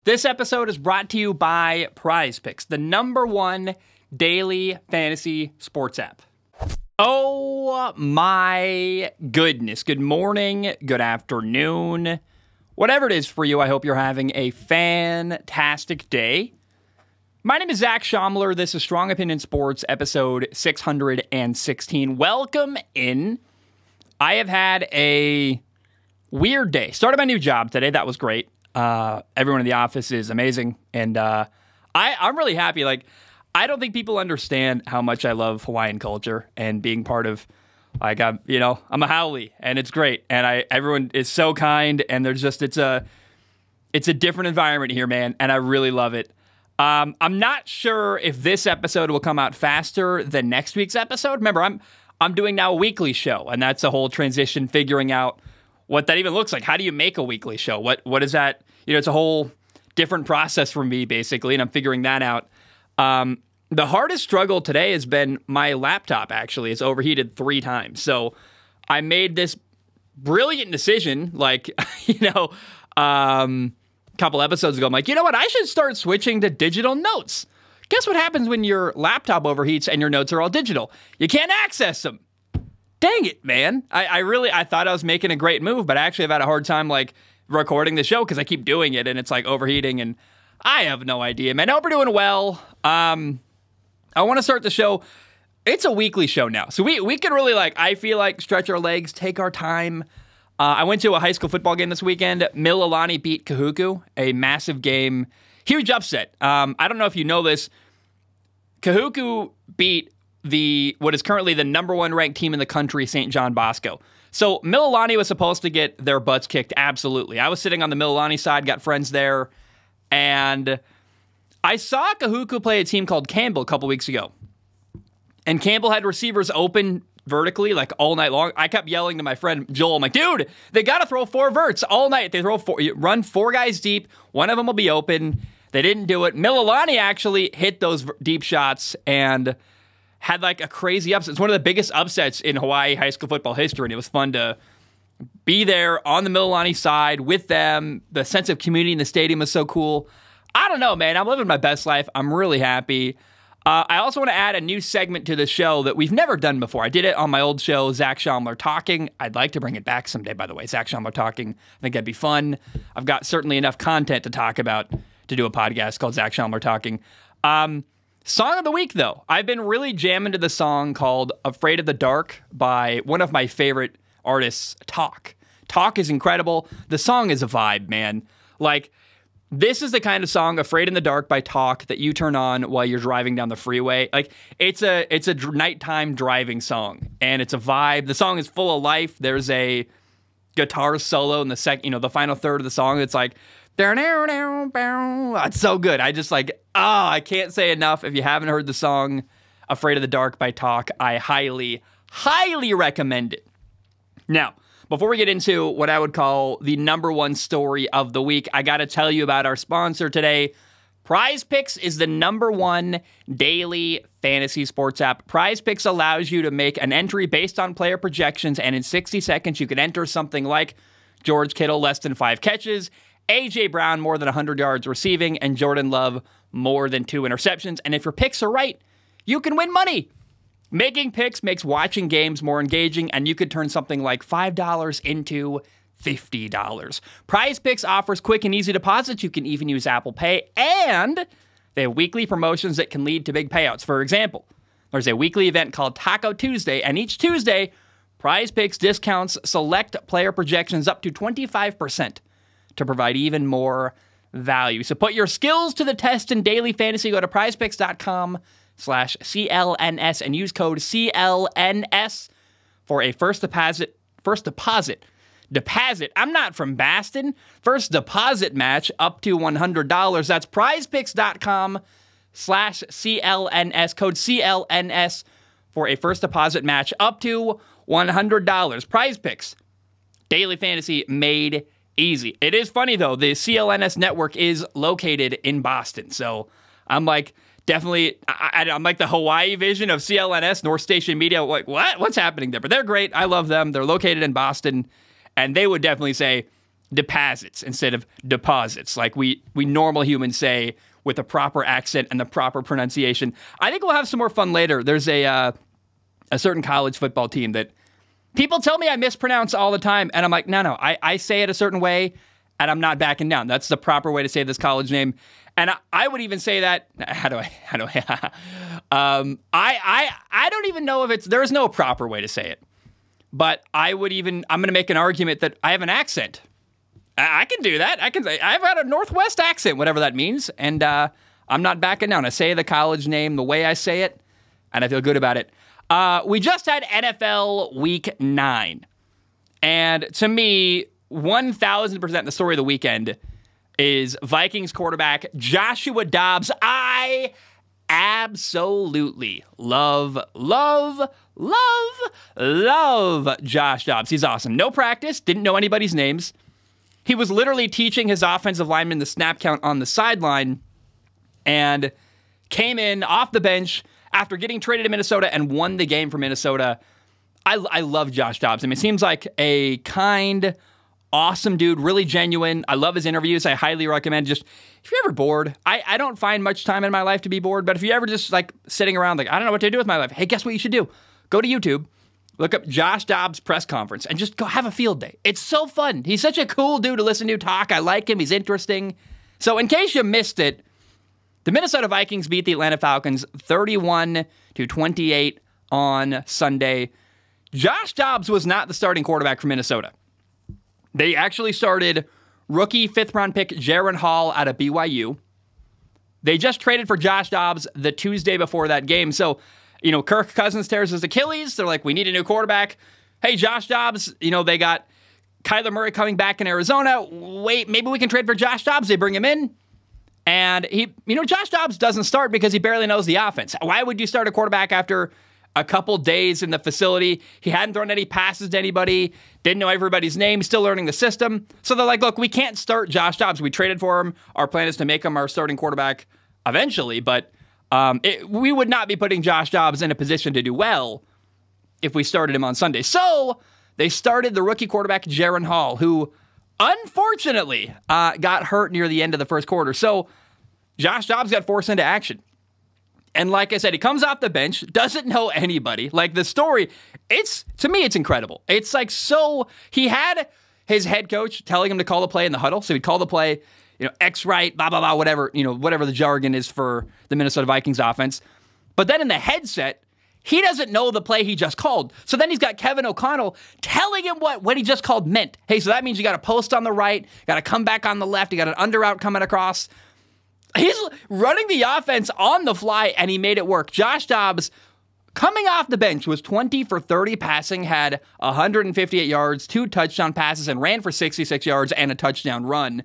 This episode is brought to you by Prize Picks, the #1 daily fantasy sports app. Oh my goodness. Good morning, good afternoon. Whatever it is for you, I hope you're having a fantastic day. My name is Zach Schomler. This is Strong Opinion Sports, episode 616. Welcome in. I have had a weird day. Started my new job today. That was great. Everyone in the office is amazing. And I'm really happy. I don't think people understand how much I love Hawaiian culture and being part of, I'm a haole and it's great. And everyone is so kind and there's just, it's a different environment here, man. And I really love it. I'm not sure if this episode will come out faster than next week's episode. Remember, I'm doing now a weekly show, and that's a whole transition, figuring out what that even looks like. How do you make a weekly show? What is that? It's a whole different process for me, basically, and I'm figuring that out. The hardest struggle today has been my laptop, actually. It's overheated 3 times. So I made this brilliant decision, couple episodes ago. I'm like, you know what? I should start switching to digital notes. Guess what happens when your laptop overheats and your notes are all digital? You can't access them. Dang it, man. I thought I was making a great move, but actually I've had a hard time recording the show because I keep doing it and it's overheating and I have no idea, man. I hope we're doing well. I want to start the show. It's a weekly show now. So we could really I feel like stretch our legs, take our time. I went to a high school football game this weekend. Mililani beat Kahuku, a massive game. Huge upset. I don't know if you know this. Kahuku beat what is currently the #1 ranked team in the country, St. John Bosco. So Mililani was supposed to get their butts kicked, absolutely. I was sitting on the Mililani side, got friends there, and I saw Kahuku play a team called Campbell a couple weeks ago. And Campbell had receivers open vertically all night long. I kept yelling to my friend Joel, I'm like, dude, they got to throw 4 verts all night. They run 4 guys deep. One of them will be open. They didn't do it. Mililani actually hit those deep shots and had a crazy upset. It's one of the biggest upsets in Hawaii high school football history, and it was fun to be there on the Mililani side with them. The sense of community in the stadium was so cool. I don't know, man. I'm living my best life. I'm really happy. I also want to add a new segment to the show that we've never done before. I did it on my old show, Zach Schomler Talking. I'd like to bring it back someday, by the way. Zach Schomler Talking. I think that'd be fun. I've got certainly enough content to talk about to do a podcast called Zach Schomler Talking. Song of the week, though. I've been really jamming to the song called Afraid of the Dark by one of my favorite artists, Talk. Talk is incredible. The song is a vibe, man. This is the kind of song, Afraid in the Dark by Talk, that you turn on while you're driving down the freeway. It's a nighttime driving song, and it's a vibe. The song is full of life. There's a guitar solo in the final third of the song. It's it's so good. I can't say enough. If you haven't heard the song Afraid of the Dark by Talk, I highly, highly recommend it. Now, before we get into what I would call the #1 story of the week, I got to tell you about our sponsor today. Prize Picks is the #1 daily fantasy sports app. Prize Picks allows you to make an entry based on player projections, and in 60 seconds, you can enter something like George Kittle less than 5 catches, A.J. Brown more than 100 yards receiving, and Jordan Love more than 2 interceptions. And if your picks are right, you can win money. Making picks makes watching games more engaging, and you could turn something like $5 into $50. Prize Picks offers quick and easy deposits. You can even use Apple Pay, and they have weekly promotions that can lead to big payouts. For example, there's a weekly event called Taco Tuesday, and each Tuesday, Prize Picks discounts select player projections up to 25% to provide even more value. So put your skills to the test in daily fantasy. Go to prizepicks.com/CLNS and use code CLNS for a first deposit. I'm not from Boston. First deposit match up to $100. That's prizepicks.com/CLNS, code CLNS for a first deposit match up to $100. Prize Picks, daily fantasy made easy. It is funny, though. The CLNS network is located in Boston. So I'm definitely, I'm the Hawaii vision of CLNS, North Station Media. What's happening there? But they're great. I love them. They're located in Boston. And they would definitely say deposits instead of deposits, like we normal humans say with the proper accent and the proper pronunciation. I think we'll have some more fun later. There's a certain college football team that people tell me I mispronounce all the time, and I'm like, no, I say it a certain way, and I'm not backing down. That's the proper way to say this college name. And I would even say that, how do I I don't even know if there's no proper way to say it. But I'm going to make an argument that I have an accent. I can do that. I can say, I've got a Northwest accent, whatever that means. And I'm not backing down. I say the college name the way I say it, and I feel good about it. We just had NFL Week 9. And to me, 1,000% the story of the weekend is Vikings quarterback Joshua Dobbs. I absolutely love Josh Dobbs. He's awesome. No practice, didn't know anybody's names. He was literally teaching his offensive lineman the snap count on the sideline and came in off the bench after getting traded to Minnesota and won the game for Minnesota. I love Josh Dobbs. I mean, it seems like a kind, awesome dude, really genuine. I love his interviews. I highly recommend. Just if you're ever bored, I don't find much time in my life to be bored, but if you're ever just like sitting around like, I don't know what to do with my life, hey, guess what you should do? Go to YouTube, look up Josh Dobbs press conference, and just go have a field day. It's so fun. He's such a cool dude to listen to talk. I like him. He's interesting. So in case you missed it, the Minnesota Vikings beat the Atlanta Falcons 31-28 on Sunday. Josh Dobbs was not the starting quarterback for Minnesota. They actually started rookie fifth-round pick Jaron Hall out of BYU. They just traded for Josh Dobbs the Tuesday before that game. So, Kirk Cousins tears his Achilles. They're like, we need a new quarterback. Hey, Josh Dobbs, they got Kyler Murray coming back in Arizona. Wait, maybe we can trade for Josh Dobbs. They bring him in. And Josh Dobbs doesn't start because he barely knows the offense. Why would you start a quarterback after a couple days in the facility? He hadn't thrown any passes to anybody, didn't know everybody's name, still learning the system. So they're like, look, we can't start Josh Dobbs. We traded for him. Our plan is to make him our starting quarterback eventually, but we would not be putting Josh Dobbs in a position to do well if we started him on Sunday. So they started the rookie quarterback, Jaron Hall, who unfortunately got hurt near the end of the first quarter. So Josh Dobbs got forced into action. And like I said, he comes off the bench, doesn't know anybody. Like the story, to me, it's incredible. It's like he had his head coach telling him to call the play in the huddle. So he'd call the play, X right, blah, blah, blah, whatever, whatever the jargon is for the Minnesota Vikings offense. But then in the headset, he doesn't know the play he just called. So then he's got Kevin O'Connell telling him what he just called meant. Hey, so that means you got to post on the right, got to come back on the left, you got an under route coming across. He's running the offense on the fly, and he made it work. Josh Dobbs, coming off the bench, was 20 for 30 passing, had 158 yards, 2 touchdown passes, and ran for 66 yards and a touchdown run.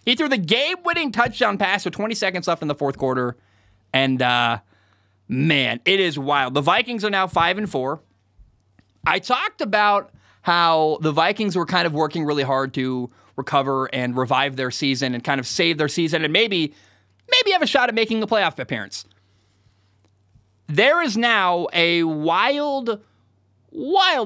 He threw the game-winning touchdown pass with 20 seconds left in the fourth quarter, and man, it is wild. The Vikings are now 5-4. I talked about how the Vikings were kind of working really hard to recover and revive their season and kind of save their season and maybe have a shot at making a playoff appearance. There is now a wild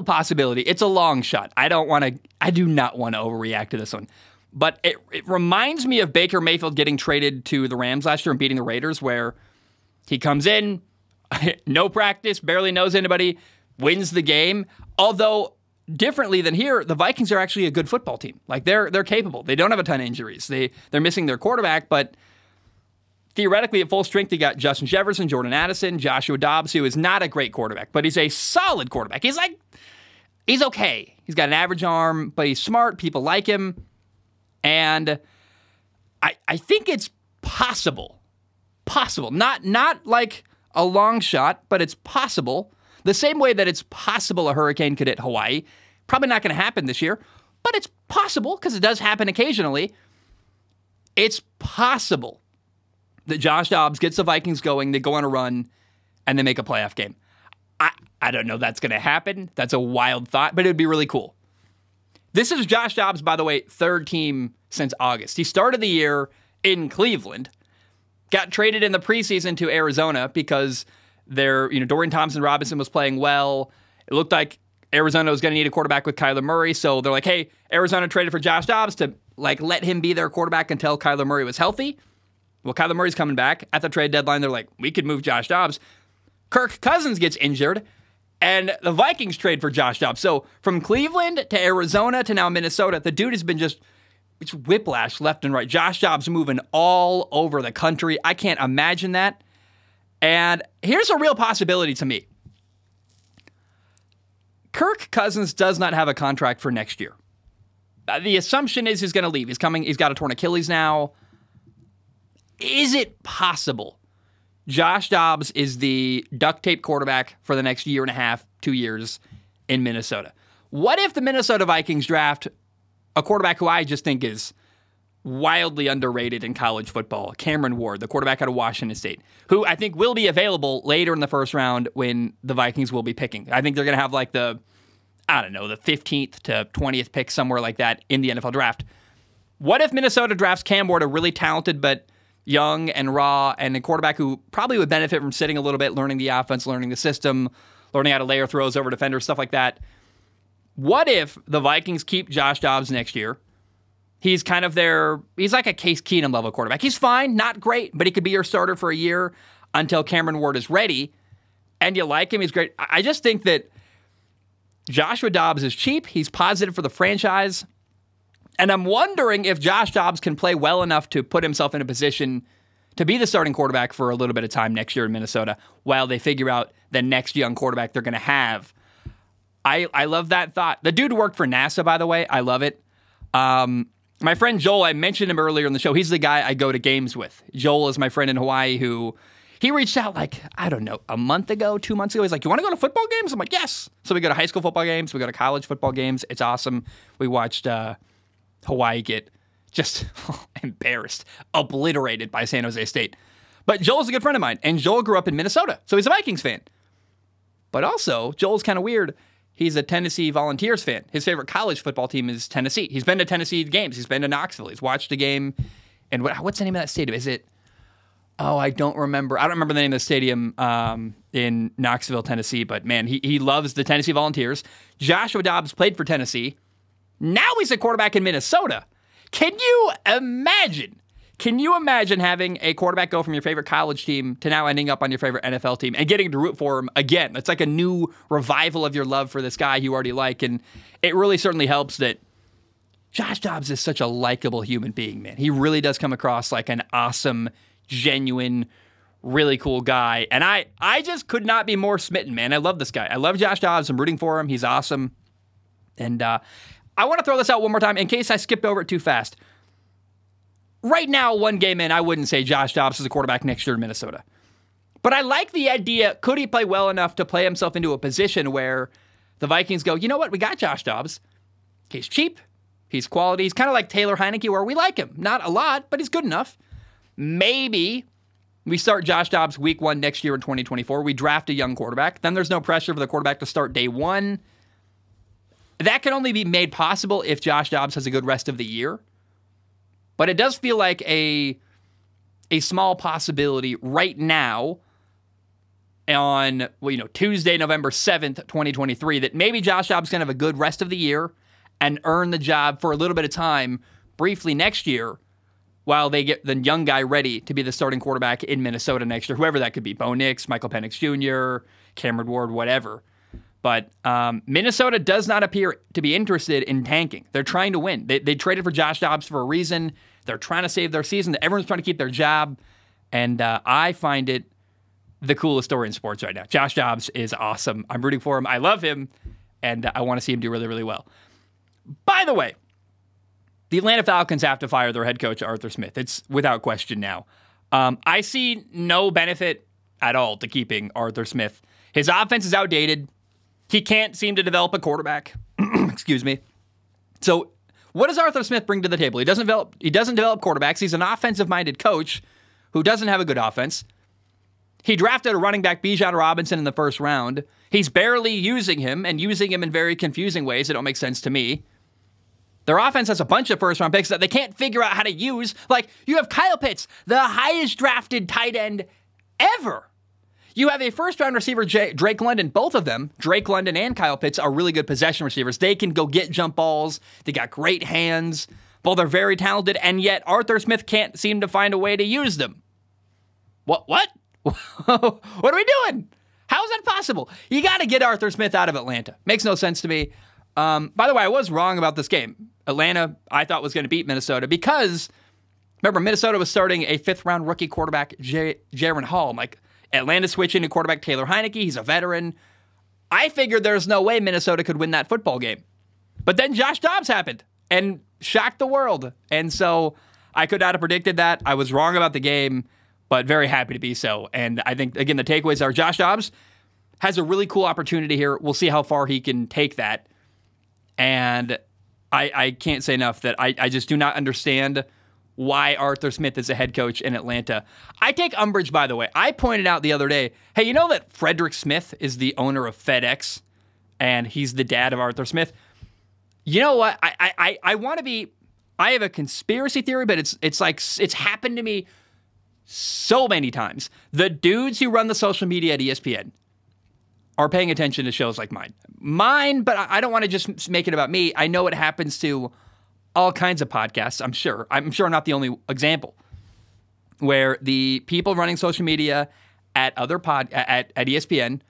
possibility. It's a long shot. I do not want to overreact to this one. But it reminds me of Baker Mayfield getting traded to the Rams last year and beating the Raiders, where he comes in, no practice, barely knows anybody, wins the game. Although, differently than here, the Vikings are actually a good football team. Like, they're capable. They don't have a ton of injuries. They're missing their quarterback, but theoretically, at full strength, you got Justin Jefferson, Jordan Addison, Joshua Dobbs, who is not a great quarterback, but he's a solid quarterback. He's okay. He's got an average arm, but he's smart. People like him. And I think it's possible. Not like a long shot, but it's possible. The same way that it's possible a hurricane could hit Hawaii. Probably not going to happen this year, but it's possible because it does happen occasionally. It's possible that Josh Dobbs gets the Vikings going, they go on a run, and they make a playoff game. I don't know if that's going to happen. That's a wild thought, but it would be really cool. This is Josh Dobbs, by the way, third team since August. He started the year in Cleveland, got traded in the preseason to Arizona because Dorian Thompson-Robinson was playing well. It looked like Arizona was going to need a quarterback with Kyler Murray, so they're like, hey, Arizona traded for Josh Dobbs to let him be their quarterback until Kyler Murray was healthy. Well, Kyler Murray's coming back. At the trade deadline, they're like, we could move Josh Dobbs. Kirk Cousins gets injured, and the Vikings trade for Josh Dobbs. So from Cleveland to Arizona to now Minnesota, the dude has been it's whiplash left and right. Josh Dobbs moving all over the country. I can't imagine that. And here's a real possibility to me. Kirk Cousins does not have a contract for next year. The assumption is he's going to leave. He's got a torn Achilles now. Is it possible Josh Dobbs is the duct tape quarterback for the next year and a half, 2 years in Minnesota? What if the Minnesota Vikings draft a quarterback who I just think is wildly underrated in college football, Cameron Ward, the quarterback out of Washington State, who I think will be available later in the first round when the Vikings will be picking. I think they're going to have like the 15th to 20th pick, somewhere like that in the NFL draft. What if Minnesota drafts Cam Ward, a really talented but young and raw, and a quarterback who probably would benefit from sitting a little bit, learning the offense, learning the system, learning how to layer throws over defenders, stuff like that. What if the Vikings keep Josh Dobbs next year? He's kind of he's like a Case Keenum level quarterback. He's fine, not great, but he could be your starter for a year until Cameron Ward is ready. And you like him, he's great. I just think that Joshua Dobbs is cheap. He's positive for the franchise. And I'm wondering if Josh Dobbs can play well enough to put himself in a position to be the starting quarterback for a little bit of time next year in Minnesota while they figure out the next young quarterback they're going to have. I love that thought. The dude worked for NASA, by the way. I love it. My friend Joel, I mentioned him earlier in the show. He's the guy I go to games with. Joel is my friend in Hawaii who, he reached out like, I don't know, a month ago, 2 months ago. He's like, you want to go to football games? I'm like, yes. So we go to high school football games. We go to college football games. It's awesome. We watched Hawaii get just embarrassed, obliterated by San Jose State. But Joel's a good friend of mine, and Joel grew up in Minnesota, so he's a Vikings fan. But also, Joel's kind of weird. He's a Tennessee Volunteers fan. His favorite college football team is Tennessee. He's been to Tennessee games. He's been to Knoxville. He's watched a game. And what's the name of that stadium? Is it? Oh, I don't remember. I don't remember the name of the stadium in Knoxville, Tennessee. But man, he loves the Tennessee Volunteers. Joshua Dobbs played for Tennessee. Now he's a quarterback in Minnesota. Can you imagine? Can you imagine having a quarterback go from your favorite college team to now ending up on your favorite NFL team and getting to root for him again? It's like a new revival of your love for this guy you already like, and it really certainly helps that Josh Dobbs is such a likable human being, man. He really does come across like an awesome, genuine, really cool guy, and I just could not be more smitten, man. I love this guy. I love Josh Dobbs. I'm rooting for him. He's awesome, and I want to throw this out one more time in case I skipped over it too fast. Right now, one game in, I wouldn't say Josh Dobbs is a quarterback next year in Minnesota. But I like the idea, could he play well enough to play himself into a position where the Vikings go, you know what, we got Josh Dobbs. He's cheap, he's quality, he's kind of like Taylor Heineke where we like him. Not a lot, but he's good enough. Maybe we start Josh Dobbs week 1 next year in 2024. We draft a young quarterback. Then there's no pressure for the quarterback to start day 1. That can only be made possible if Josh Dobbs has a good rest of the year. But it does feel like a small possibility right now on Tuesday, November 7th, 2023, that maybe Josh Dobbs can have a good rest of the year and earn the job for a little bit of time briefly next year while they get the young guy ready to be the starting quarterback in Minnesota next year, whoever that could be, Bo Nix, Michael Penix Jr., Cameron Ward, whatever. But Minnesota does not appear to be interested in tanking. They're trying to win. They traded for Josh Dobbs for a reason. They're trying to save their season. Everyone's trying to keep their job. And I find it the coolest story in sports right now. Josh Dobbs is awesome. I'm rooting for him. I love him. And I want to see him do really, really well. By the way, the Atlanta Falcons have to fire their head coach, Arthur Smith. It's without question now. I see no benefit at all to keeping Arthur Smith. His offense is outdated. He can't seem to develop a quarterback. Excuse me. So what does Arthur Smith bring to the table? He doesn't develop quarterbacks. He's an offensive-minded coach who doesn't have a good offense. He drafted a running back, Bijan Robinson, in the first round. He's barely using him and using him in very confusing ways that don't make sense to me. Their offense has a bunch of first-round picks that they can't figure out how to use. Like, you have Kyle Pitts, the highest drafted tight end ever. You have a first-round receiver, Drake London. Both of them, Drake London and Kyle Pitts, are really good possession receivers. They can go get jump balls. They got great hands. Both are very talented, and yet Arthur Smith can't seem to find a way to use them. What? What are we doing? How is that possible? You got to get Arthur Smith out of Atlanta. Makes no sense to me. By the way, I was wrong about this game. Atlanta, I thought, was going to beat Minnesota because, remember, Minnesota was starting a fifth-round rookie quarterback, Jaron Hall. I'm like, Atlanta switching to quarterback Taylor Heineke. He's a veteran. I figured there's no way Minnesota could win that football game. But then Josh Dobbs happened and shocked the world. And so I could not have predicted that. I was wrong about the game, but very happy to be so. And I think, again, the takeaways are Josh Dobbs has a really cool opportunity here. We'll see how far he can take that. And I can't say enough that I just do not understand why Arthur Smith is a head coach in Atlanta. I take umbrage, by the way. I pointed out the other day, hey, you know that Frederick Smith is the owner of FedEx, and he's the dad of Arthur Smith? You know what? I want to be... I have a conspiracy theory, but it's happened to me so many times. The dudes who run the social media at ESPN are paying attention to shows like mine, but I don't want to just make it about me. I know it happens to all kinds of podcasts, I'm sure. I'm sure I'm not the only example where the people running social media at at ESPN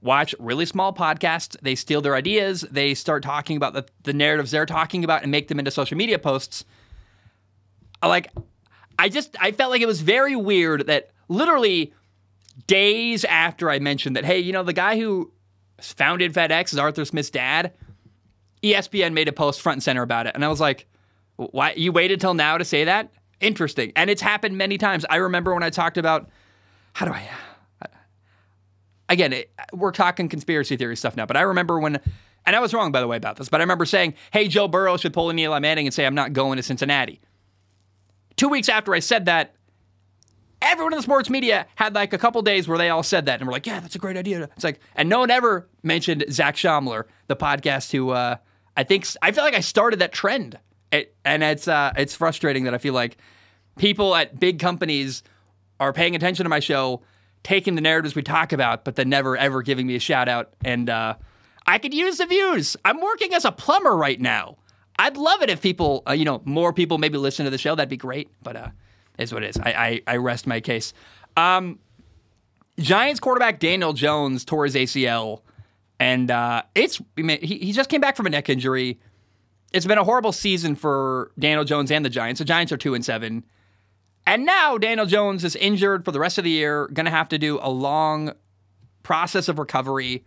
watch really small podcasts. They steal their ideas. They start talking about the narratives they're talking about and make them into social media posts. I felt like it was very weird that literally days after I mentioned that, hey, you know, the guy who founded FedEx is Arthur Smith's dad, ESPN made a post front and center about it. And I was like, why? You waited till now to say that? Interesting. And it's happened many times. I remember when I talked about, we're talking conspiracy theory stuff now, but I remember when, and I was wrong, by the way, about this, but I remember saying, hey, Joe Burrow should pull an Eli Manning and say, I'm not going to Cincinnati. 2 weeks after I said that, everyone in the sports media had like a couple days where they all said that, and we're like, yeah, that's a great idea. It's like, and no one ever mentioned Zach Schaumler, the podcast who I feel like I started that trend. And it's frustrating that I feel like people at big companies are paying attention to my show, taking the narratives we talk about, but then never, ever giving me a shout out. And I could use the views. I'm working as a plumber right now. I'd love it if people, more people maybe listen to the show. That'd be great. But it's what it is. I rest my case. Giants quarterback Daniel Jones tore his ACL, and he just came back from a neck injury. It's been a horrible season for Daniel Jones and the Giants. The Giants are 2-7. And now Daniel Jones is injured for the rest of the year, going to have to do a long process of recovery.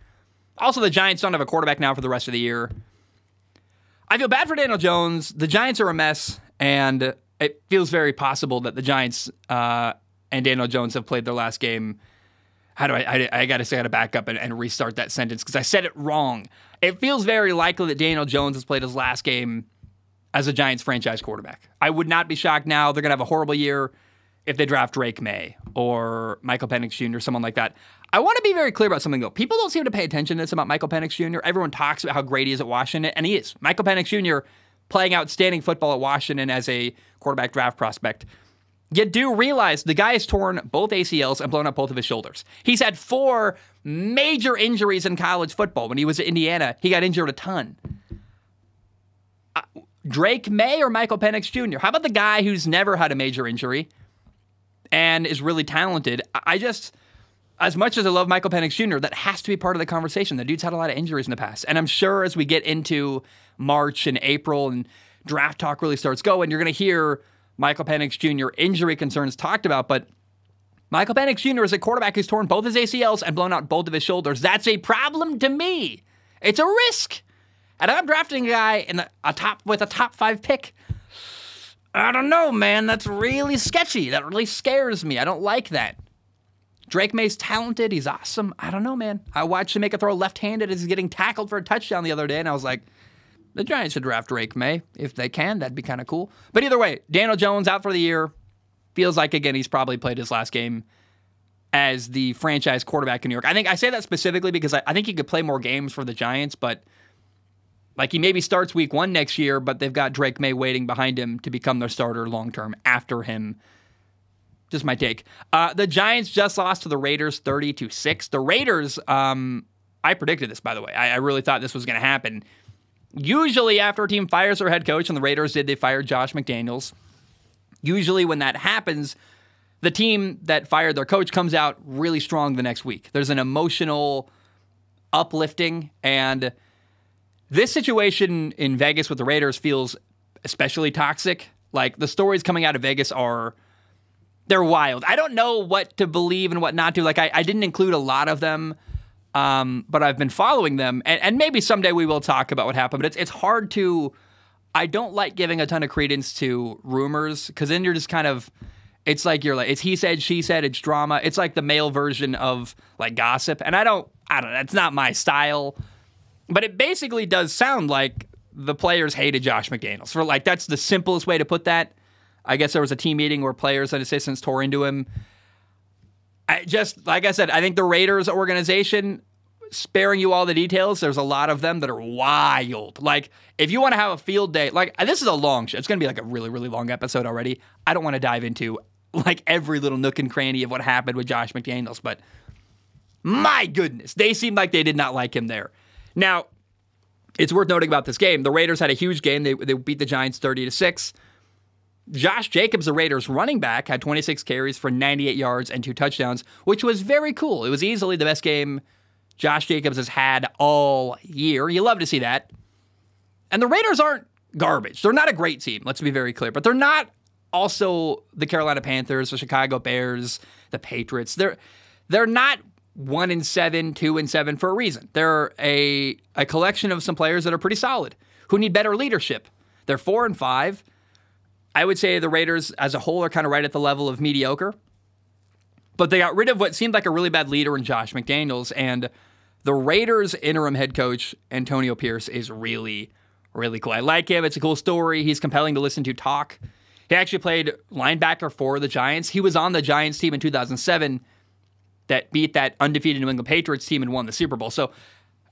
Also, the Giants don't have a quarterback now for the rest of the year. I feel bad for Daniel Jones. The Giants are a mess, and it feels very possible that the Giants and Daniel Jones have played their last game. How do I got to say how to back up and restart that sentence because I said it wrong. It feels very likely that Daniel Jones has played his last game as a Giants franchise quarterback. I would not be shocked now. They're going to have a horrible year if they draft Drake May or Michael Penix Jr., someone like that. I want to be very clear about something, though. People don't seem to pay attention to this about Michael Penix Jr. Everyone talks about how great he is at Washington, and he is. Michael Penix Jr. playing outstanding football at Washington as a quarterback draft prospect. You do realize the guy has torn both ACLs and blown up both of his shoulders. He's had 4 major injuries in college football. When he was at Indiana, he got injured a ton. Drake May or Michael Penix Jr.? How about the guy who's never had a major injury and is really talented? As much as I love Michael Penix Jr., that has to be part of the conversation. The dude's had a lot of injuries in the past. And I'm sure as we get into March and April and draft talk really starts going, you're going to hear Michael Penix Jr. injury concerns talked about. But Michael Penix Jr. is a quarterback who's torn both his ACLs and blown out both of his shoulders. That's a problem to me. It's a risk. And I'm drafting a guy with a top 5 pick. I don't know, man. That's really sketchy. That really scares me. I don't like that. Drake May's talented. He's awesome. I don't know, man. I watched him make a throw left-handed as he's getting tackled for a touchdown the other day, and I was like, the Giants should draft Drake May. If they can, that'd be kind of cool. But either way, Daniel Jones out for the year. Feels like, again, he's probably played his last game as the franchise quarterback in New York. I say that specifically because I think he could play more games for the Giants, but like he maybe starts week 1 next year, but they've got Drake May waiting behind him to become their starter long-term after him. Just my take. The Giants just lost to the Raiders 30-6. The Raiders, I predicted this, by the way. I really thought this was going to happen. Usually after a team fires their head coach, and the Raiders did, they fired Josh McDaniels. Usually when that happens, the team that fired their coach comes out really strong the next week. There's an emotional uplifting, and this situation in Vegas with the Raiders feels especially toxic. Like, the stories coming out of Vegas they're wild. I don't know what to believe and what not to. Like, I didn't include a lot of them, but I've been following them. And maybe someday we will talk about what happened. But it's hard to... I don't like giving a ton of credence to rumors, because then you're just kind of... It's like it's he said, she said, it's drama. It's like the male version of, like, gossip. And I don't know. It's not my style. But it basically does sound like the players hated Josh McDaniels. That's the simplest way to put that. I guess there was a team meeting where players and assistants tore into him. Like I said, I think the Raiders organization, sparing you all the details, there's a lot of them that are wild. Like, if you want to have a field day, like, this is a long show. It's going to be like a really, really long episode already. I don't want to dive into, like, every little nook and cranny of what happened with Josh McDaniels, but my goodness, they seemed like they did not like him there. Now, it's worth noting about this game, the Raiders had a huge game. They beat the Giants 30-6. Josh Jacobs, the Raiders running back, had 26 carries for 98 yards and 2 touchdowns, which was very cool. It was easily the best game Josh Jacobs has had all year. You love to see that. And the Raiders aren't garbage. They're not a great team, let's be very clear. But they're not also the Carolina Panthers, the Chicago Bears, the Patriots. They're not 1-7, 2-7 for a reason. They're a collection of some players that are pretty solid, who need better leadership. They're 4-5. I would say the Raiders as a whole are kind of right at the level of mediocre. But they got rid of what seemed like a really bad leader in Josh McDaniels. And the Raiders' interim head coach, Antonio Pierce, is really, really cool. I like him. It's a cool story. He's compelling to listen to talk. He actually played linebacker for the Giants. He was on the Giants team in 2007 that beat that undefeated New England Patriots team and won the Super Bowl. So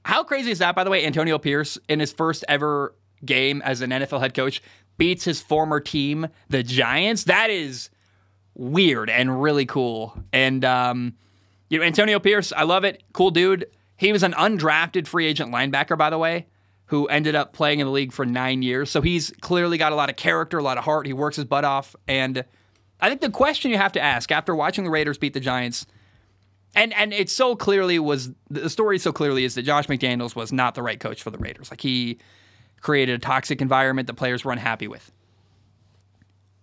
how crazy is that, by the way? Antonio Pierce, in his first ever game as an NFL head coach, beats his former team, the Giants. That is weird and really cool. And, Antonio Pierce, I love it. Cool dude. He was an undrafted free agent linebacker, by the way, who ended up playing in the league for 9 years. So he's clearly got a lot of character, a lot of heart. He works his butt off. And I think the question you have to ask after watching the Raiders beat the Giants, and it so clearly was, the story so clearly is that Josh McDaniels was not the right coach for the Raiders. Like, he created a toxic environment that players were unhappy with.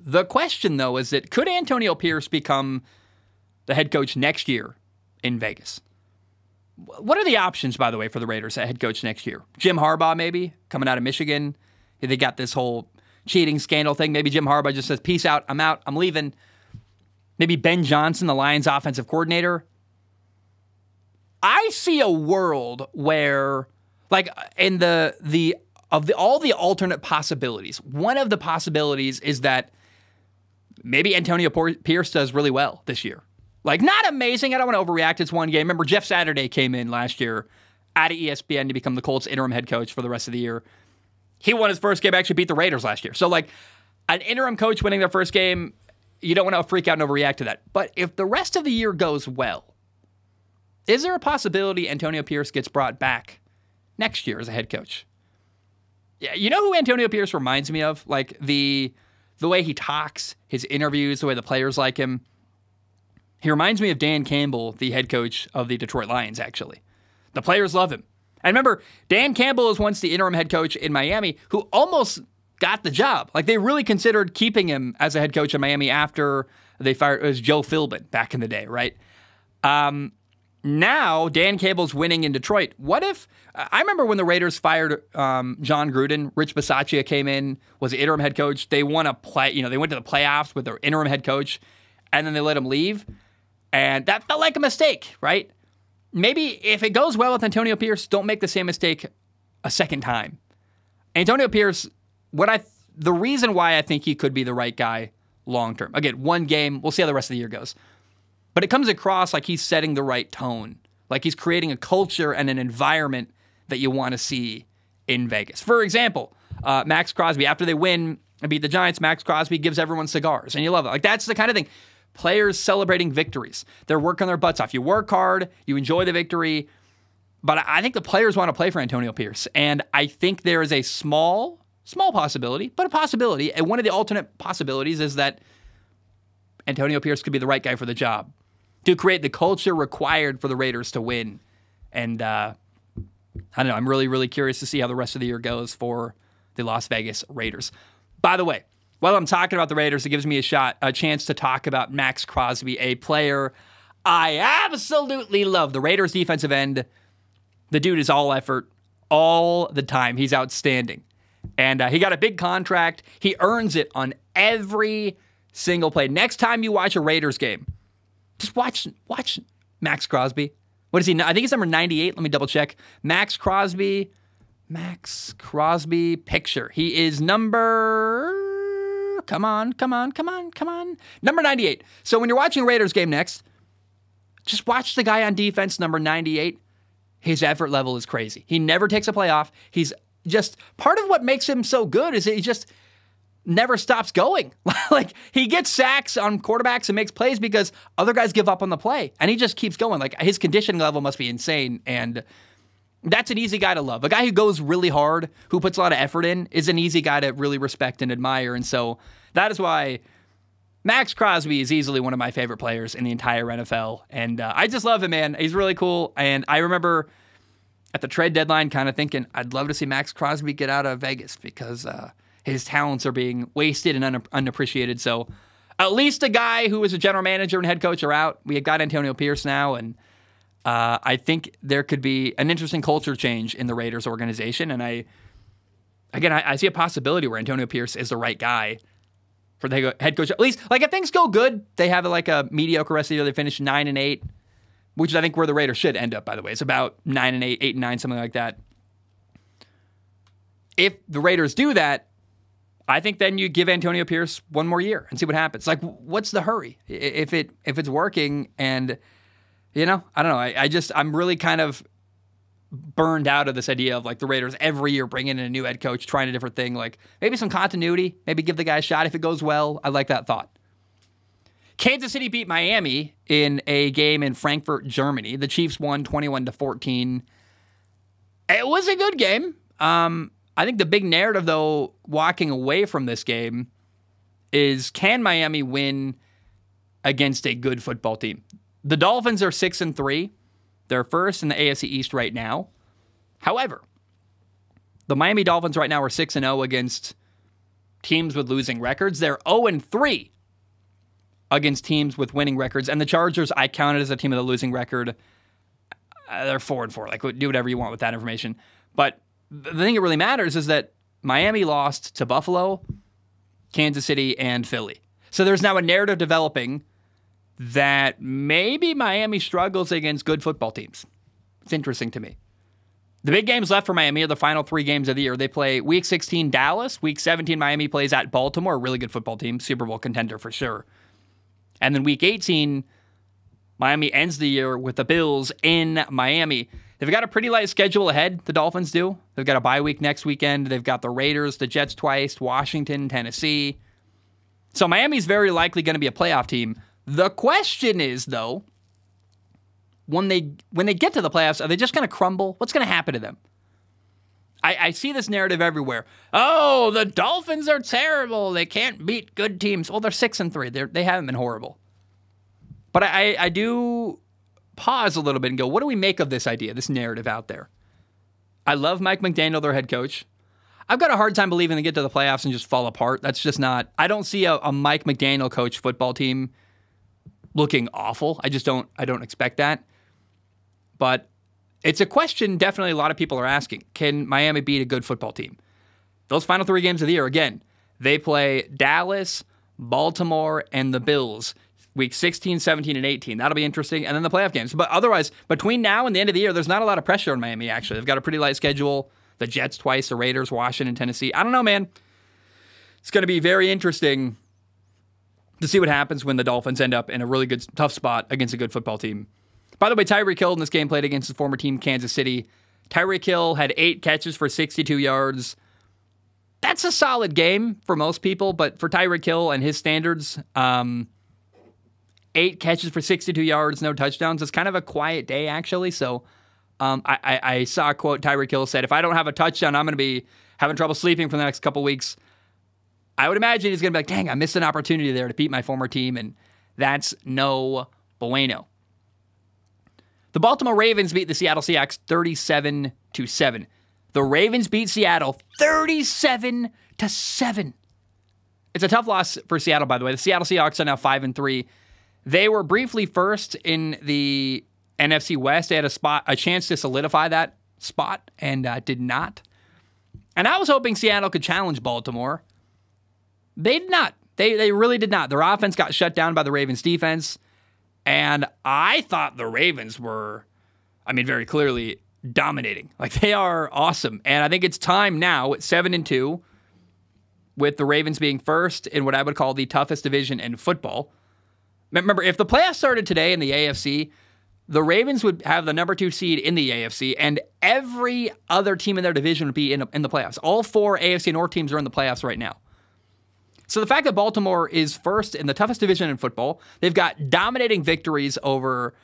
The question, though, is that could Antonio Pierce become the head coach next year in Vegas? What are the options, by the way, for the Raiders at head coach next year? Jim Harbaugh, maybe, coming out of Michigan. They got this whole cheating scandal thing. Maybe Jim Harbaugh just says, peace out, I'm out, I'm leaving. Maybe Ben Johnson, the Lions offensive coordinator. I see a world where, like, in all the alternate possibilities, one of the possibilities is that maybe Antonio Pierce does really well this year. Like, not amazing. I don't want to overreact. It's one game. Remember, Jeff Saturday came in last year out of ESPN to become the Colts interim head coach for the rest of the year. He won his first game, actually beat the Raiders last year. So, like, an interim coach winning their first game, you don't want to freak out and overreact to that. But if the rest of the year goes well, is there a possibility Antonio Pierce gets brought back next year as a head coach? Yeah, you know who Antonio Pierce reminds me of? Like, the way he talks, his interviews, the way the players like him. He reminds me of Dan Campbell, the head coach of the Detroit Lions, actually. The players love him. And remember, Dan Campbell was once the interim head coach in Miami who almost got the job. Like, they really considered keeping him as a head coach in Miami after they fired, it was Joe Philbin back in the day, right? Now, Dan Campbell's winning in Detroit. What if, I remember when the Raiders fired John Gruden, Rich Bisaccia came in, was the interim head coach. They won they went to the playoffs with their interim head coach, and then they let him leave. And that felt like a mistake, right? Maybe if it goes well with Antonio Pierce, don't make the same mistake a second time. Antonio Pierce, the reason why I think he could be the right guy long term. Again, one game, we'll see how the rest of the year goes. But it comes across like he's setting the right tone. Like he's creating a culture and an environment that you want to see in Vegas. For example, Max Crosby, after they win and beat the Giants, Max Crosby gives everyone cigars. And you love it. Like, that's the kind of thing. players celebrating victories. They're working their butts off. You work hard, you enjoy the victory, but I think the players want to play for Antonio Pierce, and I think there is a small possibility, but a possibility, and one of the alternate possibilities is that Antonio Pierce could be the right guy for the job to create the culture required for the Raiders to win. And I don't know, I'm really, really curious to see how the rest of the year goes for the Las Vegas Raiders. By the way, while I'm talking about the Raiders, it gives me a chance to talk about Max Crosby, a player I absolutely love. The Raiders defensive end, the dude is all effort all the time. He's outstanding. And he got a big contract. He earns it on every single play. Next time you watch a Raiders game, just watch Max Crosby. What is he? I think he's number 98. Let me double check. Max Crosby picture. He is number, come on. Number 98. So when you're watching a Raiders game next, just watch the guy on defense, number 98. His effort level is crazy. He never takes a play off. He's just, part of what makes him so good is that he just never stops going. Like, he gets sacks on quarterbacks and makes plays because other guys give up on the play, and he just keeps going. Like, his conditioning level must be insane, and that's an easy guy to love. A guy who goes really hard, who puts a lot of effort in, is an easy guy to really respect and admire, and so that is why Max Crosby is easily one of my favorite players in the entire NFL, and I just love him, man. He's really cool, and I remember at the trade deadline kind of thinking, I'd love to see Max Crosby get out of Vegas because his talents are being wasted and unappreciated. So at least a guy who was a general manager and head coach are out. We have got Antonio Pierce now, and I think there could be an interesting culture change in the Raiders organization. And I see a possibility where Antonio Pierce is the right guy for the head coach. At least, like, if things go good, they have like a mediocre rest of the year. They finish 9-8. Which is, I think, where the Raiders should end up, by the way. It's about 9-8, 8-9, something like that. If the Raiders do that, I think then you give Antonio Pierce one more year and see what happens. Like, what's the hurry? If it's working, and, I don't know. I'm really kind of burned out of this idea of, like, the Raiders every year bringing in a new head coach, trying a different thing. Like, maybe some continuity, maybe give the guy a shot. If it goes well, I like that thought. Kansas City beat Miami in a game in Frankfurt, Germany. The Chiefs won 21-14. It was a good game. I think the big narrative, though, walking away from this game is, can Miami win against a good football team? The Dolphins are 6-3. They're first in the AFC East right now. However, the Miami Dolphins right now are 6-0 against teams with losing records. They're 0-3 against teams with winning records. And the Chargers, I counted as a team with a losing record. They're 4-4. Like, do whatever you want with that information. But the thing that really matters is that Miami lost to Buffalo, Kansas City, and Philly. So there's now a narrative developing that maybe Miami struggles against good football teams. It's interesting to me. The big games left for Miami are the final 3 games of the year. They play Week 16, Dallas. Week 17, Miami plays at Baltimore, a really good football team, Super Bowl contender for sure. And then Week 18, Miami ends the year with the Bills in Miami. They've got a pretty light schedule ahead, the Dolphins do. They've got a bye week next weekend. They've got the Raiders, the Jets twice, Washington, Tennessee. So Miami's very likely going to be a playoff team. The question is, though, when they get to the playoffs, are they just going to crumble? What's going to happen to them? I see this narrative everywhere. Oh, the Dolphins are terrible. They can't beat good teams. Well, they're 6-3. They haven't been horrible. But I do pause a little bit and go, what do we make of this idea, this narrative out there? I love Mike McDaniel, their head coach. I've got a hard time believing they get to the playoffs and just fall apart. That's just not, I don't see a Mike McDaniel coach football team looking awful. I don't expect that. But it's a question definitely a lot of people are asking. Can Miami beat a good football team? Those final 3 games of the year, again, they play Dallas, Baltimore, and the Bills. Week 16, 17, and 18. That'll be interesting. And then the playoff games. But otherwise, between now and the end of the year, there's not a lot of pressure on Miami, actually. They've got a pretty light schedule. The Jets twice, the Raiders, Washington, Tennessee. I don't know, man. It's going to be very interesting to see what happens when the Dolphins end up in a really good, tough spot against a good football team. By the way, Tyreek Hill in this game played against his former team, Kansas City. Tyreek Hill had 8 catches for 62 yards. That's a solid game for most people, but for Tyreek Hill and his standards, 8 catches for 62 yards, no touchdowns. It's kind of a quiet day, actually. So I saw a quote Tyreek Hill said, if I don't have a touchdown, I'm going to be having trouble sleeping for the next couple weeks. I would imagine he's going to be like, dang, I missed an opportunity there to beat my former team, and that's no bueno. The Baltimore Ravens beat the Seattle Seahawks 37-7. The Ravens beat Seattle 37-7. It's a tough loss for Seattle, by the way. The Seattle Seahawks are now 5-3. They were briefly first in the NFC West. They had a chance to solidify that spot and did not. And I was hoping Seattle could challenge Baltimore. They did not. They really did not. Their offense got shut down by the Ravens defense. And I thought the Ravens were, very clearly dominating. Like, they are awesome. And I think it's time now at 7-2, with the Ravens being first in what I would call the toughest division in football. Remember, if the playoffs started today in the AFC, the Ravens would have the number 2 seed in the AFC, and every other team in their division would be in the playoffs. All 4 AFC North teams are in the playoffs right now. So the fact that Baltimore is first in the toughest division in football, they've got dominating victories over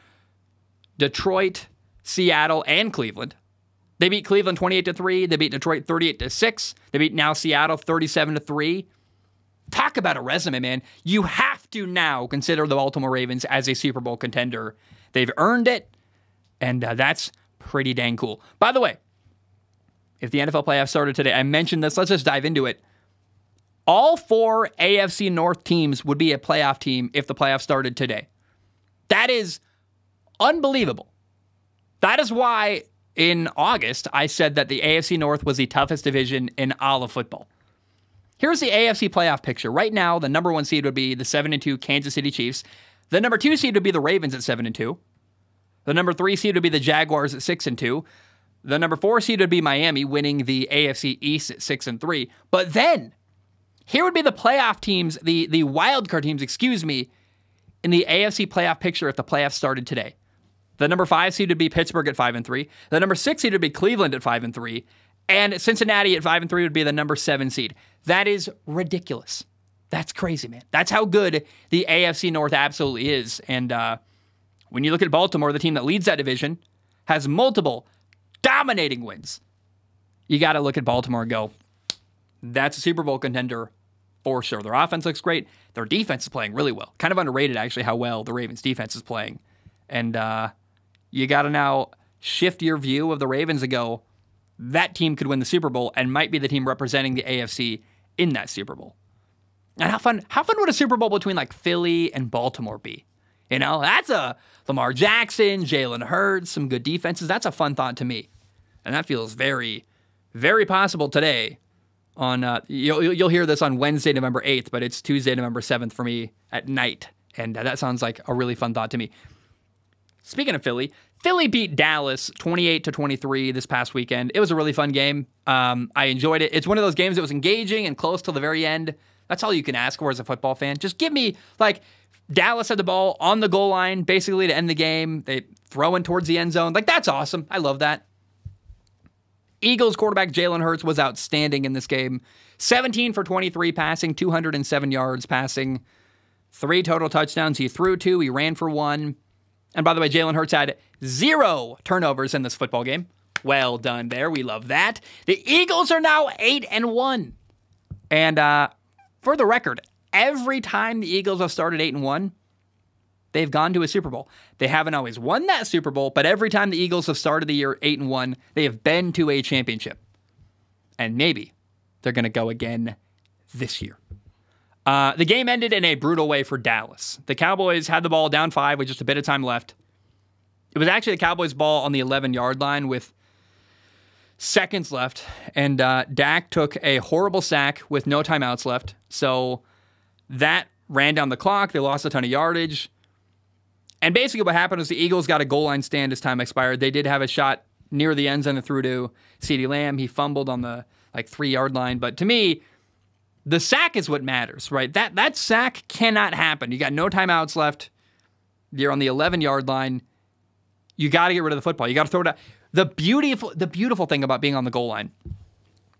Detroit, Seattle, and Cleveland. They beat Cleveland 28-3. They beat Detroit 38-6. They beat now Seattle 37-3. Talk about a resume, man. You have to now consider the Baltimore Ravens as a Super Bowl contender. They've earned it, and that's pretty dang cool. By the way, if the NFL playoffs started today, I mentioned this. Let's just dive into it. All 4 AFC North teams would be a playoff team if the playoffs started today. That is unbelievable. That is why in August I said that the AFC North was the toughest division in all of football. Here's the AFC playoff picture. Right now, the number 1 seed would be the 7-2 Kansas City Chiefs. The number 2 seed would be the Ravens at 7-2. The number 3 seed would be the Jaguars at 6-2. The number 4 seed would be Miami, winning the AFC East at 6-3. But then, here would be the playoff teams, the wild card teams, in the AFC playoff picture if the playoffs started today. The number 5 seed would be Pittsburgh at 5-3. The number 6 seed would be Cleveland at 5-3. And Cincinnati at 5-3 would be the number 7 seed. That is ridiculous. That's crazy, man. That's how good the AFC North absolutely is. And when you look at Baltimore, the team that leads that division, has multiple dominating wins. You got to look at Baltimore and go, that's a Super Bowl contender for sure. Their offense looks great. Their defense is playing really well. Kind of underrated, actually, how well the Ravens defense is playing. And you got to now shift your view of the Ravens and go, that team could win the Super Bowl and might be the team representing the AFC in that Super Bowl. And how fun would a Super Bowl between like Philly and Baltimore be? You know, that's a Lamar Jackson, Jalen Hurts, some good defenses. That's a fun thought to me. And that feels very, very possible today. You'll hear this on Wednesday, November 8th, but it's Tuesday, November 7th for me at night. And that sounds like a really fun thought to me. Speaking of Philly beat Dallas 28-23 this past weekend. It was a really fun game. I enjoyed it. It's one of those games that was engaging and close till the very end. That's all you can ask for as a football fan. Just give me, Dallas had the ball on the goal line, basically, to end the game. They throw in towards the end zone. That's awesome. I love that. Eagles quarterback Jalen Hurts was outstanding in this game. 17 for 23 passing, 207 yards passing, 3 total touchdowns. He threw 2, he ran for 1. And by the way, Jalen Hurts had 0 turnovers in this football game. Well done there. We love that. The Eagles are now 8-1. And for the record, every time the Eagles have started 8-1, they've gone to a Super Bowl. They haven't always won that Super Bowl, but every time the Eagles have started the year 8-1, they have been to a championship. And maybe they're going to go again this year. The game ended in a brutal way for Dallas. The Cowboys had the ball down 5 with just a bit of time left. It was actually the Cowboys' ball on the 11-yard line with seconds left, and Dak took a horrible sack with no timeouts left. So that ran down the clock. They lost a ton of yardage. And basically what happened was the Eagles got a goal line stand as time expired. They did have a shot near the end zone and threw to CeeDee Lamb. He fumbled on the 3-yard line. But to me, the sack is what matters, right? That sack cannot happen. You got no timeouts left. You're on the 11-yard line. You got to get rid of the football. You got to throw it out. The beautiful thing about being on the goal line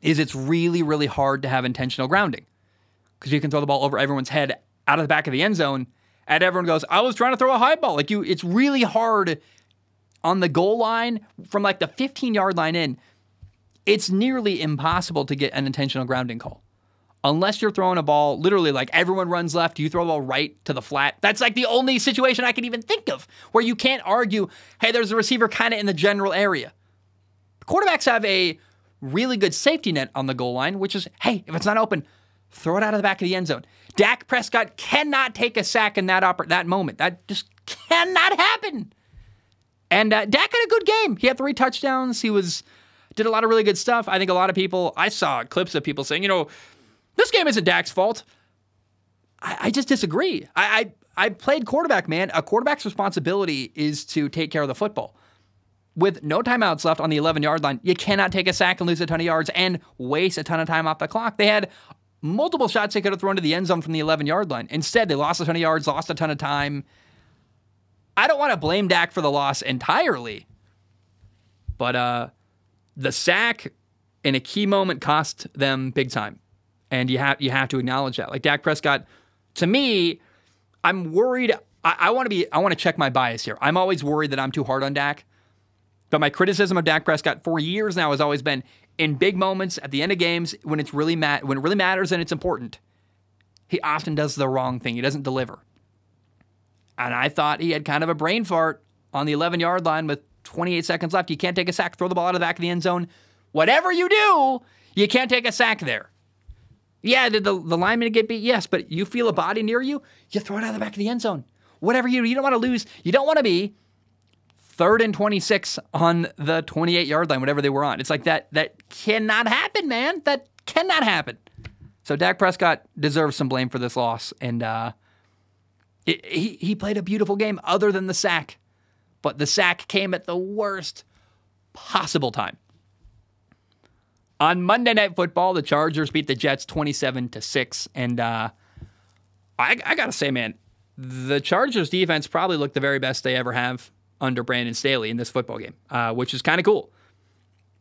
is it's really, really hard to have intentional grounding because you can throw the ball over everyone's head out of the back of the end zone And everyone goes, I was trying to throw a high ball. It's really hard on the goal line from like the 15-yard line in. It's nearly impossible to get an intentional grounding call. Unless you're throwing a ball, literally like everyone runs left, you throw the ball right to the flat. That's like the only situation I can even think of where you can't argue, hey, there's a receiver kind of in the general area. Quarterbacks have a really good safety net on the goal line, which is, hey, if it's not open, throw it out of the back of the end zone. Dak Prescott cannot take a sack in that moment. That just cannot happen. And Dak had a good game. He had 3 touchdowns. He did a lot of really good stuff. I think a lot of people, I saw clips of people saying, this game isn't Dak's fault. I just disagree. I played quarterback, man. A quarterback's responsibility is to take care of the football. With no timeouts left on the 11-yard line, you cannot take a sack and lose a ton of yards and waste a ton of time off the clock. They had multiple shots they could have thrown to the end zone from the 11-yard line. Instead, they lost a ton of yards, lost a ton of time. I don't want to blame Dak for the loss entirely, but the sack in a key moment cost them big time. And you have to acknowledge that. Like Dak Prescott, to me, I'm worried. I want to check my bias here. I'm always worried that I'm too hard on Dak. But my criticism of Dak Prescott for years now has always been in big moments at the end of games when it really matters and it's important. He often does the wrong thing. He doesn't deliver. And I thought he had kind of a brain fart on the 11-yard line with 28 seconds left. You can't take a sack. Throw the ball out of the back of the end zone. Whatever you do, you can't take a sack there. Yeah, did the lineman get beat? Yes, but you feel a body near you, you throw it out of the back of the end zone. Whatever you do, you don't want to lose. You don't want to be 3rd and 26 on the 28-yard line, whatever they were on. It's like that cannot happen, man. That cannot happen. So Dak Prescott deserves some blame for this loss, and he played a beautiful game other than the sack. But the sack came at the worst possible time. On Monday Night Football, the Chargers beat the Jets 27-6. And I got to say, man, the Chargers defense probably looked the very best they ever have under Brandon Staley in this football game, which is kind of cool.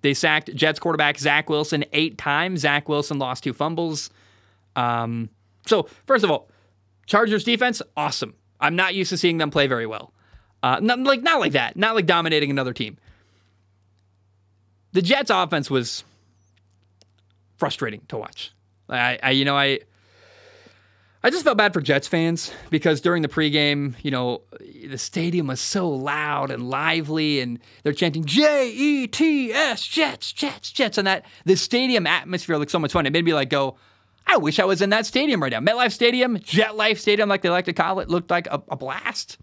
They sacked Jets quarterback Zach Wilson 8 times. Zach Wilson lost 2 fumbles. So, first of all, Chargers defense, awesome. I'm not used to seeing them play very well. Not like that. Not like dominating another team. The Jets offense was frustrating to watch. I just felt bad for Jets fans because during the pregame, the stadium was so loud and lively and they're chanting Jets, Jets, Jets, Jets. And the stadium atmosphere looked so much fun. It made me go, I wish I was in that stadium right now. MetLife Stadium, Jet Life Stadium, like they like to call it, looked like a blast.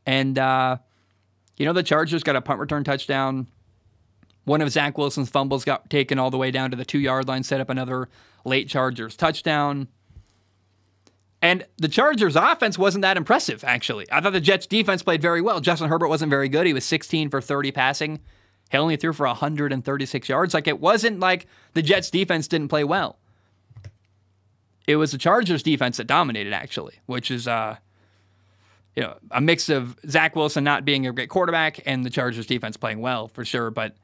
And, the Chargers got a punt return touchdown. One of Zach Wilson's fumbles got taken all the way down to the 2-yard line, set up another late Chargers touchdown. And the Chargers offense wasn't that impressive, actually. I thought the Jets defense played very well. Justin Herbert wasn't very good. He was 16 for 30 passing. He only threw for 136 yards. It wasn't like the Jets defense didn't play well. It was the Chargers defense that dominated, actually, which is a mix of Zach Wilson not being a great quarterback and the Chargers defense playing well, for sure. But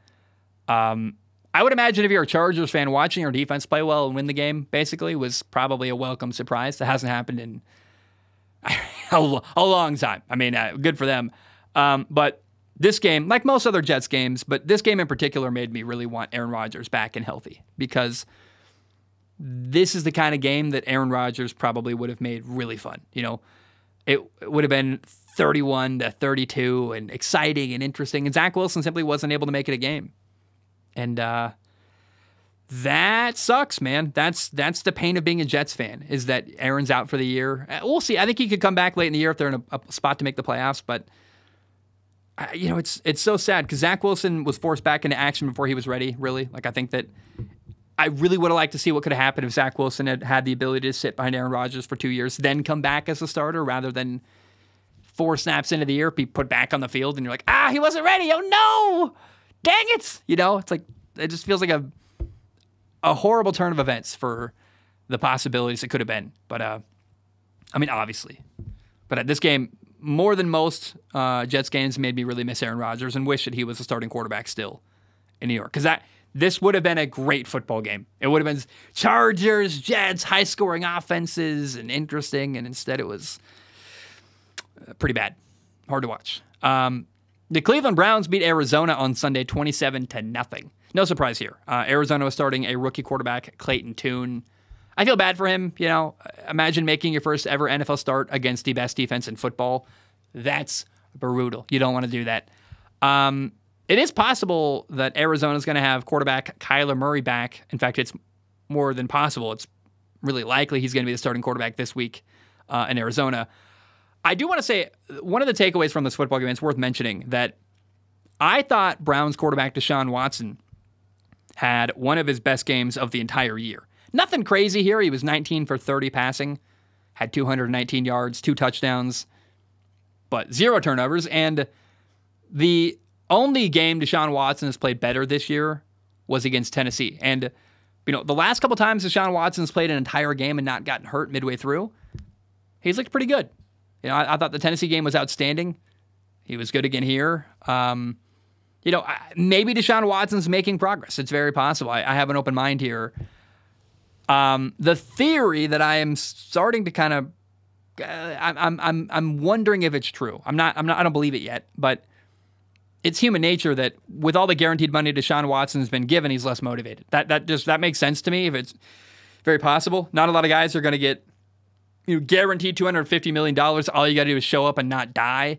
I would imagine if you're a Chargers fan, watching your defense play well and win the game, basically, was probably a welcome surprise. That hasn't happened in a long time. I mean, good for them. But this game, like most other Jets games, but this game in particular made me really want Aaron Rodgers back and healthy because this is the kind of game that Aaron Rodgers probably would have made really fun. It would have been 31-32 and exciting and interesting. And Zach Wilson simply wasn't able to make it a game. And that sucks, man. That's the pain of being a Jets fan, is that Aaron's out for the year. We'll see. I think he could come back late in the year if they're in a spot to make the playoffs. But, it's so sad because Zach Wilson was forced back into action before he was ready, really. I think that I really would have liked to see what could have happened if Zach Wilson had the ability to sit behind Aaron Rodgers for 2 years, then come back as a starter rather than 4 snaps into the year, be put back on the field, and you're like, he wasn't ready. Oh, no. Dang it. It's like, it just feels like a horrible turn of events for the possibilities it could have been. But, obviously. But this game, more than most Jets games, made me really miss Aaron Rodgers and wish that he was a starting quarterback still in New York. Because this would have been a great football game. It would have been Chargers, Jets, high-scoring offenses and interesting, and instead it was Pretty bad. Hard to watch. The Cleveland Browns beat Arizona on Sunday 27-0. No surprise here. Arizona was starting a rookie quarterback, Clayton Tune. I feel bad for him. Imagine making your first ever NFL start against the best defense in football. That's brutal. You don't want to do that. It is possible that Arizona is going to have quarterback Kyler Murray back. In fact, it's more than possible. It's really likely he's going to be the starting quarterback this week in Arizona. I do want to say one of the takeaways from this football game, it's worth mentioning, that I thought Browns quarterback Deshaun Watson had one of his best games of the entire year. Nothing crazy here. He was 19 for 30 passing, had 219 yards, 2 touchdowns, but 0 turnovers. And the only game Deshaun Watson has played better this year was against Tennessee. And, the last couple times Deshaun Watson's played an entire game and not gotten hurt midway through, he's looked pretty good. I thought the Tennessee game was outstanding. He was good again here. Maybe Deshaun Watson's making progress. It's very possible. I have an open mind here. The theory that I am starting to kind of, I'm wondering if it's true. I don't believe it yet, but it's human nature that with all the guaranteed money Deshaun Watson's been given, he's less motivated. That makes sense to me. If it's very possible, not a lot of guys are going to get guaranteed $250 million. All you got to do is show up and not die.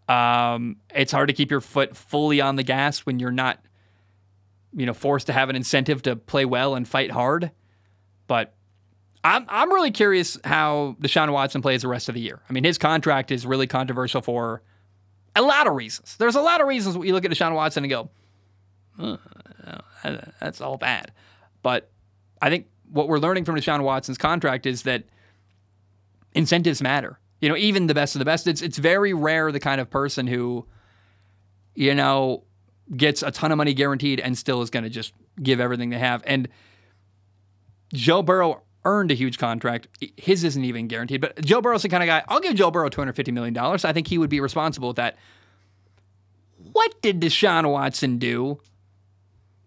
It's hard to keep your foot fully on the gas when you're not, forced to have an incentive to play well and fight hard. But I'm really curious how Deshaun Watson plays the rest of the year. I mean, his contract is really controversial for a lot of reasons. There's a lot of reasons you look at Deshaun Watson and go, that's all bad. But I think what we're learning from Deshaun Watson's contract is that incentives matter. Even the best of the best. It's very rare the kind of person who, gets a ton of money guaranteed and still is going to just give everything they have. And Joe Burrow earned a huge contract. His isn't even guaranteed. But Joe Burrow's the kind of guy, I'll give Joe Burrow $250 million. I think he would be responsible with that. What did Deshaun Watson do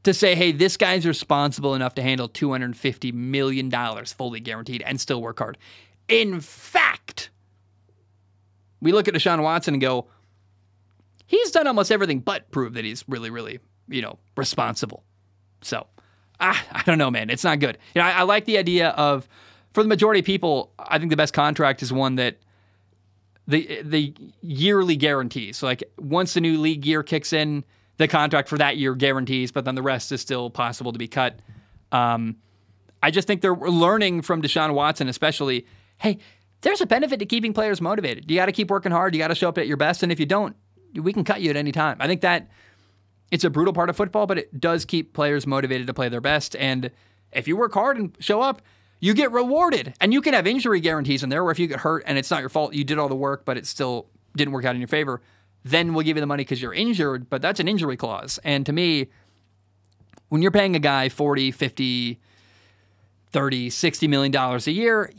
to say, hey, this guy's responsible enough to handle $250 million fully guaranteed and still work hard? In fact, we look at Deshaun Watson and go, he's done almost everything but prove that he's really, really, responsible. So, I don't know, man. It's not good. I like the idea of, for the majority of people, I think the best contract is one that the yearly guarantees. So, once the new league year kicks in, the contract for that year guarantees, but then the rest is still possible to be cut. I just think they're learning from Deshaun Watson, especially, hey, there's a benefit to keeping players motivated. You got to keep working hard. You got to show up at your best. And if you don't, we can cut you at any time. I think that it's a brutal part of football, but it does keep players motivated to play their best. And if you work hard and show up, you get rewarded. And you can have injury guarantees in there where if you get hurt and it's not your fault, you did all the work, but it still didn't work out in your favor, then we'll give you the money because you're injured. But that's an injury clause. And to me, when you're paying a guy 40, 50, 30, $60 million a year,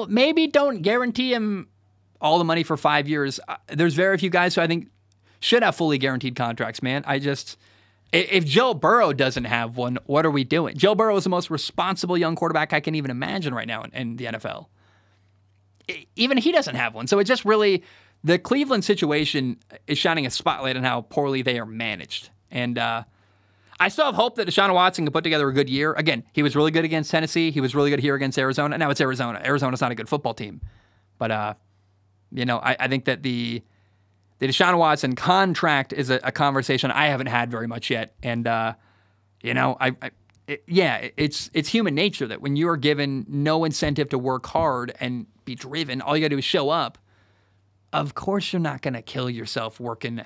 maybe don't guarantee him all the money for 5 years. There's very few guys who I think should have fully guaranteed contracts, man. If Joe Burrow doesn't have one, what are we doing? Joe Burrow is the most responsible young quarterback I can even imagine right now in the NFL. Even he doesn't have one. So it just really, the Cleveland situation is shining a spotlight on how poorly they are managed. And, I still have hope that Deshaun Watson can put together a good year. Again, he was really good against Tennessee. He was really good here against Arizona. Now it's Arizona. Arizona's not a good football team. But, I think that the Deshaun Watson contract is a conversation I haven't had very much yet. And, it's human nature that when you are given no incentive to work hard and be driven, all you got to do is show up. Of course you're not going to kill yourself working,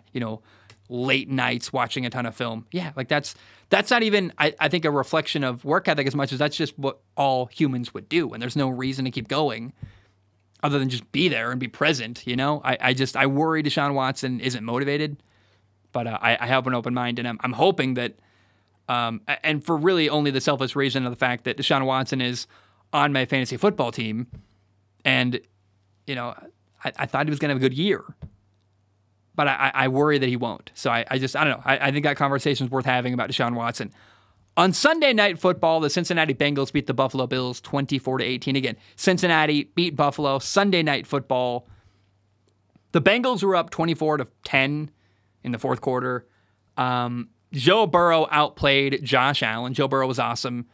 late nights watching a ton of film. Yeah, that's not even, I think, a reflection of work ethic as much as that's just what all humans would do. And there's no reason to keep going other than just be there and be present, I worry Deshaun Watson isn't motivated, but I have an open mind, and I'm hoping that, and for really only the selfish reason of the fact that Deshaun Watson is on my fantasy football team, and, I thought he was going to have a good year. But I worry that he won't. So I don't know. I think that conversation is worth having about Deshaun Watson. On Sunday Night Football, the Cincinnati Bengals beat the Buffalo Bills 24-18. Again, Cincinnati beat Buffalo. Sunday Night Football. The Bengals were up 24-10 in the fourth quarter. Joe Burrow outplayed Josh Allen. Joe Burrow was awesome.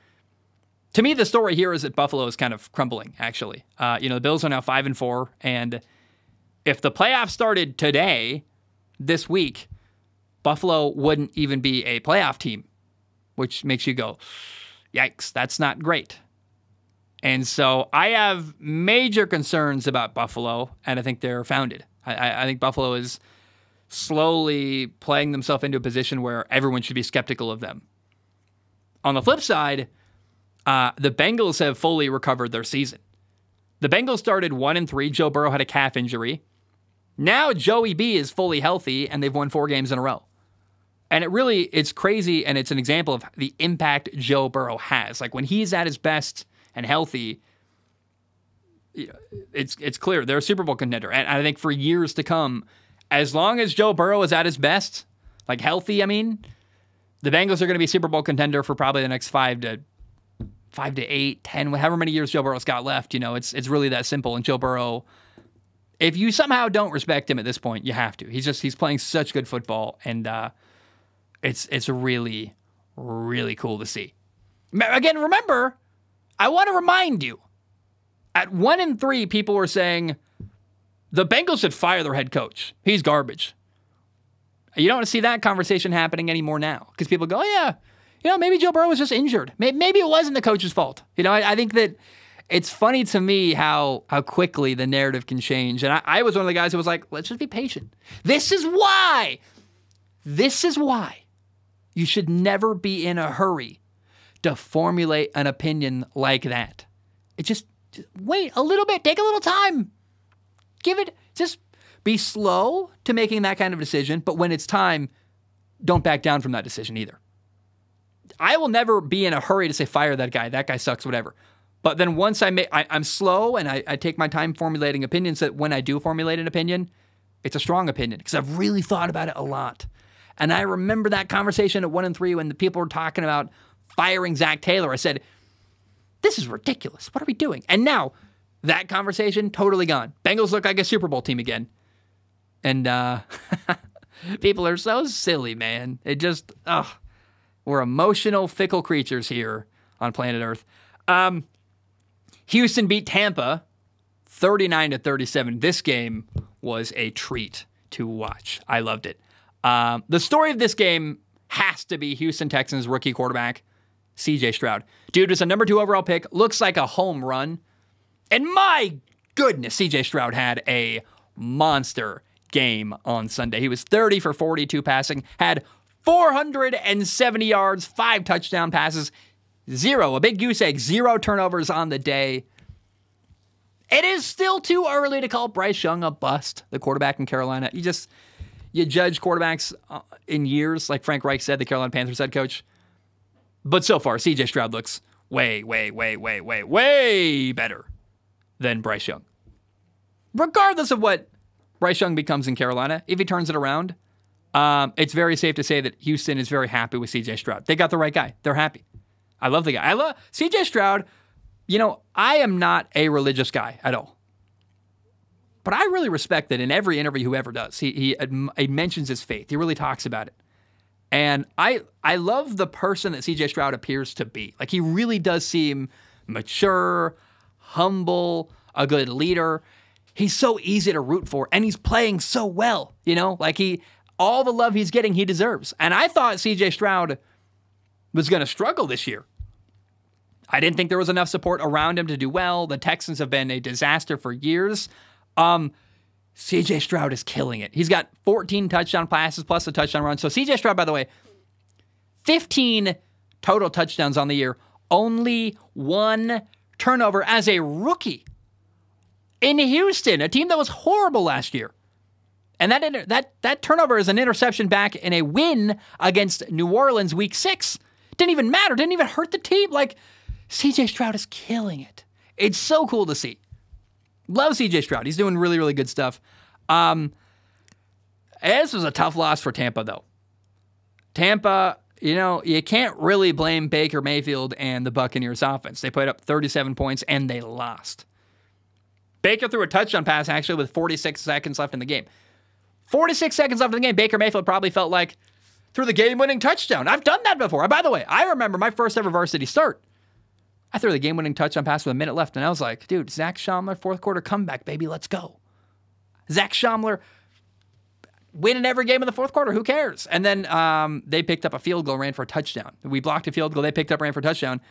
To me, the story here is that Buffalo is kind of crumbling, actually. The Bills are now 5-4, and if the playoffs started today, this week, Buffalo wouldn't even be a playoff team, which makes you go, yikes, that's not great. And so I have major concerns about Buffalo, and I think they're founded. I think Buffalo is slowly playing themselves into a position where everyone should be skeptical of them. On the flip side, the Bengals have fully recovered their season. The Bengals started 1-3. Joe Burrow had a calf injury. Now Joey B is fully healthy, and they've won 4 games in a row. And it's crazy, and it's an example of the impact Joe Burrow has. Like, when he's at his best and healthy, it's clear they're a Super Bowl contender. And I think for years to come, as long as Joe Burrow is at his best, like healthy, the Bengals are going to be a Super Bowl contender for probably the next 5 to 8, 10, however many years Joe Burrow's got left. It's really that simple. And Joe Burrow, if you somehow don't respect him at this point, you have to. He's playing such good football, and it's really, really cool to see. Again, remember, I want to remind you, at 1-3, people were saying the Bengals should fire their head coach. He's garbage. You don't see that conversation happening anymore now, because people go, oh, yeah, maybe Joe Burrow was just injured. Maybe it wasn't the coach's fault. I think that it's funny to me how quickly the narrative can change. And I was one of the guys who was like, let's just be patient. This is why you should never be in a hurry to formulate an opinion like that. Just wait a little bit. Take a little time. Just be slow to making that kind of decision. But when it's time, don't back down from that decision either. I will never be in a hurry to say, fire that guy. That guy sucks, whatever. But then once I'm slow and I take my time formulating opinions, that when I do formulate an opinion, it's a strong opinion because I've really thought about it a lot. And I remember that conversation at 1-3 when the people were talking about firing Zach Taylor. I said, this is ridiculous. What are we doing? And now that conversation, totally gone. Bengals look like a Super Bowl team again. And people are so silly, man. We're emotional, fickle creatures here on planet Earth. Houston beat Tampa 39-37. This game was a treat to watch. I loved it. The story of this game has to be Houston Texans rookie quarterback, CJ Stroud. Dude was a number 2 overall pick. Looks like a home run. And my goodness, CJ Stroud had a monster game on Sunday. He was 30 for 42 passing, had 470 yards, 5 touchdown passes, a big goose egg, 0 turnovers on the day. It is still too early to call Bryce Young a bust, the quarterback in Carolina. You judge quarterbacks in years, like Frank Reich said, the Carolina Panthers head coach. But so far, CJ Stroud looks way better than Bryce Young. Regardless of what Bryce Young becomes in Carolina, if he turns it around, it's very safe to say that Houston is very happy with CJ Stroud. They got the right guy. They're happy. I love the guy. I love CJ Stroud. I am not a religious guy at all. But I really respect that in every interview whoever does, he mentions his faith. He really talks about it. And I love the person that CJ Stroud appears to be. Like, he really does seem mature, humble, a good leader. He's so easy to root for, and he's playing so well. All the love he's getting, he deserves. And I thought CJ Stroud was going to struggle this year. I didn't think there was enough support around him to do well. The Texans have been a disaster for years. CJ Stroud is killing it. He's got 14 touchdown passes plus a touchdown run. So CJ Stroud, by the way, 15 total touchdowns on the year, only 1 turnover as a rookie in Houston, a team that was horrible last year. And that turnover is an interception back in a win against New Orleans week 6. Didn't even matter. Didn't even hurt the team. CJ Stroud is killing it. It's so cool to see. Love CJ Stroud. He's doing really, really good stuff. This was a tough loss for Tampa, though. Tampa, you can't really blame Baker Mayfield and the Buccaneers offense. They put up 37 points and they lost. Baker threw a touchdown pass, actually, with 46 seconds left in the game. 46 seconds left in the game, Baker Mayfield probably felt like threw the game-winning touchdown. I've done that before. By the way, I remember my first ever varsity start. I threw the game-winning touchdown pass with a minute left, and I was like, dude, Zach Schomler, fourth quarter comeback, baby, let's go. Zach Schomler winning every game in the fourth quarter, who cares? And then they picked up a field goal, ran for a touchdown. We blocked a field goal, they picked up, ran for a touchdown.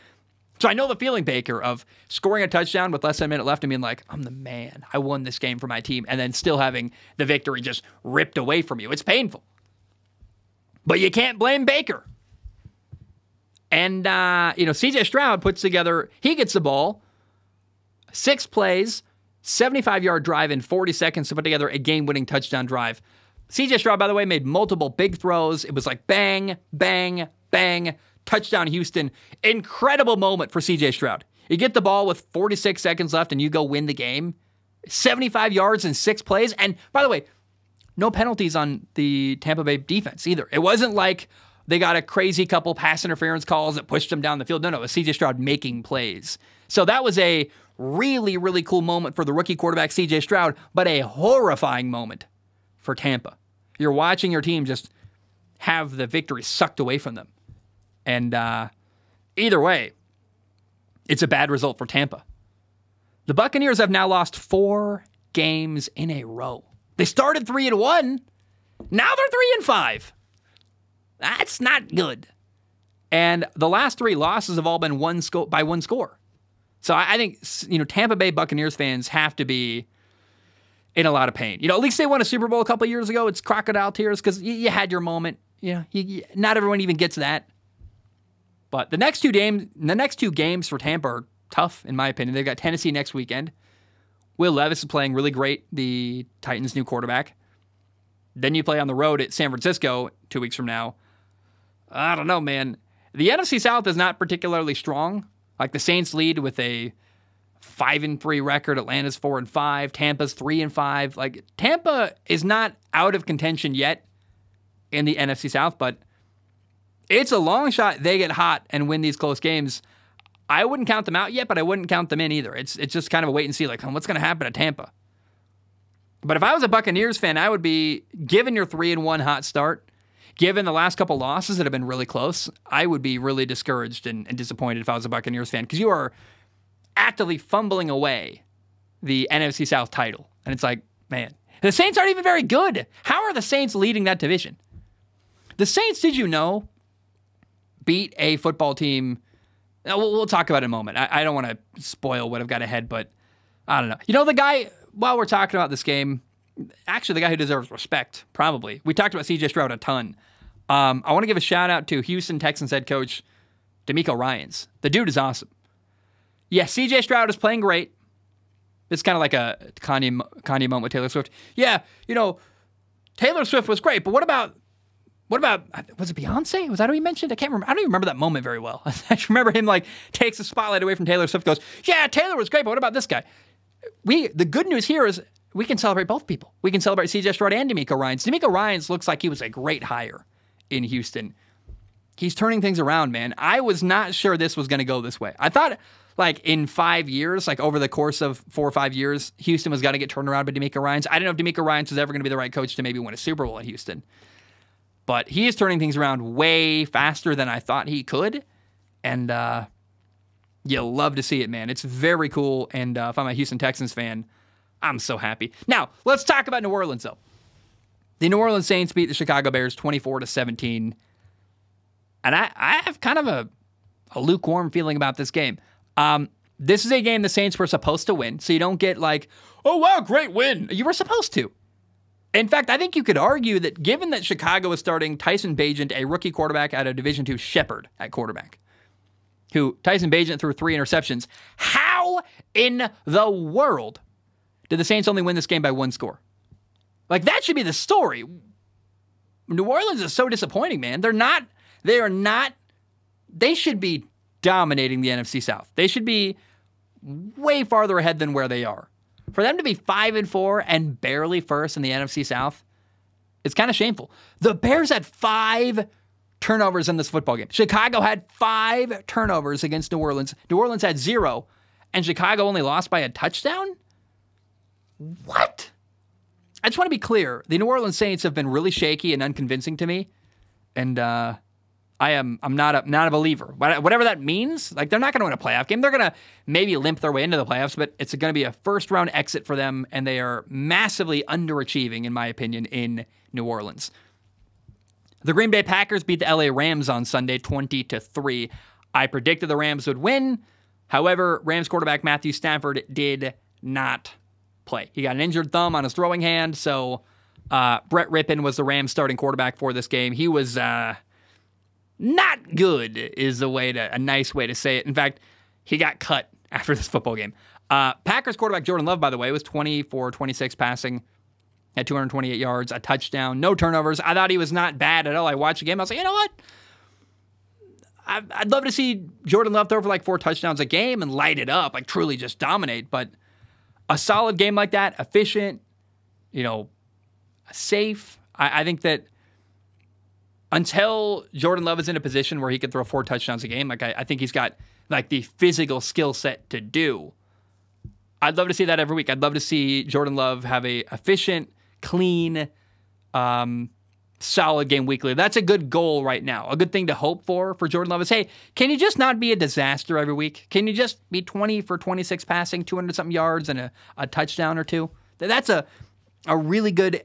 So I know the feeling, Baker, of scoring a touchdown with less than a minute left and being like, I'm the man. I won this game for my team. And then still having the victory just ripped away from you. It's painful. But you can't blame Baker. And, C.J. Stroud puts together, he gets the ball, 6 plays, 75-yard drive in 40 seconds to put together a game-winning touchdown drive. C.J. Stroud, by the way, made multiple big throws. It was like bang, bang, bang, touchdown Houston. Incredible moment for C.J. Stroud. You get the ball with 46 seconds left and you go win the game. 75 yards in 6 plays. And by the way, no penalties on the Tampa Bay defense either. It wasn't like they got a crazy couple pass interference calls that pushed them down the field. No, it was C.J. Stroud making plays. So that was a really, really cool moment for the rookie quarterback C.J. Stroud, but a horrifying moment for Tampa. You're watching your team just have the victory sucked away from them. And either way, it's a bad result for Tampa. The Buccaneers have now lost 4 games in a row. They started 3-1. Now they're 3-5. That's not good. And the last 3 losses have all been by one score. So I think, Tampa Bay Buccaneers fans have to be in a lot of pain. At least they won a Super Bowl a couple of years ago. It's crocodile tears because you had your moment. Not everyone even gets that. But the next two games for Tampa are tough, in my opinion. They've got Tennessee next weekend. Will Levis is playing really great, the Titans' new quarterback. Then you play on the road at San Francisco 2 weeks from now. I don't know, man. The NFC South is not particularly strong. Like the Saints lead with a 5-3 record. Atlanta's 4-5. Tampa's 3-5. Like Tampa is not out of contention yet in the NFC South, but it's a long shot they get hot and win these close games. I wouldn't count them out yet, but I wouldn't count them in either. It's just kind of a wait and see, like, what's going to happen at Tampa? But if I was a Buccaneers fan, I would be, given your 3-1 hot start, given the last couple losses that have been really close, I would be really discouraged and disappointed if I was a Buccaneers fan, because you are actively fumbling away the NFC South title. And it's like, man, the Saints aren't even very good. How are the Saints leading that division? The Saints, did you know, beat a football team. We'll talk about it in a moment. I don't want to spoil what I've got ahead, but I don't know. The guy, while we're talking about this game, actually the guy who deserves respect, probably. We talked about C.J. Stroud a ton. I want to give a shout out to Houston Texans head coach DeMeco Ryans. The dude is awesome. Yeah, C.J. Stroud is playing great. It's kind of like a Kanye moment with Taylor Swift. Yeah, Taylor Swift was great, but what about, was it Beyonce? Was that who he mentioned? I can't remember. I don't even remember that moment very well. I just remember him takes the spotlight away from Taylor Swift, goes, yeah, Taylor was great, but what about this guy? The good news here is we can celebrate both people. We can celebrate C.J. Stroud and DeMeco Ryans. DeMeco Ryans looks like he was a great hire in Houston. He's turning things around, man. I was not sure this was going to go this way. I thought, in 5 years, over the course of 4 or 5 years, Houston was going to get turned around by DeMeco Ryans. I didn't know if DeMeco Ryans was ever going to be the right coach to maybe win a Super Bowl in Houston. But he is turning things around way faster than I thought he could. And you'll love to see it, man. It's very cool. And if I'm a Houston Texans fan, I'm so happy. Now, let's talk about New Orleans, though. The New Orleans Saints beat the Chicago Bears 24-17. And I have kind of a lukewarm feeling about this game. This is a game the Saints were supposed to win. So you don't get oh, wow, great win. You were supposed to. In fact, I think you could argue that given that Chicago is starting Tyson Bagent, a rookie quarterback out of Division II Shepherd at quarterback, who Tyson Bagent threw 3 interceptions, how in the world did the Saints only win this game by 1 score? That should be the story. New Orleans is so disappointing, man. They should be dominating the NFC South. They should be way farther ahead than where they are. For them to be 5-4 and barely first in the NFC South, it's kind of shameful. The Bears had 5 turnovers in this football game. Chicago had 5 turnovers against New Orleans. New Orleans had 0, and Chicago only lost by a touchdown? What? I just want to be clear. The New Orleans Saints have been really shaky and unconvincing to me. And I'm not a believer. Whatever that means, like they're not going to win a playoff game. They're going to maybe limp their way into the playoffs, but it's going to be a first-round exit for them, and they are massively underachieving, in my opinion, in New Orleans. The Green Bay Packers beat the LA Rams on Sunday 20-3. I predicted the Rams would win. However, Rams quarterback Matthew Stafford did not play. He got an injured thumb on his throwing hand, so Brett Rippon was the Rams starting quarterback for this game. He was not good is a nice way to say it. In fact, he got cut after this football game. Packers quarterback Jordan Love, by the way, was 24-26 passing, had 228 yards, a touchdown, no turnovers. I thought he was not bad at all. I watched the game. I was like, you know what? I'd love to see Jordan Love throw for like 4 touchdowns a game and light it up, like truly just dominate. But a solid game like that, efficient, safe. I think that until Jordan Love is in a position where he can throw 4 touchdowns a game, like I think he's got like the physical skill set to do. I'd love to see that every week. I'd love to see Jordan Love have a efficient, clean, solid game weekly. That's a good goal right now. A good thing to hope for Jordan Love is, hey, can you just not be a disaster every week? Can you just be 20 for 26 passing, 200-something yards, and a touchdown or 2? That's a really good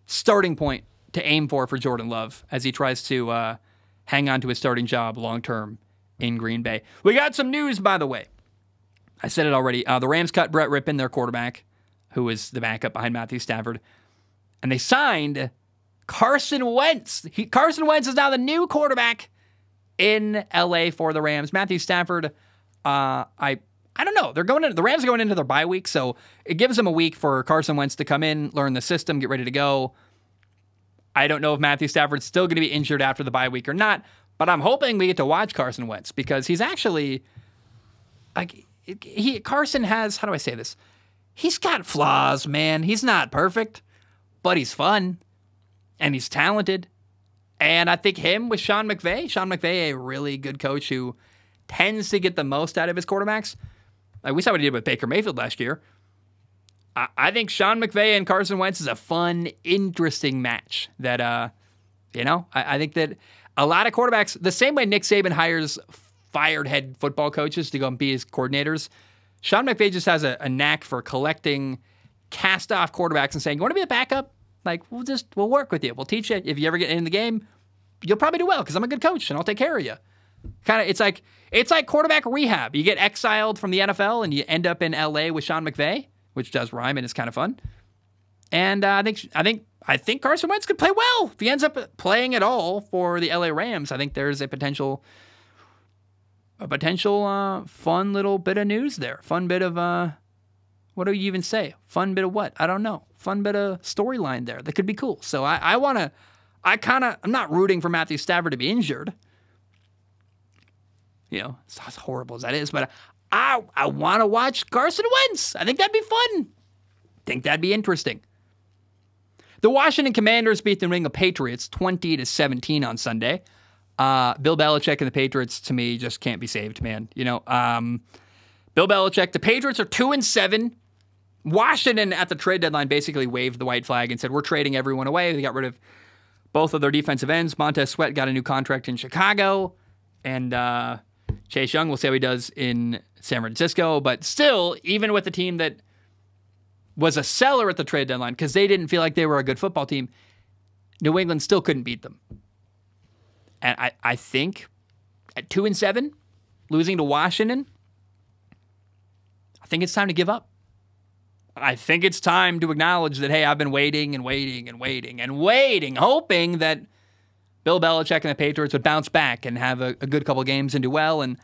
starting point to aim for Jordan Love as he tries to hang on to his starting job long-term in Green Bay. We got some news, by the way. I said it already. The Rams cut Brett Rippon, their quarterback, who is the backup behind Matthew Stafford, and they signed Carson Wentz. Carson Wentz is now the new quarterback in LA for the Rams. Matthew Stafford, I don't know. The Rams are going into their bye week, so it gives them a week for Carson Wentz to come in, learn the system, get ready to go. I don't know if Matthew Stafford's still going to be injured after the bye week or not, but I'm hoping we get to watch Carson Wentz because he's actually like Carson has, how do I say this? He's got flaws, man. He's not perfect, but he's fun and he's talented. And I think him with Sean McVay, a really good coach who tends to get the most out of his quarterbacks. Like we saw what he did with Baker Mayfield last year. I think Sean McVay and Carson Wentz is a fun, interesting match that, I think that a lot of quarterbacks, the same way Nick Saban hires fired head football coaches to go and be his coordinators, Sean McVay just has a knack for collecting cast-off quarterbacks and saying, you want to be the backup? Like, we'll work with you. We'll teach you. If you ever get in the game, you'll probably do well because I'm a good coach and I'll take care of you. It's like quarterback rehab. You get exiled from the NFL and you end up in LA with Sean McVay, which does rhyme and is kind of fun. And I think Carson Wentz could play well. If he ends up playing at all for the LA Rams, I think there's a potential fun little bit of news there. Fun bit of, what do you even say? Fun bit of what? I don't know. Fun bit of storyline there that could be cool. So I'm not rooting for Matthew Stafford to be injured. It's as horrible as that is, but I want to watch Carson Wentz. I think that'd be fun. I think that'd be interesting. The Washington Commanders beat the New England Patriots 20-17 on Sunday. Bill Belichick and the Patriots, to me, just can't be saved, man. Bill Belichick, the Patriots are 2-7. Washington at the trade deadline basically waved the white flag and said, we're trading everyone away. They got rid of both of their defensive ends. Montez Sweat got a new contract in Chicago. And Chase Young, we'll see how he does in San Francisco. But still, even with the team that was a seller at the trade deadline because they didn't feel like they were a good football team, New England still couldn't beat them. And I think at 2-7, losing to Washington, I think it's time to give up. I think it's time to acknowledge that, hey, I've been waiting, hoping that Bill Belichick and the Patriots would bounce back and have a good couple games and do well, and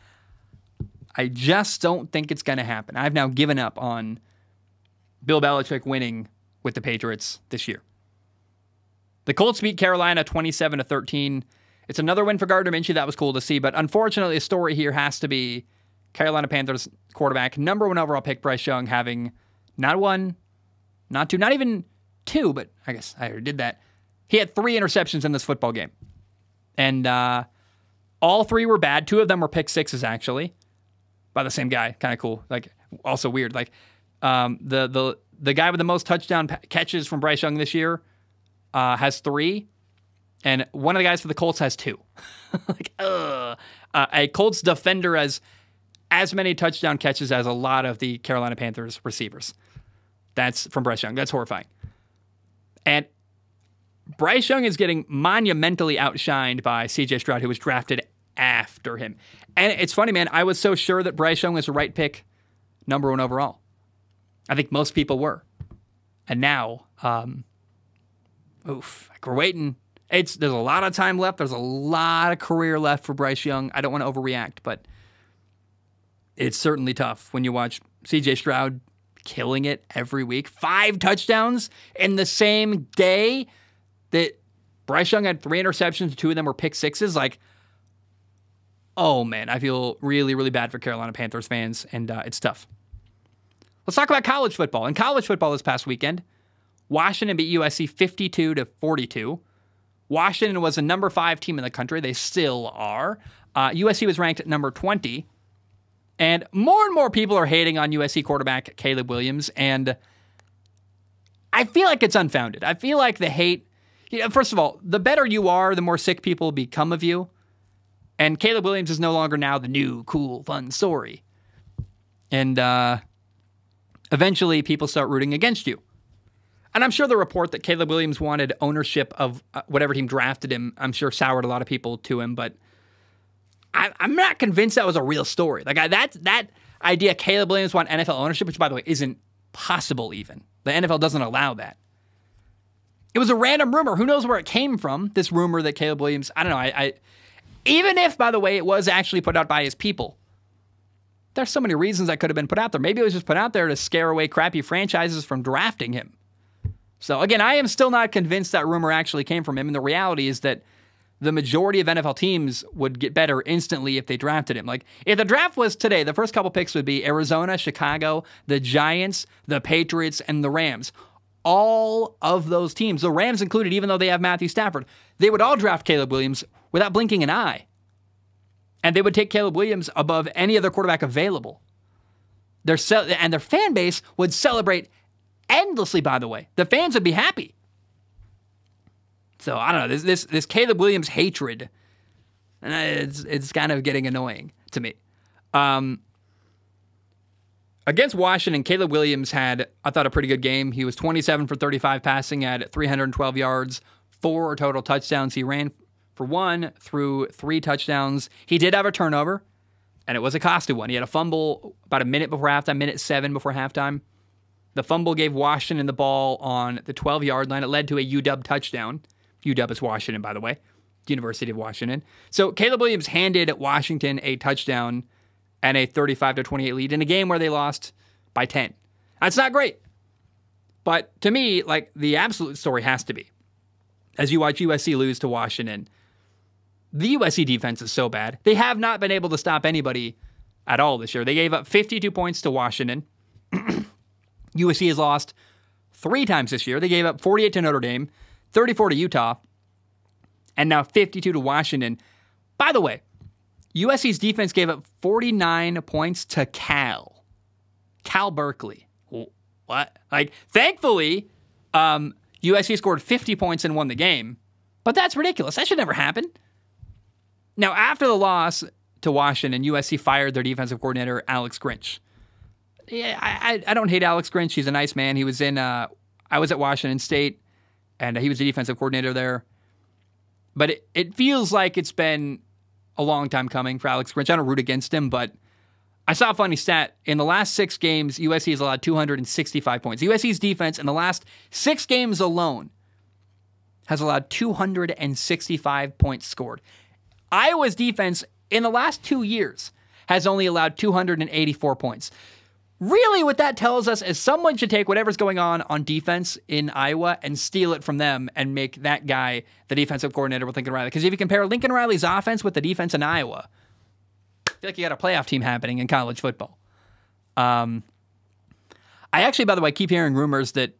I just don't think it's going to happen. I've now given up on Bill Belichick winning with the Patriots this year. The Colts beat Carolina 27-13. It's another win for Gardner Minshew. That was cool to see, but unfortunately, the story here has to be Carolina Panthers quarterback, number 1 overall pick, Bryce Young, having not 1, not 2, not even 2, but I guess I already did that. He had 3 interceptions in this football game. And all 3 were bad. 2 of them were pick sixes, actually, by the same guy. Kind of cool. Like, also weird. Like, the The guy with the most touchdown catches from Bryce Young this year has 3, and one of the guys for the Colts has 2. A Colts defender has as many touchdown catches as a lot of the Carolina Panthers receivers. That's from Bryce Young. That's horrifying. And Bryce Young is getting monumentally outshined by CJ Stroud, who was drafted after him. And it's funny, man. I was so sure that Bryce Young was the right pick, number 1 overall. I think most people were. And now, we're waiting. There's a lot of time left. There's a lot of career left for Bryce Young. I don't want to overreact, but it's certainly tough when you watch CJ Stroud killing it every week. 5 touchdowns in the same day that Bryce Young had 3 interceptions. 2 of them were pick sixes. Oh man, I feel really, really bad for Carolina Panthers fans, and it's tough. Let's talk about college football. In college football this past weekend, Washington beat USC 52-42. Washington was a number 5 team in the country. They still are. USC was ranked at number 20. And more people are hating on USC quarterback Caleb Williams, and I feel like it's unfounded. I feel like the hate, first of all, the better you are, the more sick people become of you. And Caleb Williams is no longer now the new, cool, fun story. And eventually people start rooting against you. And I'm sure the report that Caleb Williams wanted ownership of whatever team drafted him, I'm sure soured a lot of people to him, but I'm not convinced that was a real story. That idea Caleb Williams want NFL ownership, which by the way isn't possible even. The NFL doesn't allow that. It was a random rumor. Who knows where it came from? This rumor that Caleb Williams, I don't know. Even if, by the way, it was actually put out by his people, there's so many reasons that could have been put out there. Maybe it was just put out there to scare away crappy franchises from drafting him. So again, I am still not convinced that rumor actually came from him. And the reality is that the majority of NFL teams would get better instantly if they drafted him. If the draft was today, the first couple picks would be Arizona, Chicago, the Giants, the Patriots, and the Rams. All of those teams, the Rams included, even though they have Matthew Stafford, they would all draft Caleb Williams without blinking an eye. And they would take Caleb Williams above any other quarterback available. And their fan base would celebrate endlessly, by the way. The fans would be happy. So, I don't know, this Caleb Williams hatred, it's kind of getting annoying to me. Against Washington, Caleb Williams had, I thought, a pretty good game. He was 27 for 35 passing at 312 yards, 4 total touchdowns. He ran for 1 through 3 touchdowns. He did have a turnover, and it was a costly one. He had a fumble about a minute before halftime, minute 7 before halftime. The fumble gave Washington the ball on the 12-yard line. It led to a UW touchdown. UW is Washington, by the way, University of Washington. So Caleb Williams handed Washington a touchdown and a 35-28 lead in a game where they lost by 10. That's not great. But to me, the absolute story has to be, as you watch USC lose to Washington, the USC defense is so bad. They have not been able to stop anybody at all this year. They gave up 52 points to Washington. USC has lost 3 times this year. They gave up 48 to Notre Dame, 34 to Utah, and now 52 to Washington. By the way, USC's defense gave up 49 points to Cal Berkeley. What? Thankfully, USC scored 50 points and won the game, but that's ridiculous. That should never happen. Now, after the loss to Washington, USC fired their defensive coordinator, Alex Grinch. Yeah, I don't hate Alex Grinch. He's a nice man. He was I was at Washington State, and he was the defensive coordinator there. But it feels like it's been a long time coming for Alex Grinch. I don't root against him, but I saw a funny stat. In the last 6 games, USC has allowed 265 points. USC's defense in the last 6 games alone has allowed 265 points scored. Iowa's defense in the last 2 years has only allowed 284 points. Really, what that tells us is someone should take whatever's going on defense in Iowa and steal it from them and make that guy the defensive coordinator with Lincoln Riley. Because if you compare Lincoln Riley's offense with the defense in Iowa, I feel like you got a playoff team happening in college football. I actually, by the way, keep hearing rumors that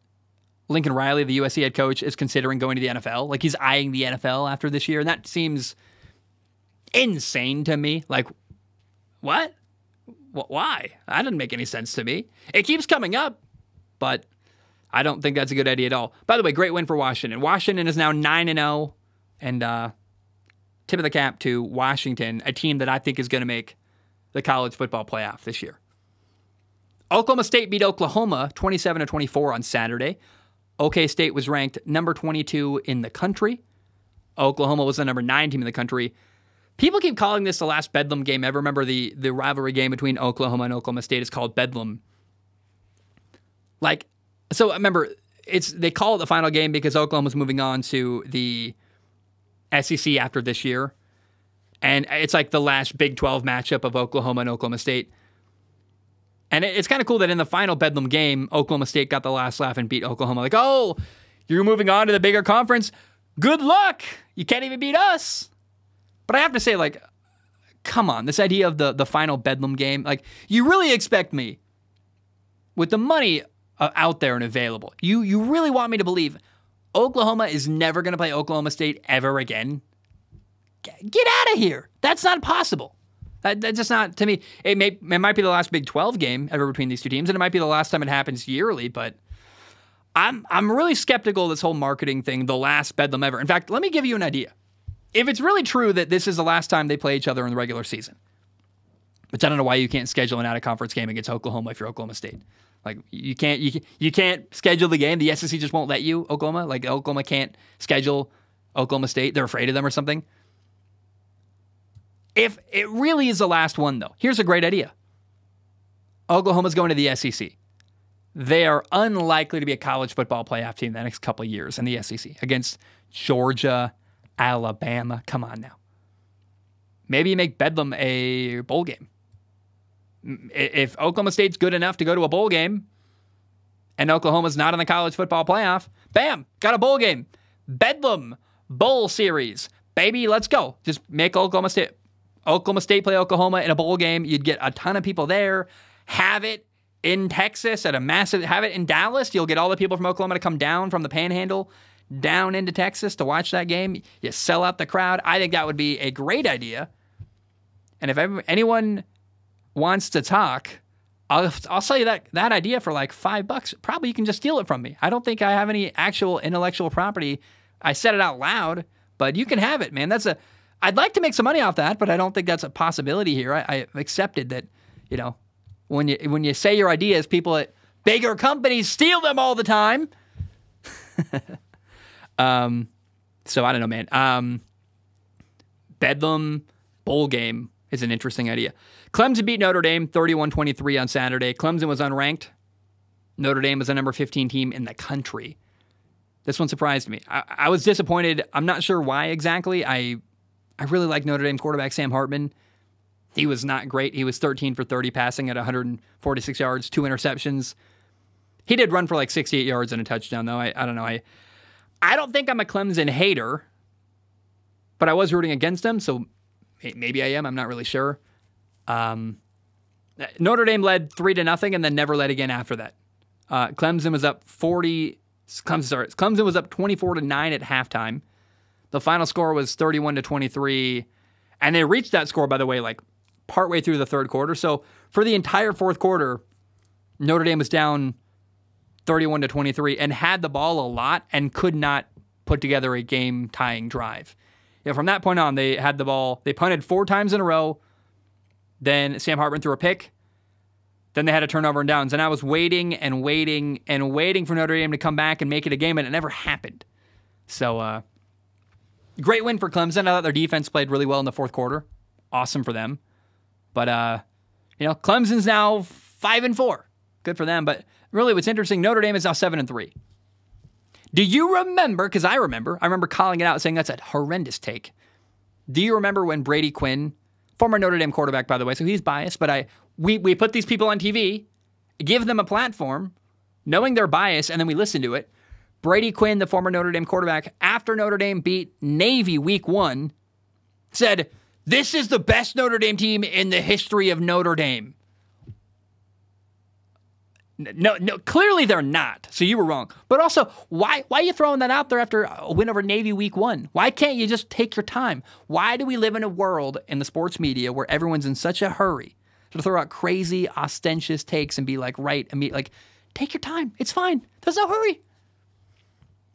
Lincoln Riley, the USC head coach, is considering going to the NFL. He's eyeing the NFL after this year, and that seems insane to me. What? Why? That didn't make any sense to me. It keeps coming up, but I don't think that's a good idea at all. By the way, great win for Washington. Washington is now 9-0, and tip of the cap to Washington, a team that I think is going to make the college football playoff this year. Oklahoma State beat Oklahoma 27-24 on Saturday. OK State was ranked number 22 in the country. Oklahoma was the number 9 team in the country. People keep calling this the last Bedlam game ever. Remember the rivalry game between Oklahoma and Oklahoma State is called Bedlam. So remember, they call it the final game because Oklahoma's moving on to the SEC after this year. And it's like the last Big 12 matchup of Oklahoma and Oklahoma State. And it's kind of cool that in the final Bedlam game, Oklahoma State got the last laugh and beat Oklahoma. Like, oh, you're moving on to the bigger conference. Good luck. You can't even beat us. But I have to say, like, come on. This idea of the final Bedlam game, like, you really expect me, with the money out there and available, you really want me to believe Oklahoma is never going to play Oklahoma State ever again? Get out of here. That's not possible. That's just not, to me, it might be the last Big 12 game ever between these two teams, and it might be the last time it happens yearly, but I'm really skeptical of this whole marketing thing, the last Bedlam ever. In fact, let me give you an idea. If it's really true that this is the last time they play each other in the regular season, which I don't know why you can't schedule an out-of-conference game against Oklahoma if you're Oklahoma State. Like, you can't schedule the game. The SEC just won't let you, Oklahoma. Like, Oklahoma can't schedule Oklahoma State. They're afraid of them or something. If it really is the last one, though, here's a great idea. Oklahoma's going to the SEC. They are unlikely to be a college football playoff team the next couple of years in the SEC against Georgia, Alabama. Come on now. Maybe you make Bedlam a bowl game. If Oklahoma State's good enough to go to a bowl game and Oklahoma's not in the college football playoff, bam, got a bowl game. Bedlam Bowl Series. Baby, let's go. Just make Oklahoma State play Oklahoma in a bowl game. You'd get a ton of people there. Have it in Texas have it in Dallas. You'll get all the people from Oklahoma to come down from the Panhandle down into Texas to watch that game. You sell out the crowd. I think that would be a great idea. And if anyone wants to talk, I'll sell you that idea for like $5. Probably you can just steal it from me. I don't think I have any actual intellectual property. I said it out loud, but you can have it, man. I'd like to make some money off that, but I don't think that's a possibility here. I accepted that, when you say your ideas, people at bigger companies steal them all the time. So I don't know, man. Bedlam bowl game is an interesting idea. Clemson beat Notre Dame 31-23 on Saturday. Clemson was unranked. Notre Dame was the number 15 team in the country. This one surprised me. I was disappointed. I'm not sure why exactly. I really like Notre Dame quarterback Sam Hartman. He was not great. He was 13 for 30 passing at 146 yards, 2 interceptions. He did run for like 68 yards and a touchdown, though. I don't know. I don't think I'm a Clemson hater, but I was rooting against him, so maybe I am. I'm not really sure. Notre Dame led 3-0 and then never led again after that. Clemson was up 24-9 at halftime. The final score was 31-23, and they reached that score, by the way, like partway through the third quarter. So for the entire fourth quarter, Notre Dame was down 31-23 and had the ball a lot and could not put together a game-tying drive. From that point on, they had the ball. They punted 4 times in a row. Then Sam Hartman threw a pick. Then they had a turnover and downs. And I was waiting and waiting and waiting for Notre Dame to come back and make it a game, and it never happened. So, great win for Clemson. I thought their defense played really well in the fourth quarter. Awesome for them. But, Clemson's now 5-4. Good for them. But really what's interesting, Notre Dame is now 7-3. Do you remember, because I remember calling it out saying that's a horrendous take. Do you remember when Brady Quinn, former Notre Dame quarterback, by the way, so he's biased, but we put these people on TV, give them a platform, knowing they're biased, and then we listen to it. Brady Quinn, the former Notre Dame quarterback, after Notre Dame beat Navy week 1, said, "This is the best Notre Dame team in the history of Notre Dame." No, clearly they're not. So you were wrong. But also, why are you throwing that out there after a win over Navy week 1? Why can't you just take your time? Why do we live in a world in the sports media where everyone's in such a hurry to throw out crazy, ostentatious takes and be like, right, like, Take your time. It's fine. There's no hurry.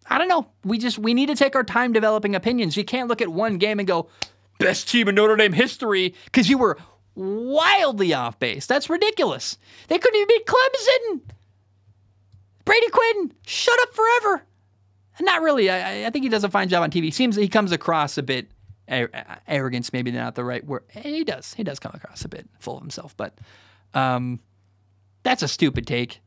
I don't know. We need to take our time developing opinions. You can't look at one game and go, best team in Notre Dame history, because you were wildly off base. That's ridiculous. They couldn't even beat Clemson. Brady Quinn, shut up forever. Not really. I think he does a fine job on TV. Seems he comes across a bit arrogance, maybe not the right word. He does come across a bit full of himself, but that's a stupid take.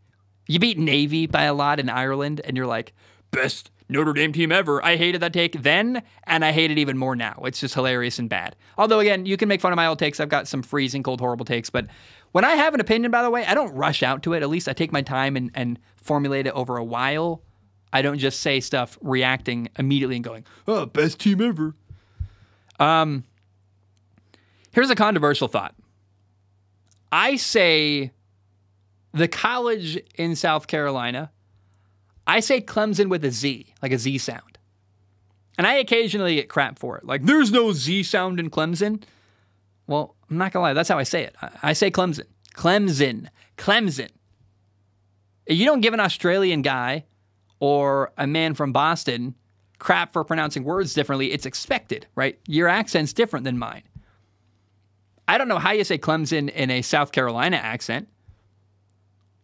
You beat Navy by a lot in Ireland, and you're like, best Notre Dame team ever. I hated that take then, and I hate it even more now. It's just hilarious and bad. Although, again, you can make fun of my old takes. I've got some freezing cold, horrible takes, but when I have an opinion, by the way, I don't rush out to it. At least I take my time and formulate it over a while. I don't just say stuff reacting immediately and going, oh, best team ever. Here's a controversial thought. I say the college in South Carolina, I say Clemson with a Z, like a Z sound. And I occasionally get crap for it. Like, there's no Z sound in Clemson. Well, I'm not going to lie. That's how I say it. I say Clemson. Clemson. You don't give an Australian guy or a man from Boston crap for pronouncing words differently. It's expected, right? Your accent's different than mine. I don't know how you say Clemson in a South Carolina accent,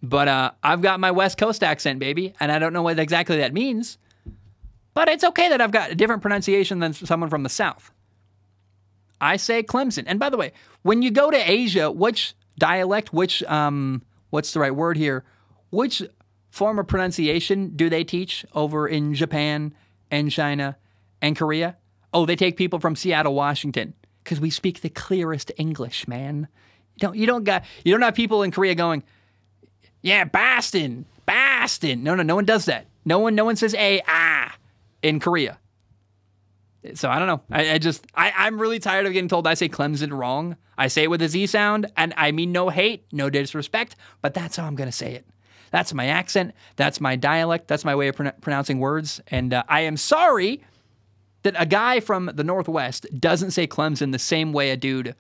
but I've got my West Coast accent, baby, and I don't know what exactly that means, but it's okay that I've got a different pronunciation than someone from the South. I say Clemson. And by the way, when you go to Asia, which dialect, what's the right word here, which form of pronunciation do they teach over in Japan and China and Korea? Oh, they take people from Seattle, Washington, because we speak the clearest English, man. You don't have people in Korea going, yeah, Boston. No one does that. No one says in Korea. So I don't know. I'm really tired of getting told I say Clemson wrong. I say it with a Z sound, and I mean no hate, no disrespect, but that's how I'm going to say it. That's my accent. That's my dialect. That's my way of pronouncing words. And I am sorry that a guy from the Northwest doesn't say Clemson the same way a dude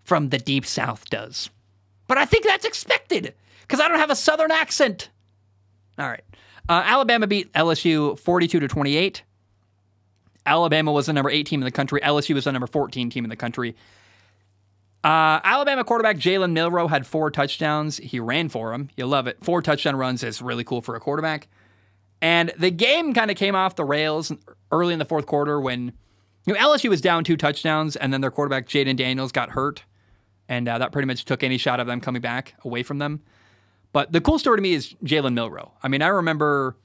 from the Deep South does. But I think that's expected because I don't have a Southern accent. All right. Alabama beat LSU 42-28. Alabama was the number 8 team in the country. LSU was the number 14 team in the country. Alabama quarterback Jalen Milroe had 4 touchdowns. He ran for them. You love it. 4 touchdown runs is really cool for a quarterback. And the game kind of came off the rails early in the fourth quarter when LSU was down 2 touchdowns, and then their quarterback Jaden Daniels got hurt, and that pretty much took any shot of them coming back away from them. But the cool story to me is Jalen Milroe. I mean, I remember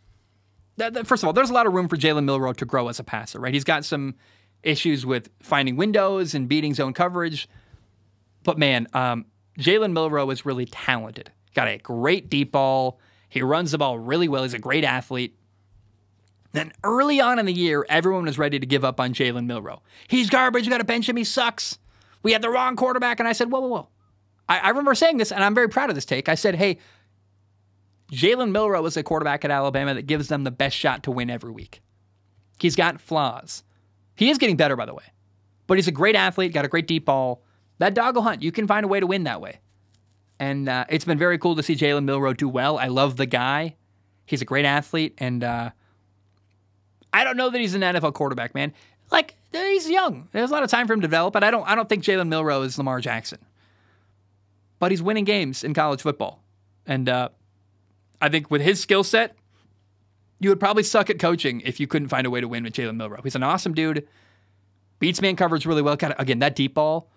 first of all, there's a lot of room for Jalen Milroe to grow as a passer, right? He's got some issues with finding windows and beating zone coverage. But man, Jalen Milroe is really talented. Got a great deep ball. He runs the ball really well. He's a great athlete. Then early on in the year, everyone was ready to give up on Jalen Milroe. He's garbage. You got to bench him. He sucks. We had the wrong quarterback. And I said, whoa. I remember saying this, and I'm very proud of this take. I said, hey, Jalen Milroe is a quarterback at Alabama that gives them the best shot to win every week. He's got flaws. He is getting better, by the way. But he's a great athlete, got a great deep ball. That dog will hunt. You can find a way to win that way. And it's been very cool to see Jalen Milroe do well. I love the guy. He's a great athlete. And I don't know that he's an NFL quarterback, man. Like, he's young. There's a lot of time for him to develop. But I don't think Jalen Milroe is Lamar Jackson. But he's winning games in college football. And I think with his skill set, you would probably suck at coaching if you couldn't find a way to win with Jalen Milroe. He's an awesome dude. Beats man coverage really well. Again, that deep ball,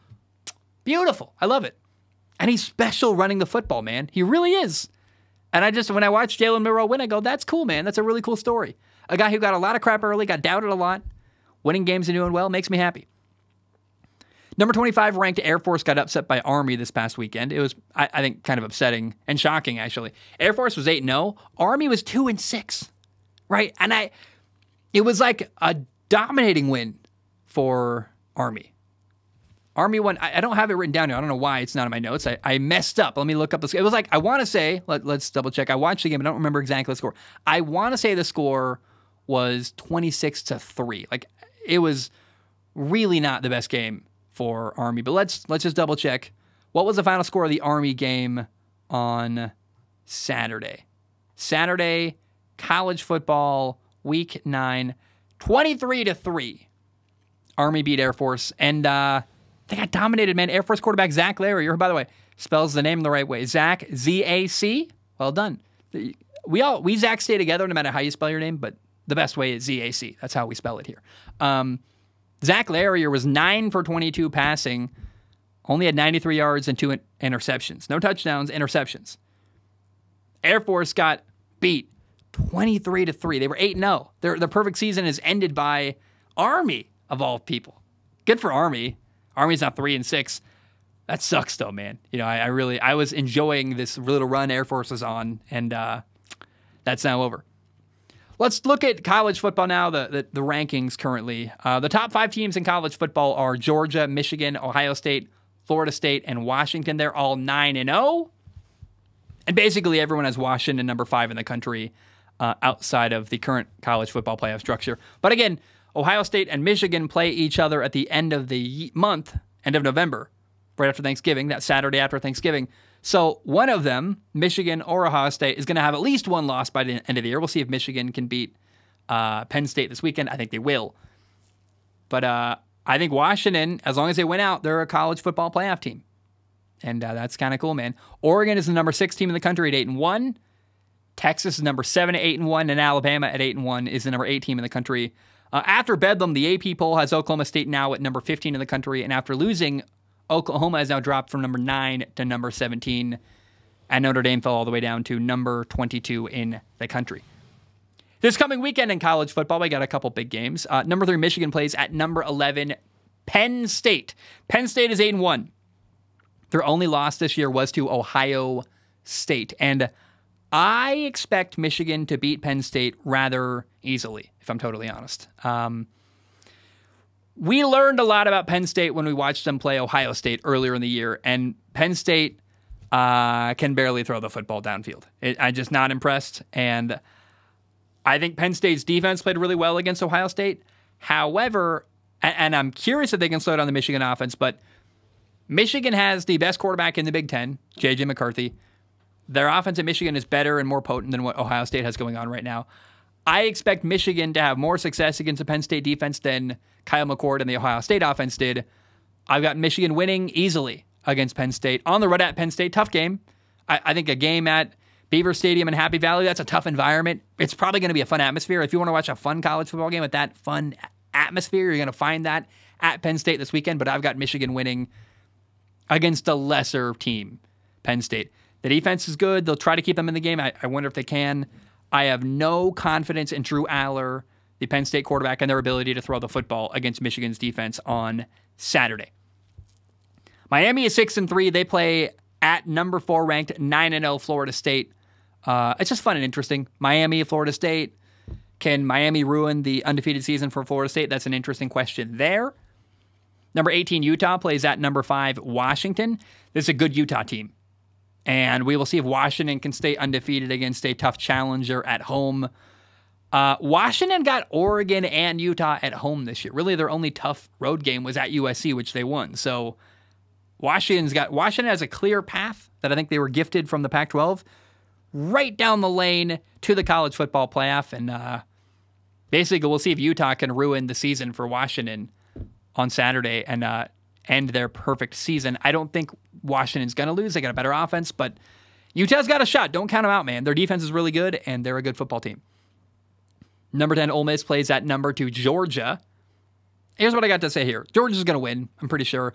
beautiful. I love it. And he's special running the football, man. He really is. And when I watch Jalen Milroe win, I go, that's cool, man. That's a really cool story. A guy who got a lot of crap early, got doubted a lot, winning games and doing well, makes me happy. Number 25 ranked Air Force got upset by Army this past weekend. It was, I think, kind of upsetting and shocking, actually. Air Force was 8-0. Army was 2-6, right? And it was like a dominating win for Army. Army won. I don't have it written down here. I don't know why it's not in my notes. I messed up. Let me look up the score. It was like, I want to say, let's double check. I watched the game. I don't remember exactly the score. I want to say the score was 26-3. Like, it was really not the best game for Army. But let's just double check. What was the final score of the Army game on Saturday? Saturday, college football, week 9, 23-3. Army beat Air Force, and they got dominated, man. Air Force quarterback Zach Larry, who, by the way, spells the name the right way. Zach, Z-A-C. Well done. We Zach stay together no matter how you spell your name, but the best way is Z-A-C. That's how we spell it here. Zach Larrier was 9 for 22 passing, only had 93 yards and 2 interceptions. No touchdowns, interceptions. Air Force got beat 23-3. They were 8-0. Their perfect season is ended by Army, of all people. Good for Army. Army's not 3-6. That sucks, though, man. You know, I was enjoying this little run Air Force was on, and that's now over. Let's look at college football now, the rankings currently. The top 5 teams in college football are Georgia, Michigan, Ohio State, Florida State, and Washington. They're all 9-0. And basically everyone has Washington number 5 in the country outside of the current college football playoff structure. But again, Ohio State and Michigan play each other at the end of the month, end of November, right after Thanksgiving, that Saturday after Thanksgiving. So one of them, Michigan or Ohio State, is going to have at least one loss by the end of the year. We'll see if Michigan can beat Penn State this weekend. I think they will. But I think Washington, as long as they win out, they're a college football playoff team. And that's kind of cool, man. Oregon is the number 6 team in the country at 8-1. Texas is number 7 at 8-1. And Alabama at 8-1 is the number 8 team in the country. After Bedlam, the AP poll has Oklahoma State now at number 15 in the country. And after losing, Oklahoma has now dropped from number 9 to number 17, and Notre Dame fell all the way down to number 22 in the country. This coming weekend in college football, we got a couple big games. Number 3, Michigan plays at number 11, Penn State. Penn State is 8-1. Their only loss this year was to Ohio State, and I expect Michigan to beat Penn State rather easily, if I'm totally honest. We learned a lot about Penn State when we watched them play Ohio State earlier in the year, and Penn State can barely throw the football downfield. I'm just not impressed, and I think Penn State's defense played really well against Ohio State. However, and I'm curious if they can slow down the Michigan offense, but Michigan has the best quarterback in the Big Ten, J.J. McCarthy. Their offense at Michigan is better and more potent than what Ohio State has going on right now. I expect Michigan to have more success against the Penn State defense than Kyle McCord and the Ohio State offense did. I've got Michigan winning easily against Penn State. On the road at Penn State, tough game. I think a game at Beaver Stadium in Happy Valley, that's a tough environment. It's probably going to be a fun atmosphere. If you want to watch a fun college football game with that fun atmosphere, you're going to find that at Penn State this weekend. But I've got Michigan winning against a lesser team, Penn State. The defense is good. They'll try to keep them in the game. I wonder if they can. I have no confidence in Drew Aller, the Penn State quarterback, and their ability to throw the football against Michigan's defense on Saturday. Miami is 6-3. They play at number 4 ranked 9-0 Florida State. It's just fun and interesting. Miami, Florida State. Can Miami ruin the undefeated season for Florida State? That's an interesting question there. Number 18, Utah plays at number 5, Washington. This is a good Utah team. And we will see if Washington can stay undefeated against a tough challenger at home. Washington got Oregon and Utah at home this year. Really, their only tough road game was at USC, which they won. So Washington has a clear path that I think they were gifted from the Pac-12 right down the lane to the college football playoff. And basically, we'll see if Utah can ruin the season for Washington on Saturday and end their perfect season. I don't think Washington's going to lose. They got a better offense, but Utah's got a shot. Don't count them out, man. Their defense is really good, and they're a good football team. Number 10, Ole Miss plays at number 2, Georgia. Here's what I got to say here. Georgia's going to win, I'm pretty sure,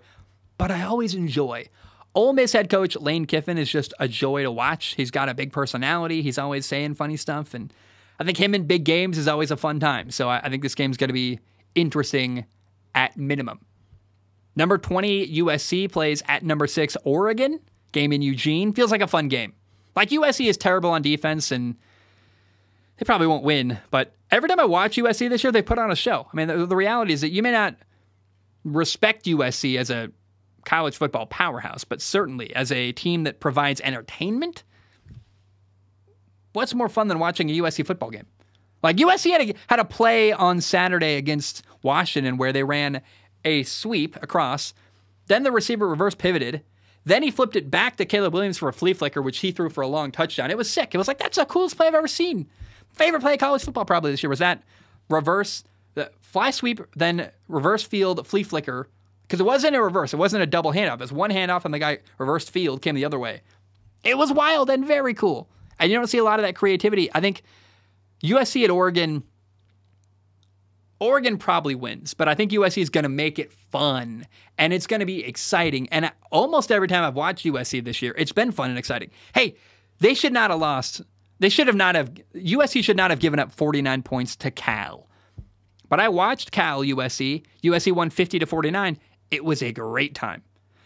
but I always enjoy. Ole Miss head coach Lane Kiffin is just a joy to watch. He's got a big personality. He's always saying funny stuff, and I think him in big games is always a fun time. So I think this game's going to be interesting at minimum. Number 20, USC plays at number 6, Oregon. Game in Eugene. Feels like a fun game. Like, USC is terrible on defense, and they probably won't win. But every time I watch USC this year, they put on a show. I mean, the reality is that you may not respect USC as a college football powerhouse, but certainly as a team that provides entertainment. What's more fun than watching a USC football game? Like, USC had a play on Saturday against Washington where they ran a sweep across. Then the receiver reverse pivoted. Then he flipped it back to Caleb Williams for a flea flicker, which he threw for a long touchdown. It was sick. It was like, that's the coolest play I've ever seen. Favorite play of college football probably this year was that reverse, the fly sweep, then reverse field flea flicker, because it wasn't a reverse. It wasn't a double handoff. It was one handoff, and the guy reversed field, came the other way. It was wild and very cool. And you don't see a lot of that creativity. I think USC at Oregon probably wins, but I think USC is going to make it fun, and it's going to be exciting. And almost every time I've watched USC this year, it's been fun and exciting. Hey, they should not have lost. USC should not have given up 49 points to Cal. But I watched Cal USC. USC won 50-49. It was a great time.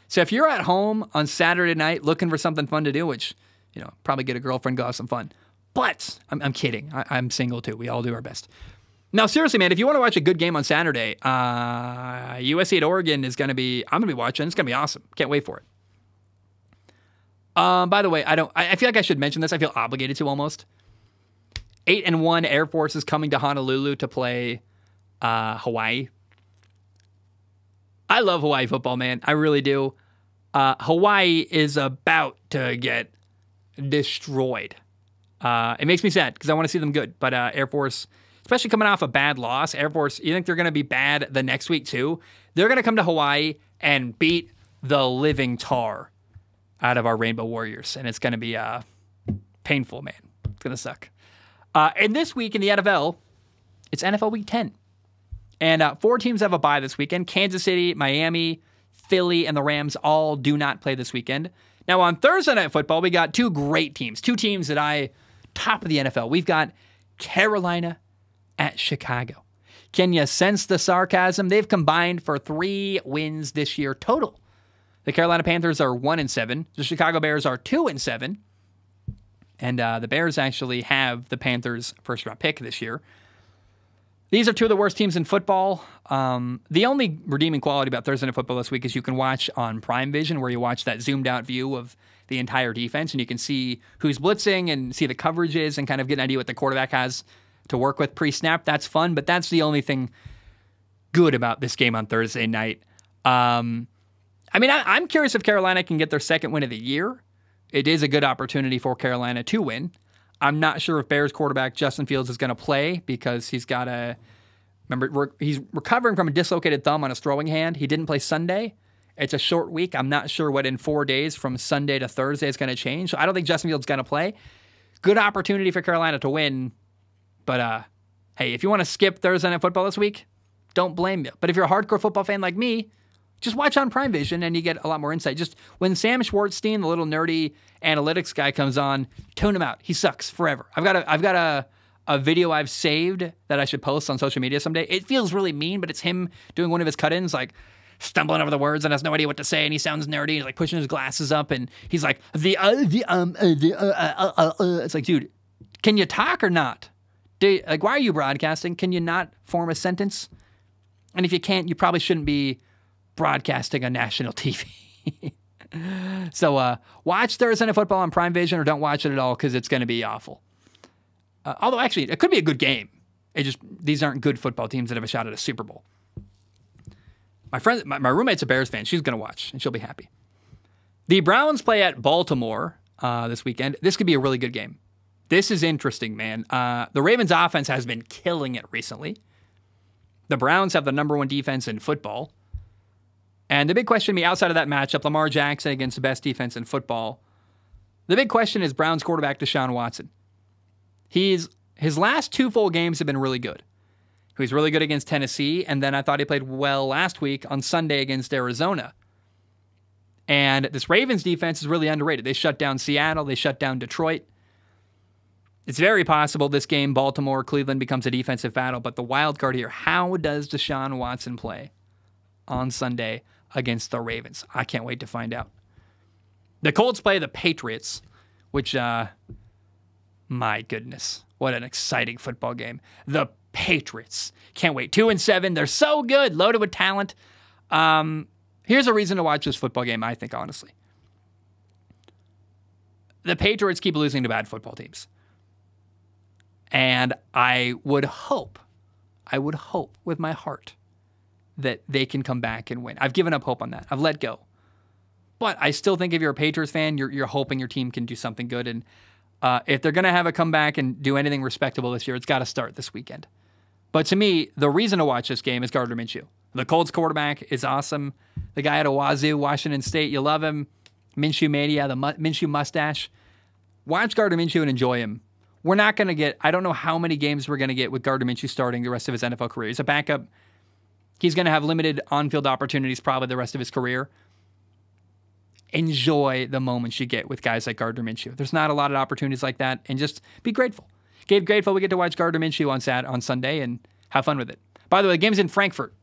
So if you're at home on Saturday night looking for something fun to do, which, probably get a girlfriend, go have some fun. But I'm kidding. I'm single too. We all do our best. Now, seriously, man, if you want to watch a good game on Saturday, USC at Oregon is going to be, I'm going to be watching. It's going to be awesome. Can't wait for it. By the way, I feel like I should mention this. I feel obligated to almost. 8-1 Air Force is coming to Honolulu to play Hawaii. I love Hawaii football, man. I really do. Hawaii is about to get destroyed. It makes me sad because I want to see them good. But Air Force, especially coming off a bad loss, Air Force, you think they're going to be bad the next week too? They're going to come to Hawaii and beat the living tar out of our Rainbow Warriors. And it's going to be painful, man. It's going to suck. And this week in the NFL, it's NFL Week 10. And 4 teams have a bye this weekend. Kansas City, Miami, Philly, and the Rams all do not play this weekend. Now on Thursday Night Football, we got 2 great teams. 2 teams that top of the NFL. We've got Carolina at Chicago. Can you sense the sarcasm? They've combined for 3 wins this year total. The Carolina Panthers are 1-7. The Chicago Bears are 2-7. And the Bears actually have the Panthers' first-round pick this year. These are 2 of the worst teams in football. The only redeeming quality about Thursday Night Football this week is you can watch on Prime Vision, where you watch that zoomed-out view of the entire defense, and you can see who's blitzing and see the coverages and kind of get an idea what the quarterback has to work with pre-snap. That's fun, but that's the only thing good about this game on Thursday night. I'm curious if Carolina can get their second win of the year. It is a good opportunity for Carolina to win. I'm not sure if Bears quarterback Justin Fields is going to play because he's recovering from a dislocated thumb on his throwing hand. He didn't play Sunday. It's a short week. I'm not sure what in 4 days from Sunday to Thursday is going to change. So I don't think Justin Fields is going to play. Good opportunity for Carolina to win. But, hey, if you want to skip Thursday Night Football this week, don't blame you. But if you're a hardcore football fan like me, just watch on Prime Vision and you get a lot more insight. Just when Sam Schwartzstein, the little nerdy analytics guy, comes on, tune him out. He sucks forever. I've got a video I've saved that I should post on social media someday. It feels really mean, but it's him doing one of his cut-ins, like stumbling over the words and has no idea what to say, and he sounds nerdy. He's like pushing his glasses up, and he's like It's like, dude, can you talk or not? Why are you broadcasting? Can you not form a sentence? And if you can't, you probably shouldn't be broadcasting on national TV. So watch Thursday Night Football on Prime Vision, or don't watch it at all because it's going to be awful. Although, actually, it could be a good game. These aren't good football teams that have a shot at a Super Bowl. My roommate's a Bears fan. She's going to watch, and she'll be happy. The Browns play at Baltimore this weekend. This could be a really good game. This is interesting, man. The Ravens' offense has been killing it recently. The Browns have the number 1 defense in football. And the big question to me, outside of that matchup, Lamar Jackson against the best defense in football, the big question is Browns quarterback Deshaun Watson. His last 2 full games have been really good. He was really good against Tennessee, and then I thought he played well last week on Sunday against Arizona. And this Ravens defense is really underrated. They shut down Seattle. They shut down Detroit. It's very possible this game, Baltimore-Cleveland, becomes a defensive battle, but the wild card here, how does Deshaun Watson play on Sunday against the Ravens? I can't wait to find out. The Colts play the Patriots, which, my goodness, what an exciting football game. The Patriots. Can't wait. 2-7. They're so good, loaded with talent. Here's a reason to watch this football game, I think, honestly. The Patriots keep losing to bad football teams. And I would hope with my heart that they can come back and win. I've given up hope on that. I've let go. But I still think if you're a Patriots fan, you're hoping your team can do something good. And if they're going to have a comeback and do anything respectable this year, it's got to start this weekend. But to me, the reason to watch this game is Gardner Minshew. The Colts quarterback is awesome. The guy at Wazoo, Washington State, you love him. Minshew mania, the Minshew mustache. Watch Gardner Minshew and enjoy him. We're not going to get, I don't know how many games we're going to get with Gardner Minshew starting the rest of his NFL career. He's a backup. He's going to have limited on-field opportunities probably the rest of his career. Enjoy the moments you get with guys like Gardner Minshew. There's not a lot of opportunities like that, and just be grateful. Grateful we get to watch Gardner Minshew on Sunday and have fun with it. By the way, the game's in Frankfurt.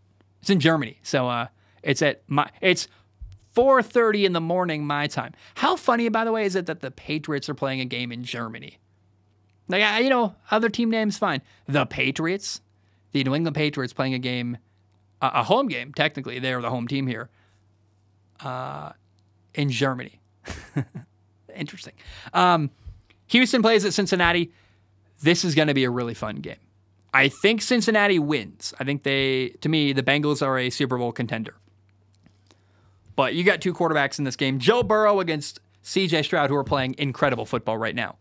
It's in Germany, so it's 4:30 in the morning my time. How funny, by the way, is it that the Patriots are playing a game in Germany? Like, other team names, fine. The Patriots, the New England Patriots playing a game, a home game, technically. They're the home team here, in Germany. Interesting. Houston plays at Cincinnati. This is going to be a really fun game. I think Cincinnati wins. I think to me, the Bengals are a Super Bowl contender. But you got two quarterbacks in this game. Joe Burrow against CJ Stroud, who are playing incredible football right now.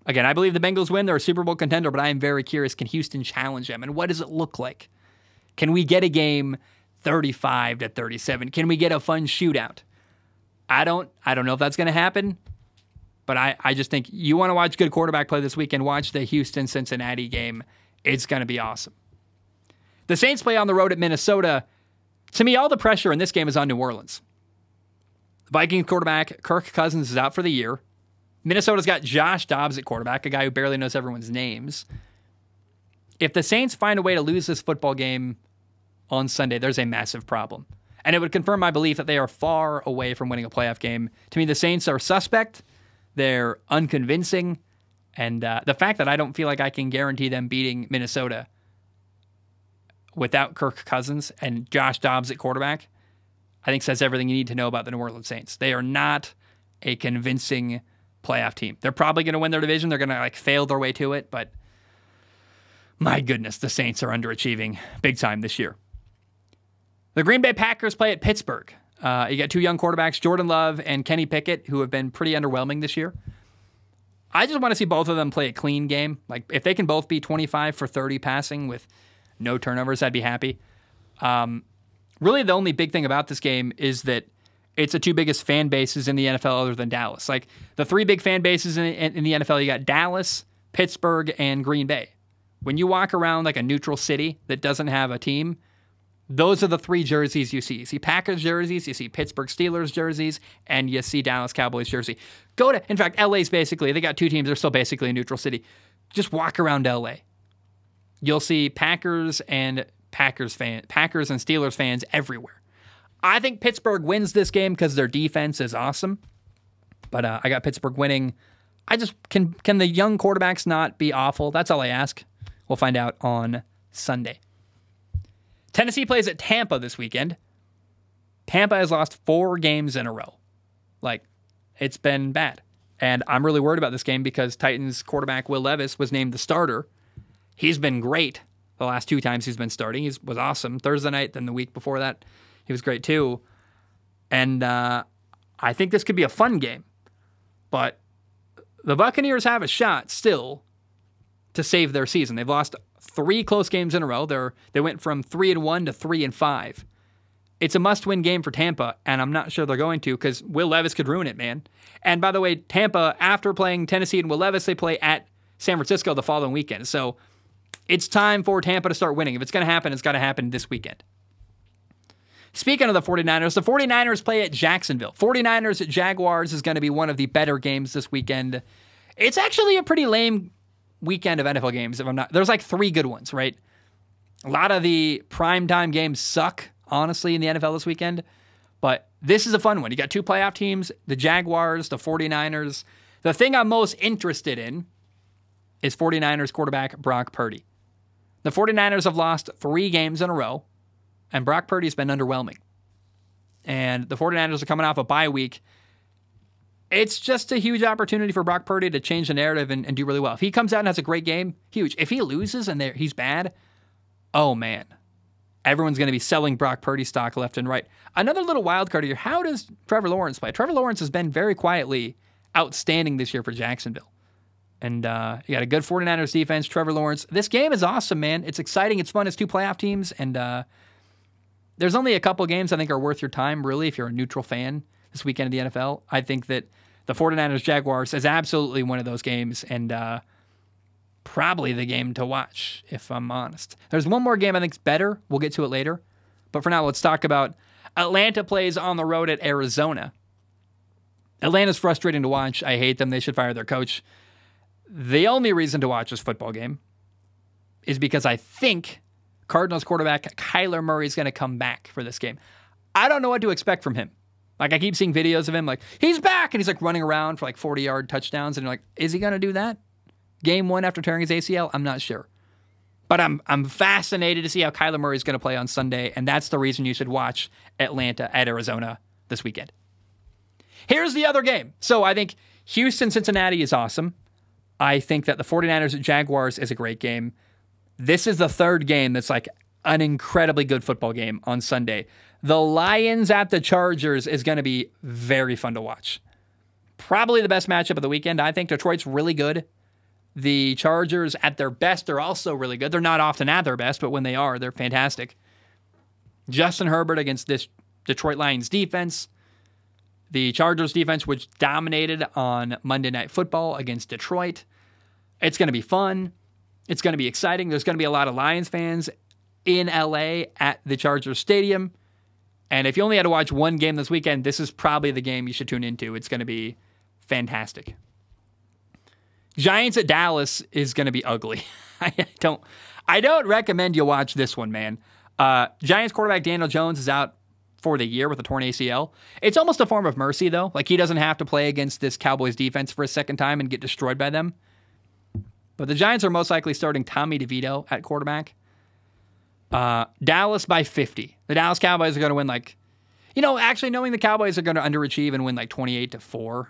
Again, I believe the Bengals win. They're a Super Bowl contender, but I am very curious, can Houston challenge them? And what does it look like? Can we get a game 35-37? Can we get a fun shootout? I don't know if that's going to happen, but I just think you want to watch good quarterback play this weekend, watch the Houston-Cincinnati game. It's going to be awesome. The Saints play on the road at Minnesota. To me, all the pressure in this game is on New Orleans. Vikings quarterback Kirk Cousins is out for the year. Minnesota's got Josh Dobbs at quarterback, a guy who barely knows everyone's names. If the Saints find a way to lose this football game on Sunday, there's a massive problem. And it would confirm my belief that they are far away from winning a playoff game. To me, the Saints are suspect. They're unconvincing. And the fact that I don't feel like I can guarantee them beating Minnesota without Kirk Cousins and Josh Dobbs at quarterback, I think says everything you need to know about the New Orleans Saints. They are not a convincing playoff team. They're probably going to win their division. They're going to fail their way to it. But my goodness, the Saints are underachieving big time this year. The Green Bay Packers play at Pittsburgh. You got two young quarterbacks, Jordan Love and Kenny Pickett, who have been pretty underwhelming this year. I just want to see both of them play a clean game. Like, if they can both be 25 for 30 passing with no turnovers, I'd be happy. Really, the only big thing about this game is that it's the two biggest fan bases in the NFL other than Dallas. Like, the three big fan bases in the NFL, you got Dallas, Pittsburgh, and Green Bay. When you walk around like a neutral city that doesn't have a team, those are the three jerseys you see. You see Packers jerseys, you see Pittsburgh Steelers jerseys, and you see Dallas Cowboys jersey. In fact, LA's basically, they got two teams, they're still basically a neutral city. Just walk around LA. You'll see Packers and Steelers fans everywhere. I think Pittsburgh wins this game because their defense is awesome. But I got Pittsburgh winning. Can the young quarterbacks not be awful? That's all I ask. We'll find out on Sunday. Tennessee plays at Tampa this weekend. Tampa has lost 4 games in a row. It's been bad. And I'm really worried about this game because Titans quarterback Will Levis was named the starter. He's been great the last 2 times he's been starting. He was awesome Thursday night, then the week before that, he was great too. And I think this could be a fun game. But the Buccaneers have a shot still to save their season. They've lost 3 close games in a row. They went from 3-1 to 3-5. It's a must-win game for Tampa, and I'm not sure they're going to because Will Levis could ruin it, man. And by the way, Tampa, after playing Tennessee and Will Levis, they play at San Francisco the following weekend. So it's time for Tampa to start winning. If it's going to happen, it's got to happen this weekend. Speaking of the 49ers play at Jacksonville. 49ers at Jaguars is going to be one of the better games this weekend. It's actually a pretty lame weekend of NFL games. There's 3 good ones, right? A lot of the primetime games suck, honestly, in the NFL this weekend. But this is a fun one. You got 2 playoff teams, the Jaguars, the 49ers. The thing I'm most interested in is 49ers quarterback Brock Purdy. The 49ers have lost 3 games in a row, and Brock Purdy's been underwhelming. And the 49ers are coming off a bye week. It's just a huge opportunity for Brock Purdy to change the narrative and do really well. If he comes out and has a great game, huge. If he loses and he's bad, oh man. Everyone's going to be selling Brock Purdy stock left and right. Another little wild card here. How does Trevor Lawrence play? Trevor Lawrence has been very quietly outstanding this year for Jacksonville. And you got a good 49ers defense, Trevor Lawrence. This game is awesome, man. It's exciting. It's fun. It's two playoff teams. And there's only a couple games I think are worth your time, really, if you're a neutral fan this weekend of the NFL. I think that the 49ers-Jaguars is absolutely one of those games and probably the game to watch, if I'm honest. There's one more game I think is better. We'll get to it later. But for now, let's talk about Atlanta plays on the road at Arizona. Atlanta's frustrating to watch. I hate them. They should fire their coach. The only reason to watch this football game is because I think Cardinals quarterback Kyler Murray is going to come back for this game. I don't know what to expect from him. Like, I keep seeing videos of him, like, he's back, and he's, like, running around for, like, 40-yard touchdowns, and you're like, is he going to do that? Game one after tearing his ACL? I'm not sure. But I'm fascinated to see how Kyler Murray is going to play on Sunday, and that's the reason you should watch Atlanta at Arizona this weekend. Here's the other game. So I think Houston-Cincinnati is awesome. I think that the 49ers at Jaguars is a great game. This is the third game that's like an incredibly good football game on Sunday. The Lions at the Chargers is going to be very fun to watch. Probably the best matchup of the weekend. I think Detroit's really good. The Chargers at their best are also really good. They're not often at their best, but when they are, they're fantastic. Justin Herbert against this Detroit Lions defense. The Chargers defense, which dominated on Monday Night Football against Detroit. It's going to be fun. It's going to be exciting. There's going to be a lot of Lions fans in LA at the Chargers Stadium. And if you only had to watch one game this weekend, this is probably the game you should tune into. It's going to be fantastic. Giants at Dallas is going to be ugly. I don't recommend you watch this one, man. Giants quarterback Daniel Jones is out for the year with a torn ACL. It's almost a form of mercy, though. Like, he doesn't have to play against this Cowboys defense for a second time and get destroyed by them. But the Giants are most likely starting Tommy DeVito at quarterback. Dallas by 50. The Dallas Cowboys are going to win actually knowing the Cowboys are going to underachieve and win like 28-4.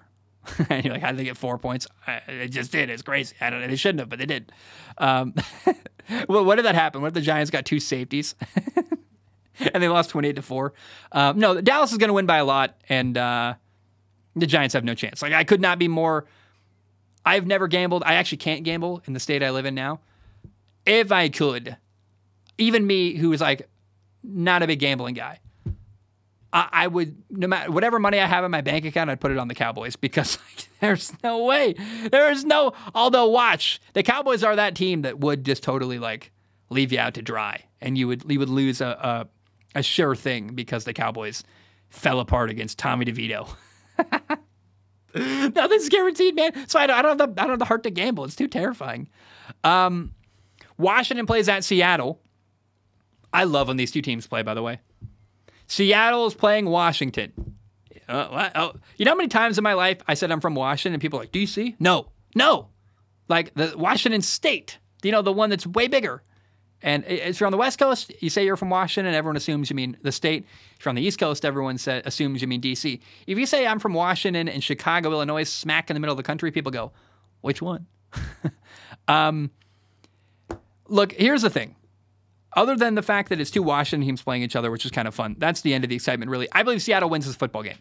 And you're like, how did they get 4 points? They just did. It's crazy. I don't know. They shouldn't have, but they did. Well, what did that happen? What if the Giants got two safeties? And they lost 28-4. No, Dallas is going to win by a lot, and the Giants have no chance. Like, I could not be more. I've never gambled. I actually can't gamble in the state I live in now. If I could, even me, who is like not a big gambling guy, I would, no matter whatever money I have in my bank account, I'd put it on the Cowboys because there's no way. Although watch, the Cowboys are that team that would just totally like leave you out to dry, and you would lose a sure thing because the Cowboys fell apart against Tommy DeVito. Nothing's guaranteed, man. So I don't have the heart to gamble. It's too terrifying. Washington plays at Seattle. I love when these two teams play, by the way. Seattle is playing Washington. What? Oh, you know how many times in my life I said I'm from Washington and people are like, DC? No. Like the Washington State, the one that's way bigger. And if you're on the West Coast, you say you're from Washington, and everyone assumes you mean the state. If you're on the East Coast, everyone assumes you mean D.C. If you say I'm from Washington and Chicago, Illinois, smack in the middle of the country, people go, which one? Look, here's the thing. Other than the fact that it's two Washington teams playing each other, which is kind of fun, that's the end of the excitement, really. I believe Seattle wins this football game.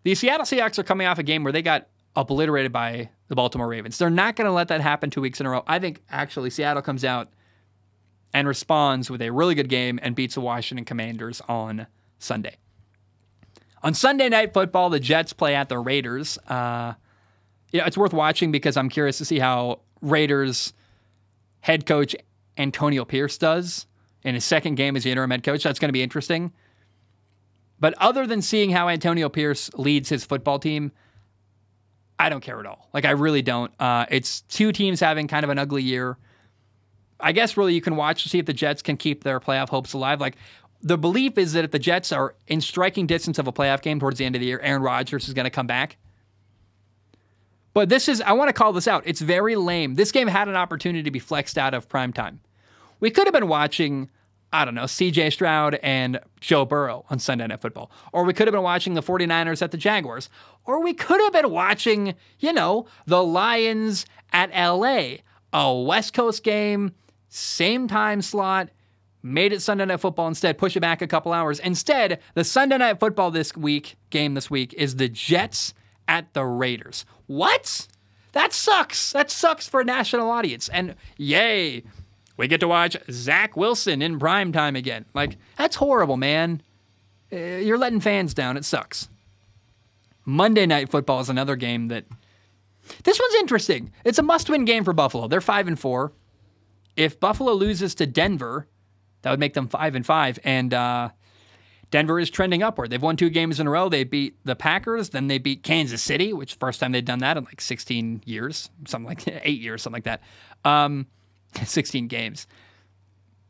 The Seattle Seahawks are coming off a game where they got obliterated by the Baltimore Ravens. They're not going to let that happen 2 weeks in a row. I think, actually, Seattle comes out and responds with a really good game and beats the Washington Commanders on Sunday. On Sunday Night Football, the Jets play at the Raiders. It's worth watching because I'm curious to see how Raiders head coach Antonio Pierce does in his second game as the interim head coach. That's going to be interesting. But other than seeing how Antonio Pierce leads his football team, I don't care at all. Like, I really don't. It's two teams having kind of an ugly year. I guess really you can watch to see if the Jets can keep their playoff hopes alive. Like, the belief is that if the Jets are in striking distance of a playoff game towards the end of the year, Aaron Rodgers is going to come back. But I want to call this out. It's very lame. This game had an opportunity to be flexed out of primetime. We could have been watching, CJ Stroud and Joe Burrow on Sunday Night Football. Or we could have been watching the 49ers at the Jaguars. Or we could have been watching, the Lions at LA. A West Coast game, same time slot, made it Sunday Night Football instead, push it back a couple hours. Instead, the Sunday Night Football game this week is the Jets at the Raiders. What? That sucks. That sucks for a national audience. And yay, we get to watch Zach Wilson in prime time again. Like, that's horrible, man. You're letting fans down. It sucks. Monday Night Football is another game that... This one's interesting. It's a must-win game for Buffalo. They're 5-4. If Buffalo loses to Denver, that would make them 5-5. And Denver is trending upward. They've won 2 games in a row. They beat the Packers. Then they beat Kansas City, which first time they'd done that in like 16 years. Something like 8 years, something like that. 16 games.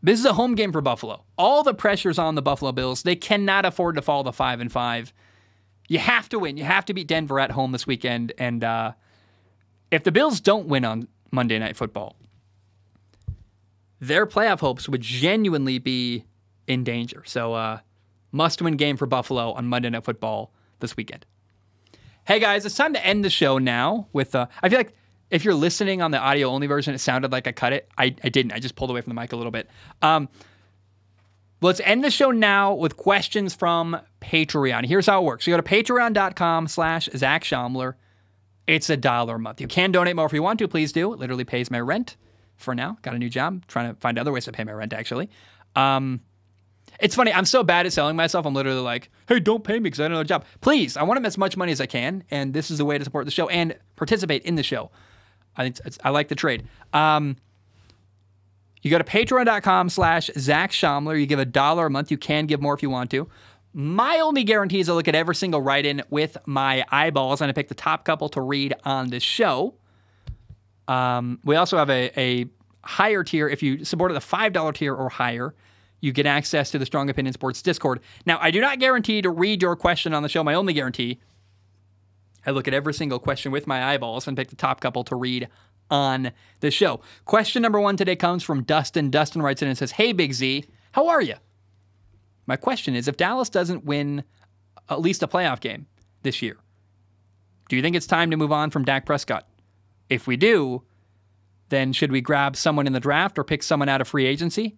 This is a home game for Buffalo. All the pressure's on the Buffalo Bills. They cannot afford to fall to 5-5. You have to win. You have to beat Denver at home this weekend. And if the Bills don't win on Monday Night Football, their playoff hopes would genuinely be in danger. So must-win game for Buffalo on Monday Night Football this weekend. Hey, guys, it's time to end the show now with... I feel like if you're listening on the audio-only version, it sounded like I cut it. I didn't. I just pulled away from the mic a little bit. Let's end the show now with questions from Patreon. Here's how it works. You go to patreon.com/Zach Schaumler. It's $1 a month. You can donate more if you want to. Please do. It literally pays my rent for now. Got a new job. Trying to find other ways to pay my rent, actually. It's funny. I'm so bad at selling myself. I'm literally like, hey, don't pay me because I don't have a job. Please, I want to make as much money as I can, and this is a way to support the show and participate in the show. I like the trade. You go to patreon.com/Zach Schaumler. You give $1 a month. You can give more if you want to. My only guarantee is I look at every single write-in with my eyeballs, and I pick the top couple to read on the show. We also have a higher tier. If you support the $5 tier or higher, you get access to the Strong Opinion Sports Discord. Now, I do not guarantee to read your question on the show. My only guarantee, I look at every single question with my eyeballs and pick the top couple to read on the show. Question number 1 today comes from Dustin. Dustin writes in and says, hey, Big Z, how are you? My question is, if Dallas doesn't win at least a playoff game this year, do you think it's time to move on from Dak Prescott? If we do, then should we grab someone in the draft or pick someone out of free agency?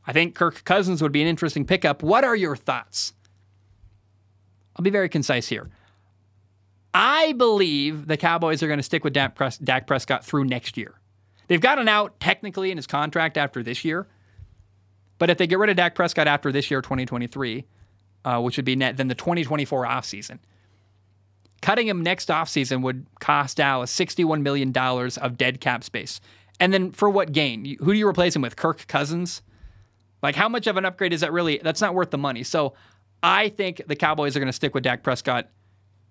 I think Kirk Cousins would be an interesting pickup. What are your thoughts? I'll be very concise here. I believe the Cowboys are going to stick with Dak Prescott through next year. They've got an out technically in his contract after this year. But if they get rid of Dak Prescott after this year, 2023, which would be net, then the 2024 offseason, cutting him next offseason would cost Dallas $61 million of dead cap space. And then for what gain? Who do you replace him with? Kirk Cousins? Like, how much of an upgrade is that really? That's not worth the money. So I think the Cowboys are going to stick with Dak Prescott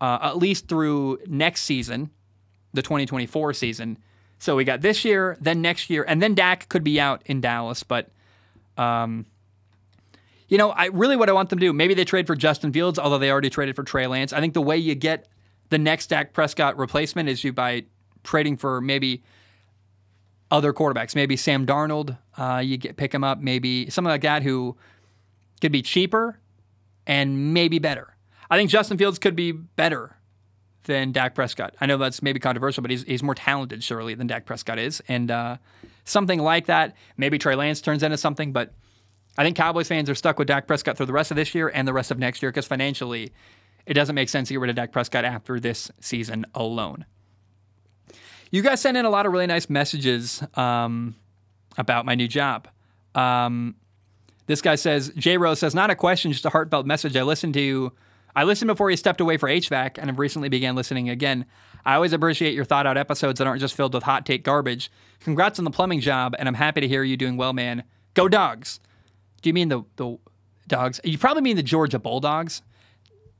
at least through next season, the 2024 season. So we got this year, then next year, and then Dak could be out in Dallas. But, what I want them to do, maybe they trade for Justin Fields, although they already traded for Trey Lance. I think the way you get the next Dak Prescott replacement is by trading for maybe other quarterbacks. Maybe Sam Darnold, pick him up. Maybe something like that who could be cheaper and maybe better. I think Justin Fields could be better than Dak Prescott. I know that's maybe controversial, but he's more talented, surely, than Dak Prescott is. And something like that. Maybe Trey Lance turns into something, but I think Cowboys fans are stuck with Dak Prescott through the rest of this year and the rest of next year because financially it doesn't make sense to get rid of Dak Prescott after this season alone. You guys sent in a lot of really nice messages about my new job. This guy says, J. Rose says, not a question, just a heartfelt message. I listened before you stepped away for HVAC and have recently began listening again. I always appreciate your thought-out episodes that aren't just filled with hot take garbage. Congrats on the plumbing job, and I'm happy to hear you doing well, man. Go Dogs. Do you mean the Dogs? You probably mean the Georgia Bulldogs.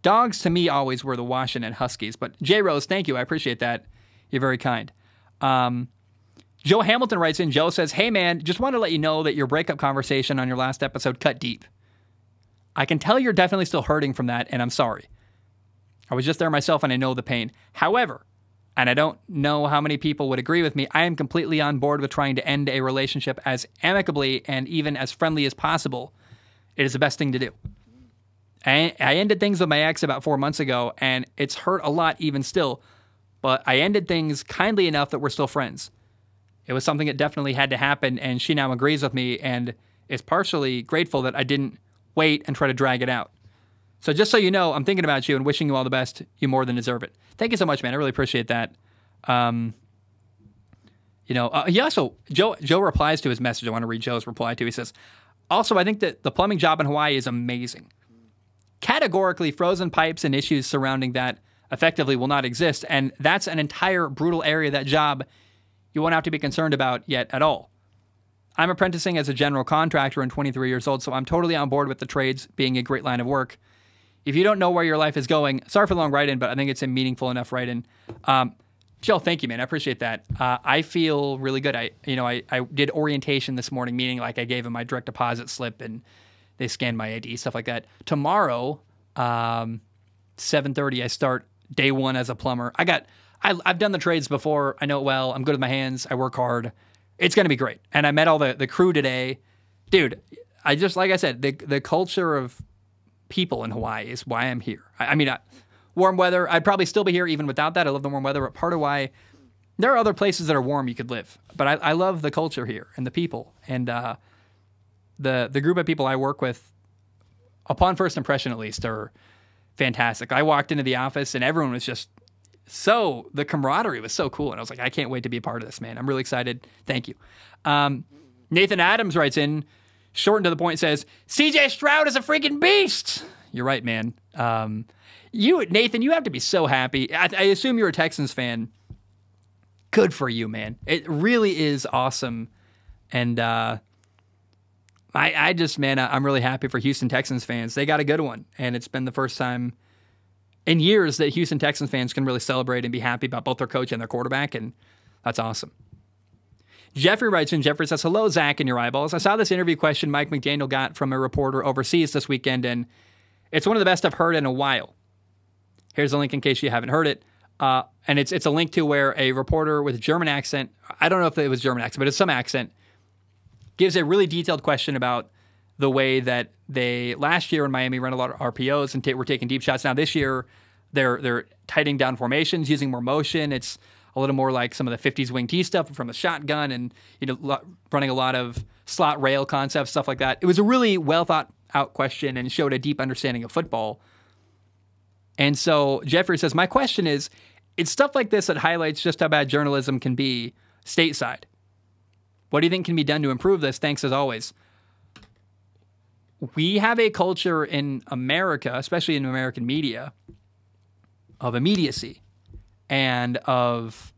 Dogs, to me, always were the Washington Huskies. But J. Rose, thank you. I appreciate that. You're very kind. Joe Hamilton writes in. Joe says, hey, man, just want to let you know that your breakup conversation on your last episode cut deep. I can tell you're definitely still hurting from that, and I'm sorry. I was just there myself, and I know the pain. However, and I don't know how many people would agree with me, I am completely on board with trying to end a relationship as amicably and even as friendly as possible. It is the best thing to do. I ended things with my ex about 4 months ago, and it's hurt a lot even still, but I ended things kindly enough that we're still friends. It was something that definitely had to happen, and she now agrees with me, and is partially grateful that I didn't wait and try to drag it out. So just so you know, I'm thinking about you and wishing you all the best. You more than deserve it. Thank you so much, man. I really appreciate that. He also, Joe replies to his message. I want to read Joe's reply to. He says, also, I think that the plumbing job in Hawaii is amazing. Categorically, frozen pipes and issues surrounding that effectively will not exist. And that's an entire brutal area, that job you won't have to be concerned about yet at all. I'm apprenticing as a general contractor and 23 years old, so I'm totally on board with the trades being a great line of work. If you don't know where your life is going, sorry for the long write-in, but I think it's a meaningful enough write-in. Joe, thank you, man. I appreciate that. I feel really good. I did orientation this morning, meaning like I gave them my direct deposit slip and they scanned my ID, stuff like that. Tomorrow, 7:30, I start day one as a plumber. I've done the trades before. I know it well. I'm good with my hands. I work hard. It's going to be great. And I met all the crew today. Dude, like I said, the culture of people in Hawaii is why I'm here. Warm weather, I'd probably still be here even without that. I love the warm weather, but part of why there are other places that are warm you could live. But I love the culture here and the people. And the group of people I work with, upon first impression at least, are fantastic. I walked into the office and everyone was just the camaraderie was so cool. And I was like, I can't wait to be a part of this, man. I'm really excited. Thank you. Nathan Adams writes in, short and to the point, says, CJ Stroud is a freaking beast. You're right, man. Nathan, you have to be so happy. I assume you're a Texans fan. Good for you, man. It really is awesome. And I'm really happy for Houston Texans fans. They got a good one. And it's been the first time in years that Houston Texans fans can really celebrate and be happy about both their coach and their quarterback. And that's awesome. Jeffrey writes in. Jeffrey says, hello, Zach and your eyeballs. I saw this interview question Mike McDaniel got from a reporter overseas this weekend, and it's one of the best I've heard in a while. Here's a link in case you haven't heard it. And it's a link to where a reporter with a German accent, I don't know if it was German accent, but it's some accent, gives a really detailed question about the way that they, last year in Miami, ran a lot of RPOs and were taking deep shots. Now this year, they're tightening down formations, using more motion. It's a little more like some of the 50s wing T stuff from the shotgun and running a lot of slot rail concepts, stuff like that. It was a really well thought out question and showed a deep understanding of football. And so Jeffrey says, my question is, it's stuff like this that highlights just how bad journalism can be stateside. What do you think can be done to improve this? Thanks as always. We have a culture in America, especially in American media, of immediacy and of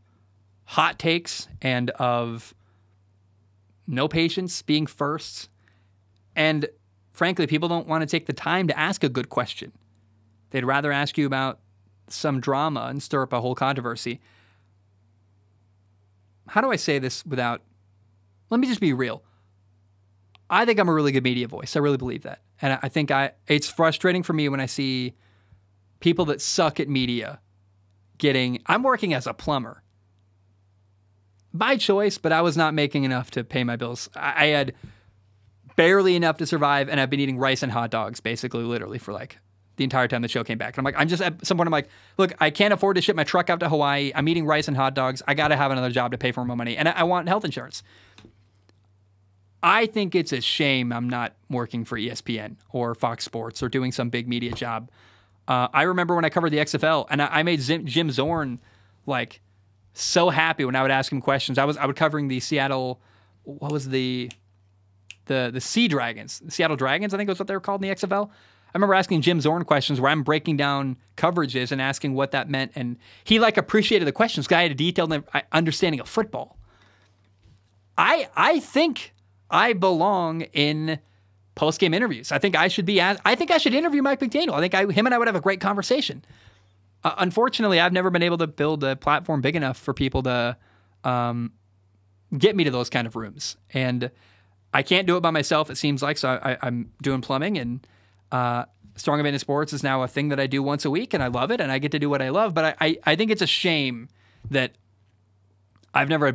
hot takes and of no patience, being first. And frankly, people don't want to take the time to ask a good question. They'd rather ask you about some drama and stir up a whole controversy. How do I say this without... Let me just be real. I think I'm a really good media voice. I really believe that. And I think it's frustrating for me when I see people that suck at media I'm working as a plumber. By choice, but I was not making enough to pay my bills. I had barely enough to survive, and I've been eating rice and hot dogs, basically, literally, for like the entire time the show came back. And at some point, I'm like, look, I can't afford to ship my truck out to Hawaii. I'm eating rice and hot dogs. I got to have another job to pay for more money. And I want health insurance. I think it's a shame I'm not working for ESPN or Fox Sports or doing some big media job. I remember when I covered the XFL, and I made Jim Zorn like so happy when I would ask him questions. I was covering the Seattle, what was the Sea Dragons, the Seattle Dragons, I think was what they were called in the XFL. I remember asking Jim Zorn questions where I'm breaking down coverages and asking what that meant, and he like appreciated the questions because I had a detailed understanding of football. I think I belong in post-game interviews. I think I should interview Mike McDaniel. I think him and I would have a great conversation. Unfortunately, I've never been able to build a platform big enough for people to get me to those kind of rooms. And I can't do it by myself, it seems like, so I'm doing plumbing, and Strong Advantage Sports is now a thing that I do once a week, and I love it, and I get to do what I love. But I think it's a shame that I've never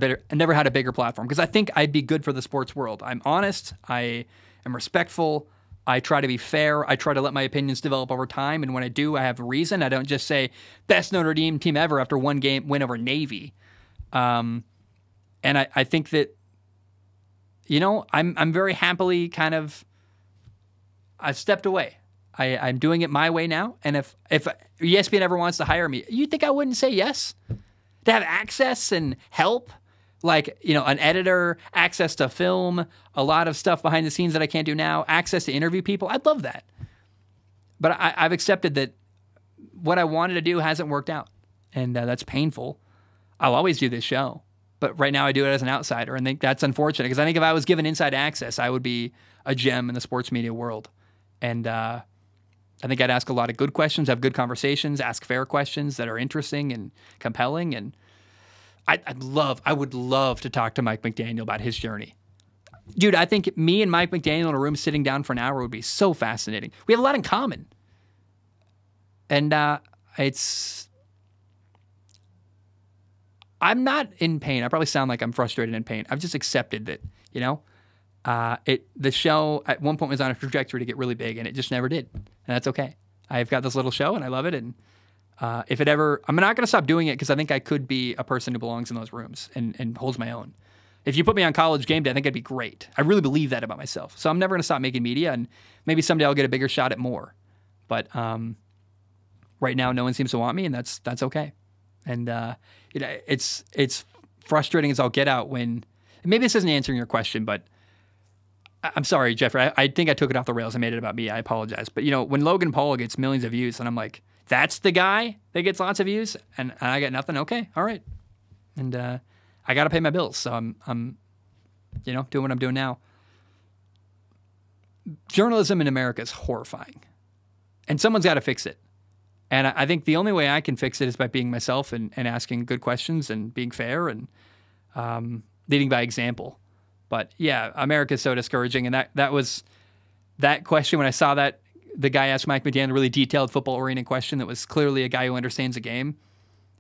had a bigger platform, because I think I'd be good for the sports world. I'm honest. I am respectful. I try to be fair. I try to let my opinions develop over time. And when I do, I have a reason. I don't just say, best Notre Dame team ever after one game win over Navy. And I think that I'm very happily I've stepped away. I'm doing it my way now. And if ESPN ever wants to hire me, you think I wouldn't say yes? To have access and help, like, an editor, access to film, a lot of stuff behind the scenes that I can't do now, access to interview people. I'd love that. But I've accepted that what I wanted to do hasn't worked out. And that's painful. I'll always do this show. But right now I do it as an outsider. And I think that's unfortunate because I think if I was given inside access, I would be a gem in the sports media world. And I think I'd ask a lot of good questions, have good conversations, ask fair questions that are interesting and compelling. And I would love to talk to Mike McDaniel about his journey. Dude, I think me and Mike McDaniel in a room sitting down for an hour would be so fascinating. We have a lot in common. And I'm not in pain. I probably sound like I'm frustrated and in pain. I've just accepted that, the show at one point was on a trajectory to get really big, and it just never did. And that's okay. I've got this little show, and I love it. And if it ever, I'm not going to stop doing it because I think I could be a person who belongs in those rooms and holds my own. If you put me on College Game Day, I think I'd be great. I really believe that about myself. So I'm never going to stop making media, and maybe someday I'll get a bigger shot at more. But right now, no one seems to want me, and that's okay. And it's frustrating as I'll get out when maybe this isn't answering your question, but I'm sorry, Jeffrey. I think I took it off the rails. I made it about me. I apologize. But when Logan Paul gets millions of views, and I'm like, that's the guy that gets lots of views, and I got nothing. Okay, all right. And I got to pay my bills, so I'm doing what I'm doing now. Journalism in America is horrifying, and someone's got to fix it. And I think the only way I can fix it is by being myself and asking good questions and being fair and leading by example. But yeah, America is so discouraging. And that was that question when I saw that the guy asked Mike McDaniel a really detailed football-oriented question that was clearly a guy who understands the game.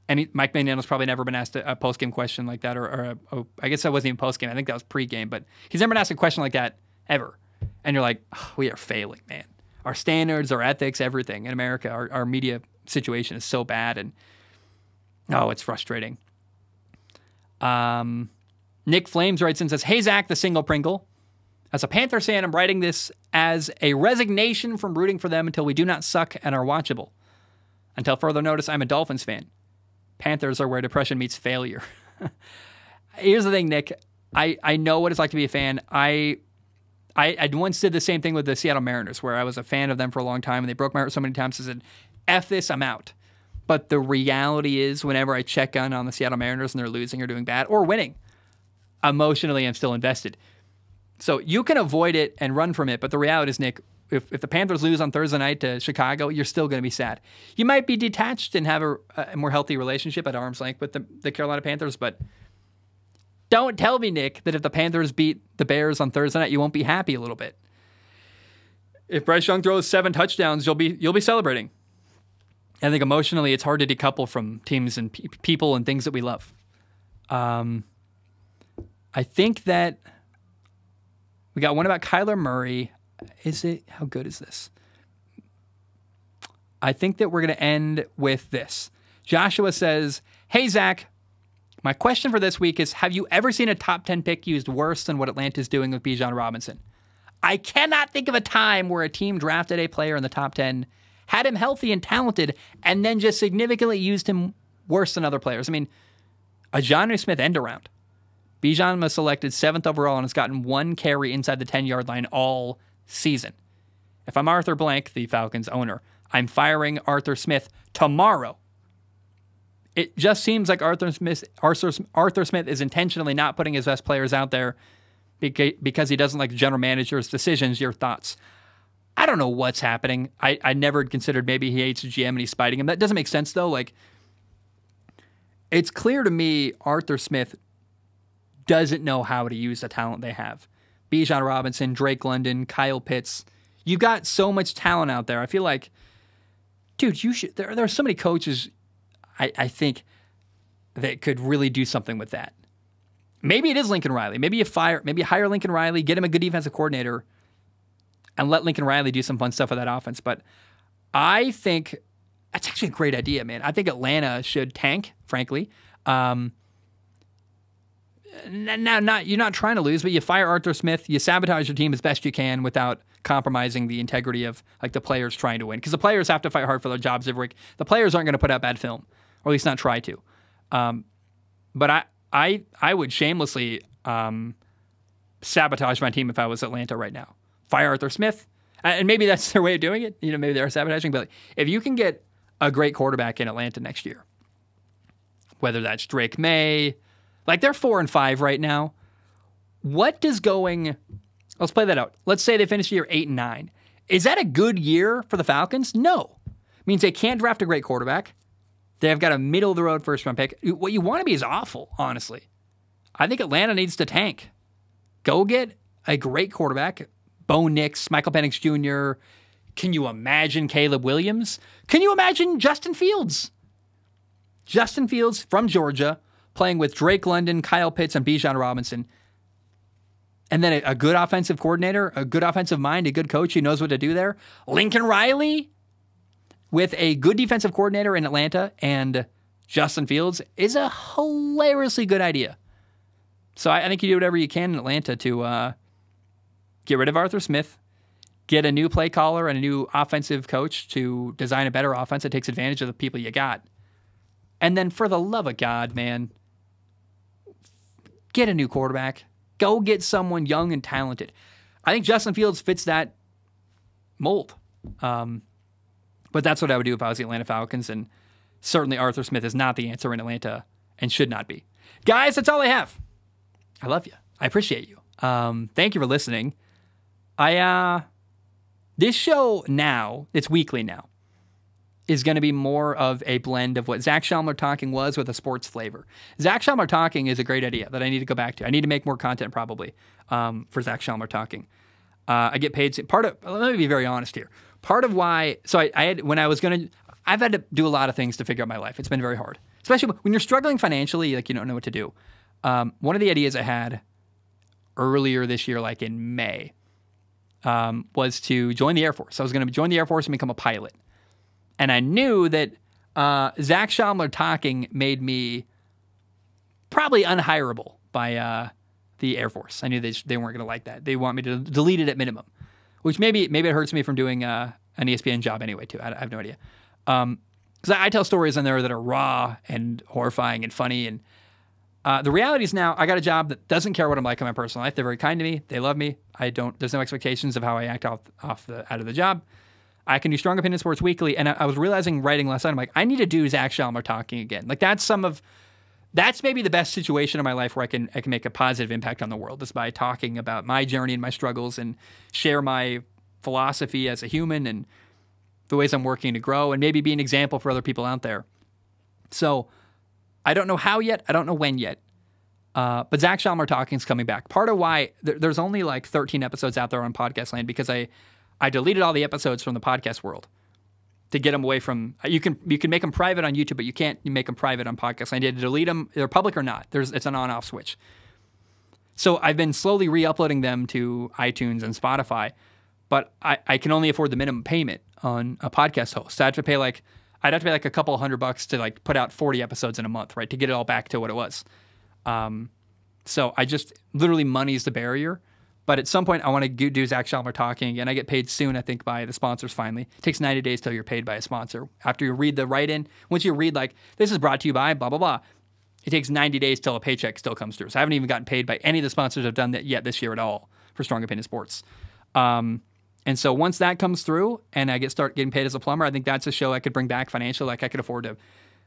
And Mike McDaniel's probably never been asked a post-game question like that, or I guess that wasn't even post-game. I think that was pre-game. But he's never been asked a question like that ever. And you're like, oh, we are failing, man. Our standards, our ethics, everything in America, our media situation is so bad. And, it's frustrating. Nick Flames writes and says, hey, Zach, the single Pringle. As a Panthers fan, I'm writing this as a resignation from rooting for them until we do not suck and are watchable. Until further notice, I'm a Dolphins fan. Panthers are where depression meets failure. Here's the thing, Nick. I know what it's like to be a fan. I once did the same thing with the Seattle Mariners, where I was a fan of them for a long time, and they broke my heart so many times. I said, F this, I'm out. But the reality is, whenever I check on the Seattle Mariners and they're losing or doing bad or winning, emotionally I'm still invested. So you can avoid it and run from it, but the reality is, Nick, if the Panthers lose on Thursday night to Chicago, you're still going to be sad. You might be detached and have a more healthy relationship at arm's length with the Carolina Panthers, but don't tell me, Nick, that if the Panthers beat the Bears on Thursday night, you won't be happy a little bit. If Bryce Young throws 7 touchdowns, you'll be celebrating. I think emotionally, it's hard to decouple from teams and people and things that we love. I think that we got one about Kyler Murray. How good is this? I think that we're going to end with this. Joshua says, hey, Zach, my question for this week is, have you ever seen a top 10 pick used worse than what Atlanta's doing with Bijan Robinson? I cannot think of a time where a team drafted a player in the top 10, had him healthy and talented, and then just significantly used him worse than other players. I mean, a Jonnu Smith end around. Bijan was selected 7th overall and has gotten 1 carry inside the 10-yard line all season. If I'm Arthur Blank, the Falcons owner, I'm firing Arthur Smith tomorrow. It just seems like Arthur Smith is intentionally not putting his best players out there because he doesn't like the general manager's decisions. Your thoughts? I don't know what's happening. I never considered maybe he hates the GM and he's spiting him. That doesn't make sense, though. Like, it's clear to me Arthur Smith doesn't know how to use the talent they have. Bijan Robinson, Drake London, Kyle Pitts. You got so much talent out there. I feel like, dude, you should. There are so many coaches, I think, that could really do something with that. Maybe it is Lincoln Riley. Maybe you hire Lincoln Riley, get him a good defensive coordinator, and let Lincoln Riley do some fun stuff with that offense. But I think that's actually a great idea, man. I think Atlanta should tank, frankly. Now, you're not trying to lose, but you fire Arthur Smith, you sabotage your team as best you can without compromising the integrity of like the players trying to win. Because the players have to fight hard for their jobs every week. The players aren't going to put out bad film, or at least not try to. But I would shamelessly sabotage my team if I was Atlanta right now. Fire Arthur Smith, and maybe that's their way of doing it. Maybe they're sabotaging. But if you can get a great quarterback in Atlanta next year, whether that's Drake May, like they're 4-5 right now. What does going? Let's play that out. Let's say they finish the year 8-9. Is that a good year for the Falcons? No. It means they can't draft a great quarterback. They've got a middle-of-the-road first-round pick. What you want to be is awful, honestly. I think Atlanta needs to tank. Go get a great quarterback. Bo Nix, Michael Penix Jr. Can you imagine Caleb Williams? Can you imagine Justin Fields? Justin Fields from Georgia playing with Drake London, Kyle Pitts, and Bijan Robinson. And then a good offensive coordinator, a good offensive mind, a good coach who knows what to do there. Lincoln Riley with a good defensive coordinator in Atlanta and Justin Fields is a hilariously good idea. So I think you do whatever you can in Atlanta to get rid of Arthur Smith, get a new play caller and a new offensive coach to design a better offense that takes advantage of the people you got. And then for the love of God, man, get a new quarterback. Go get someone young and talented. I think Justin Fields fits that mold. But that's what I would do if I was the Atlanta Falcons. And certainly Arthur Smith is not the answer in Atlanta and should not be. Guys, that's all I have. I love you. I appreciate you. Thank you for listening. This show now, it's weekly now, is going to be more of a blend of what Zach Schaumler Talking was with a sports flavor. Zach Schaumler Talking is a great idea that I need to go back to. I need to make more content probably for Zach Schaumler Talking. I get paid. Let me be very honest here. Part of why, so I had, when I was going to, I've had to do a lot of things to figure out my life. It's been very hard, especially when you're struggling financially, like you don't know what to do. One of the ideas I had earlier this year, like in May, was to join the Air Force. I was going to join the Air Force and become a pilot. And I knew that Zach Schaumler Talking made me probably unhireable by the Air Force. I knew they weren't going to like that. They want me to delete it at minimum, which maybe it hurts me from doing an ESPN job anyway, too. I have no idea. Because I tell stories on there that are raw and horrifying and funny. And the reality is now I got a job that doesn't care what I'm like in my personal life. They're very kind to me. They love me. There's no out of the job. I can do Strong Opinion Sports Weekly, and I was realizing writing last night, I'm like, I need to do Zach Schaumler Talking again. Like that's maybe the best situation in my life where I can make a positive impact on the world, is by talking about my journey and my struggles and share my philosophy as a human and the ways I'm working to grow and maybe be an example for other people out there. So I don't know how yet. I don't know when yet. But Zach Schaumler Talking is coming back. Part of why there's only like 13 episodes out there on Podcast Land because I deleted all the episodes from the podcast world to get them away from. You can make them private on YouTube, but you can't make them private on Podcast Land. You had to delete them. They're public or not. It's an on-off switch. So I've been slowly re-uploading them to iTunes and Spotify, but I can only afford the minimum payment on a podcast host. So I'd have to pay like a couple $100 to like put out 40 episodes in a month, right, to get it all back to what it was. So I just literally money's the barrier. But at some point, I want to do Zach Schaumler Talking, and I get paid soon, I think, by the sponsors finally. It takes 90 days till you're paid by a sponsor. After you read the write-in, once you read, like, this is brought to you by blah, blah, blah, it takes 90 days till a paycheck still comes through. So I haven't even gotten paid by any of the sponsors that have done that yet this year at all for Strong Opinion Sports. And so once that comes through and I start getting paid as a plumber, I think that's a show I could bring back financially. Like I could afford to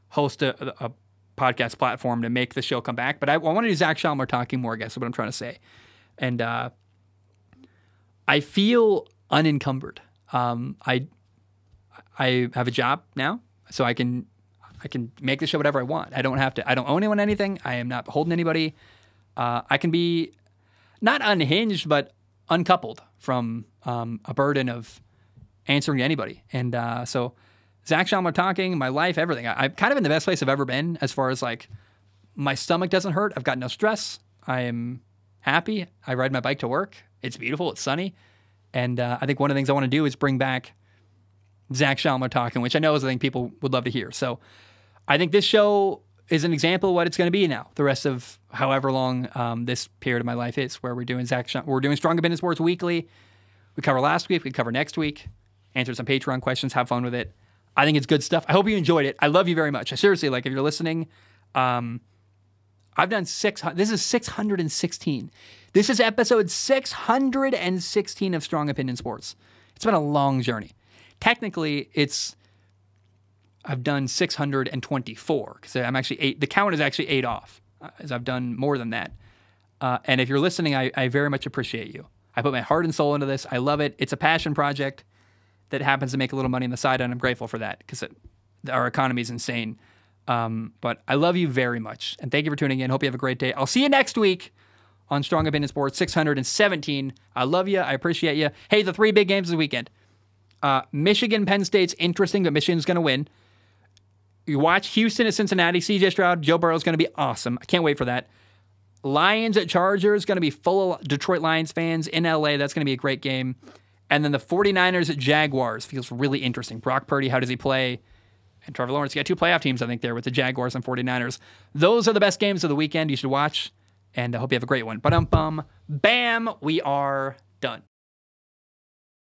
host a podcast platform to make the show come back. But I want to do Zach Schaumler Talking more, I guess is what I'm trying to say. And I feel unencumbered. I have a job now, so I can make the show whatever I want. I don't owe anyone anything. I am not beholden to anybody. I can be not unhinged, but uncoupled from a burden of answering to anybody. And so Zach Schaumler Talking, my life, everything. I'm kind of in the best place I've ever been as far as like my stomach doesn't hurt. I've got no stress. I am happy. I ride my bike to work. It's beautiful. It's sunny. And I think one of the things I want to do is bring back Zach Schaumler Talking, which I know is a thing people would love to hear. So I think this show is an example of what it's going to be now. The rest of however long this period of my life is, where we're doing Strong Opinion Sports weekly. We cover last week. We cover next week. Answer some Patreon questions. Have fun with it. I think it's good stuff. I hope you enjoyed it. I love you very much. I seriously, like, if you're listening, I've done 600. This is 616. This is episode 616 of Strong Opinion Sports. It's been a long journey. Technically, I've done 624 because I'm actually 8. The count is actually 8 off, as I've done more than that. And if you're listening, I very much appreciate you. I put my heart and soul into this. I love it. It's a passion project that happens to make a little money on the side, and I'm grateful for that because our economy is insane. But I love you very much, and thank you for tuning in. Hope you have a great day. I'll see you next week on Strong Opinion Sports 617. I love you. I appreciate you. Hey, the 3 big games this weekend. Michigan, Penn State's interesting, but Michigan's going to win. You watch Houston at Cincinnati. CJ Stroud, Joe Burrow's going to be awesome. I can't wait for that. Lions at Chargers, going to be full of Detroit Lions fans in LA. That's going to be a great game. And then the 49ers at Jaguars feels really interesting. Brock Purdy, how does he play? And Trevor Lawrence, you got 2 playoff teams, I think, there with the Jaguars and 49ers. Those are the best games of the weekend you should watch. And I hope you have a great one. Ba-dum-bum. Bam, we are done.